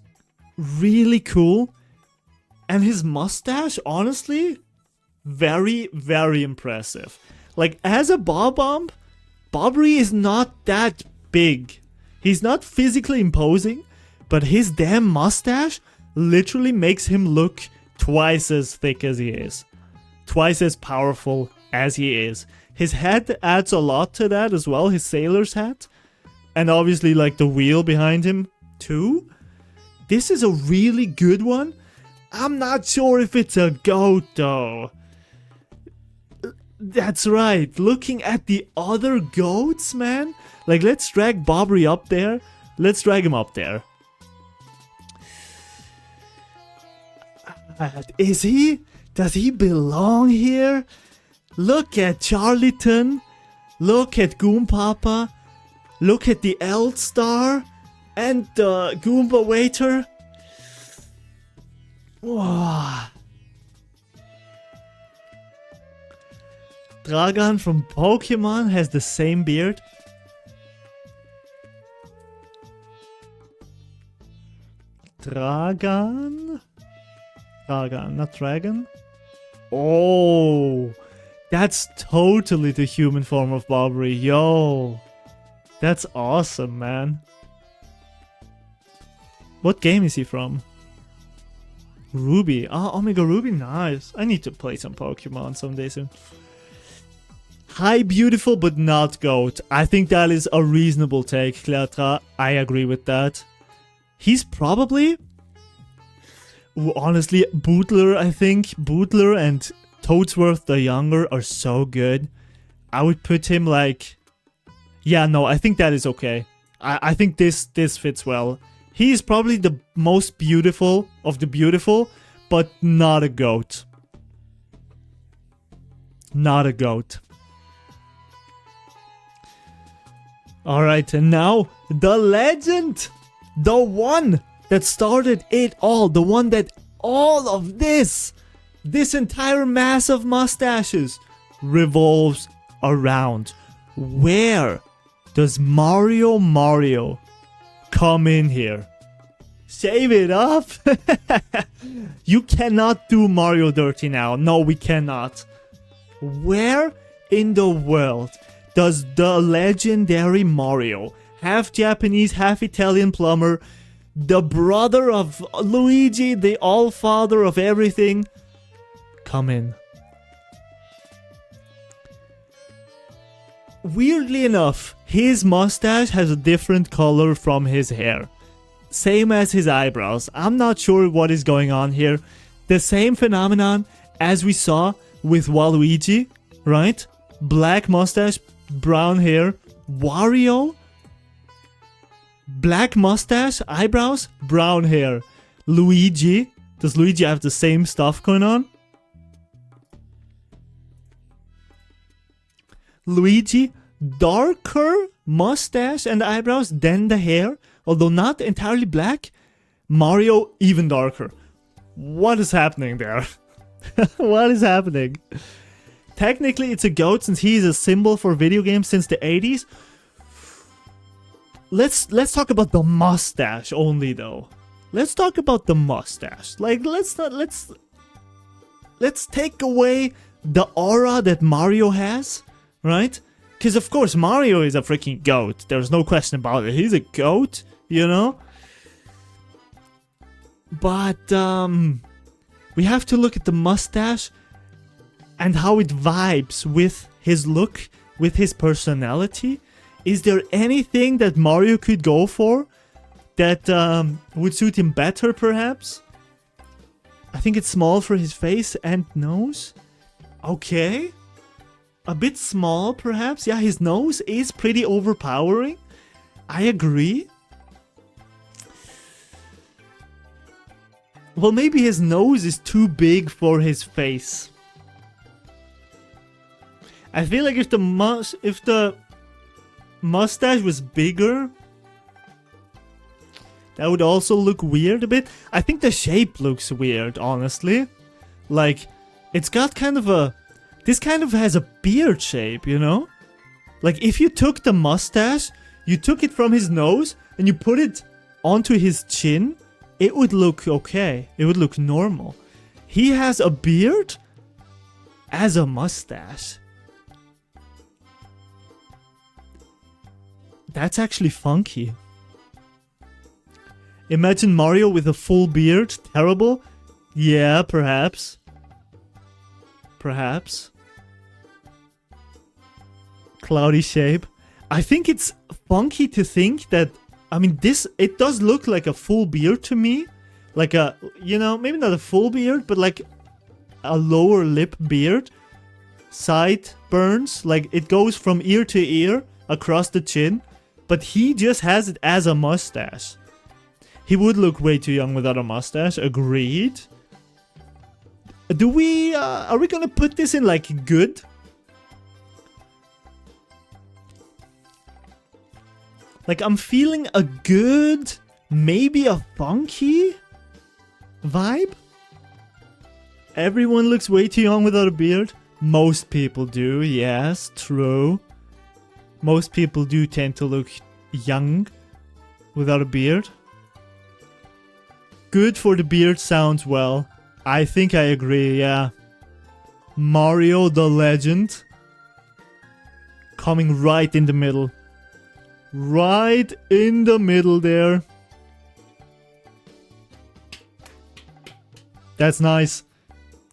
A: really cool. And his mustache, honestly, very, very impressive. Like, as a Bob-Omb, Bobbery is not that big. He's not physically imposing, but his damn mustache literally makes him look twice as thick as he is. Twice as powerful as he is. His hat adds a lot to that as well, his sailor's hat. And obviously, like, the wheel behind him, too. This is a really good one. I'm not sure if it's a goat, though. That's right. Looking at the other goats, man. Like, let's drag Bobbery up there. Let's drag him up there. Is he? Does he belong here? Look at Charlton. Look at Goompapa. Look at the L-Star. And the Goomba Waiter. Wow. Dragon from Pokemon has the same beard. Dragon? Dragon, not dragon. Oh, that's totally the human form of Bobbery. Yo, that's awesome, man. What game is he from? Ruby. Ah, Omega Ruby, nice. I need to play some Pokemon someday soon. Hi, beautiful, but not goat. I think that is a reasonable take, Cleatra. I agree with that. He's probably... Ooh, honestly, Bootler, I think. Bootler and Toadsworth the Younger are so good. I would put him like... Yeah, no, I think that is okay. I think this fits well. He is probably the most beautiful of the beautiful, but not a goat. Not a goat. Alright, and now, the legend! The one that started it all. The one that all of this entire mass of mustaches revolves around. Where does Mario come in here? Save it up! You cannot do Mario dirty now. No, we cannot. Where in the world does the legendary Mario, half Japanese, half Italian plumber, the brother of Luigi, the all-father of everything, come in? Weirdly enough, his mustache has a different color from his hair. Same as his eyebrows. I'm not sure what is going on here. The same phenomenon as we saw with Waluigi, right? Black mustache, brown hair. Wario, black mustache, eyebrows, brown hair. Luigi, does Luigi have the same stuff going on? Luigi, darker mustache and eyebrows than the hair, although not entirely black. Mario, even darker. What is happening there? What is happening? Technically, it's a goat since he is a symbol for video games since the 80s. Let's talk about the mustache only, though. Let's talk about the mustache. Like, let's take away the aura that Mario has, right? Because of course Mario is a freaking goat. There's no question about it. He's a goat, you know? But we have to look at the mustache and how it vibes with his look, with his personality. Is there anything that Mario could go for that would suit him better, perhaps? I think it's small for his face and nose. Okay. A bit small, perhaps. Yeah, his nose is pretty overpowering. I agree. Well, maybe his nose is too big for his face. I feel like if the mustache was bigger, that would also look weird a bit. I think the shape looks weird, honestly. Like, it's got kind of a... This kind of has a beard shape, you know? Like, if you took the mustache, you took it from his nose, and you put it onto his chin, it would look okay. It would look normal. He has a beard as a mustache. That's actually funky. Imagine Mario with a full beard. Terrible? Yeah, perhaps. Perhaps. Cloudy shape. I think it's funky to think that... I mean, it does look like a full beard to me. Like a, you know, maybe not a full beard, but like a lower lip beard. Sideburns. Like, it goes from ear to ear across the chin. But he just has it as a mustache. He would look way too young without a mustache. Agreed. Do we... are we gonna put this in, like, good? Like, I'm feeling a good, maybe a funky vibe. Everyone looks way too young without a beard. Most people do, yes, true. Most people do tend to look young without a beard. Good for the beard sounds well. I think I agree, yeah. Mario the Legend. Coming right in the middle. Right in the middle there. That's nice.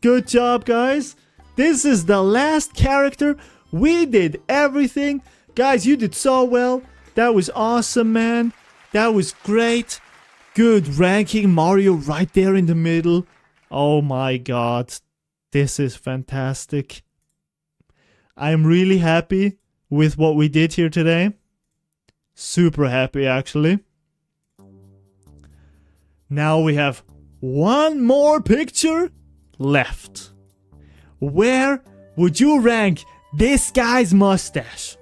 A: Good job, guys. This is the last character. We did everything. Guys, you did so well. That was awesome, man. That was great. Good ranking. Mario right there in the middle. Oh my god. This is fantastic. I'm really happy with what we did here today. Super happy, actually. Now we have one more picture left. Where would you rank this guy's mustache?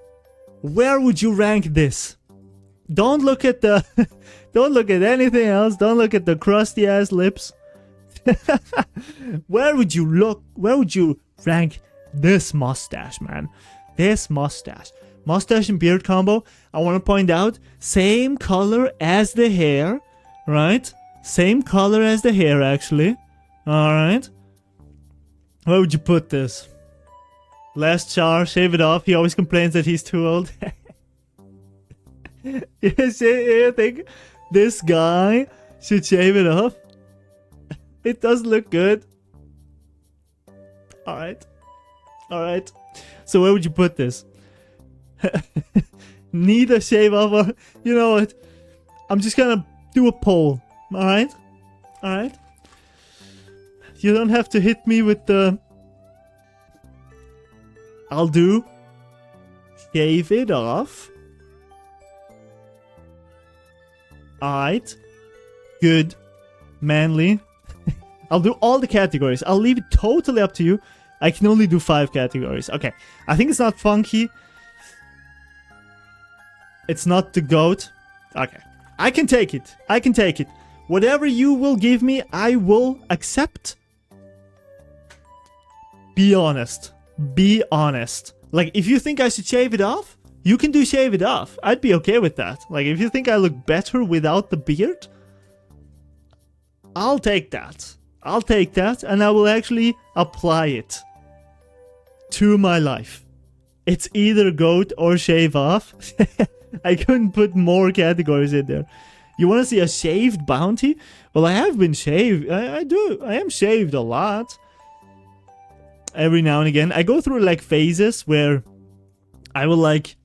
A: Where would you rank this? Don't look at the don't look at anything else. Don't look at the crusty ass lips. Where would you rank this mustache, man? This mustache. Mustache and beard combo. I want to point out, same color as the hair, right? Same color as the hair, actually. Alright. Where would you put this? Last char, shave it off. He always complains that he's too old. You think this guy should shave it off? It does look good. Alright. Alright. So where would you put this? Need a shave off, or you know what? I'm just gonna do a poll. Alright? Alright? You don't have to hit me with the... I'll do... Shave it off. Alright. Good. Manly. I'll do all the categories. I'll leave it totally up to you. I can only do 5 categories. Okay. I think it's not funky. It's not the goat. Okay. I can take it. I can take it. Whatever you will give me, I will accept. Be honest. Be honest. Like, if you think I should shave it off, you can do shave it off. I'd be okay with that. Like, if you think I look better without the beard, I'll take that. I'll take that, and I will actually apply it to my life. It's either goat or shave off. I couldn't put more categories in there. You want to see a shaved bounty? Well, I have been shaved. I do. I am shaved a lot. Every now and again. I go through like phases where I will like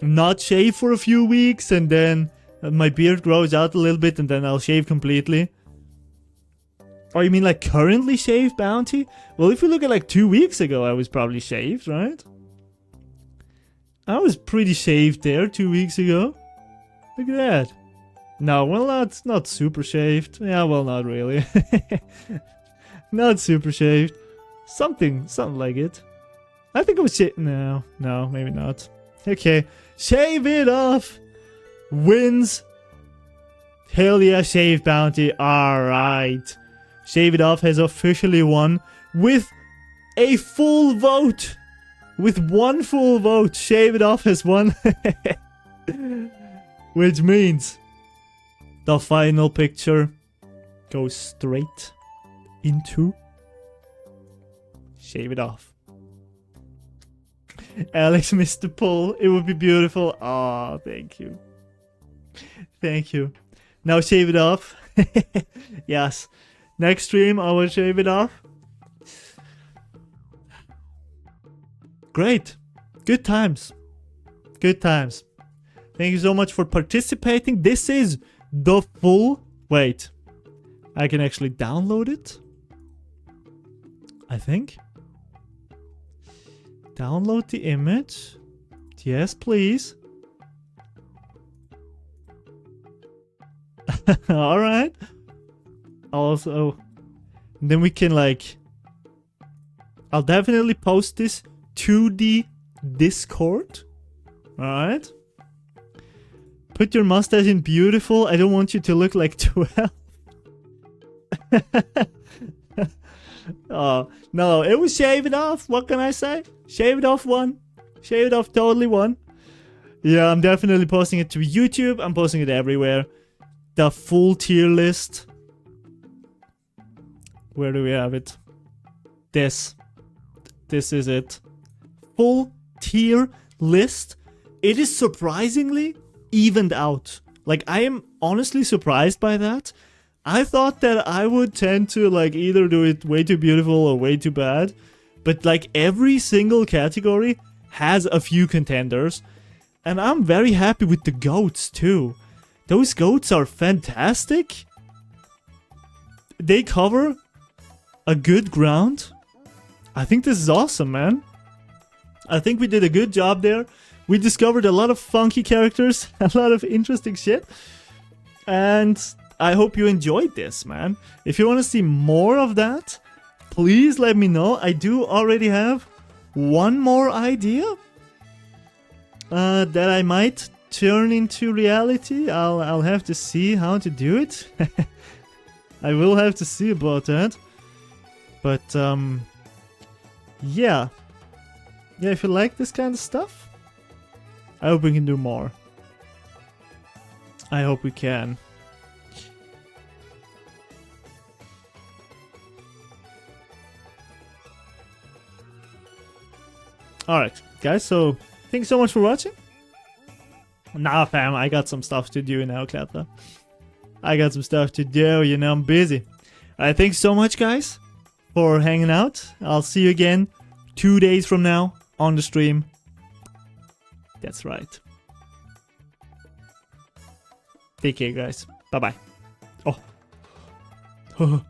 A: not shave for a few weeks, and then my beard grows out a little bit, and then I'll shave completely. Oh, you mean like currently shaved bounty? Well, if you look at like 2 weeks ago, I was probably shaved, right? I was pretty shaved there 2 weeks ago. Look at that. No, well, not super shaved. Yeah, well, not really. Not super shaved. Something like it. I think it was shit. No, maybe not. Okay, shave it off. Wins. Hell yeah, shave bounty. Alright. Shave it off has officially won with a full vote. With one full vote, shave it off has won. Which means the final picture goes straight into shave it off. Alex missed the poll. It would be beautiful. Ah, thank you. Thank you. Now shave it off. Yes. Next stream, I will shave it off. Great. Good times. Good times. Thank you so much for participating. This is the full... Wait. I can actually download it. I think. Download the image. Yes, please. Alright. Also, then we can like... I'll definitely post this to the Discord. Alright. Put your mustache in beautiful. I don't want you to look like 12. No, it was shaved off. What can I say? Shaved off one. Shaved off totally one. Yeah, I'm definitely posting it to YouTube. I'm posting it everywhere. The full tier list. Where do we have it? This. This is it. Full tier list. It is surprisingly evened out. Like, I am honestly surprised by that. I thought that I would tend to like either do it way too beautiful or way too bad. But like every single category has a few contenders. And I'm very happy with the goats too. Those goats are fantastic. They cover a good ground. I think this is awesome, man. I think we did a good job there. We discovered a lot of funky characters, a lot of interesting shit. And I hope you enjoyed this, man. If you want to see more of that, please let me know. I do already have one more idea that I might turn into reality. I'll have to see how to do it. I will have to see about that. But yeah. Yeah, if you like this kind of stuff, I hope we can do more. I hope we can. Alright, guys, so thanks so much for watching. Nah, fam, I got some stuff to do now, Kletta. I got some stuff to do, you know, I'm busy. Alright, thanks so much, guys, for hanging out. I'll see you again 2 days from now on the stream. That's right. Take care, guys. Bye-bye. Oh.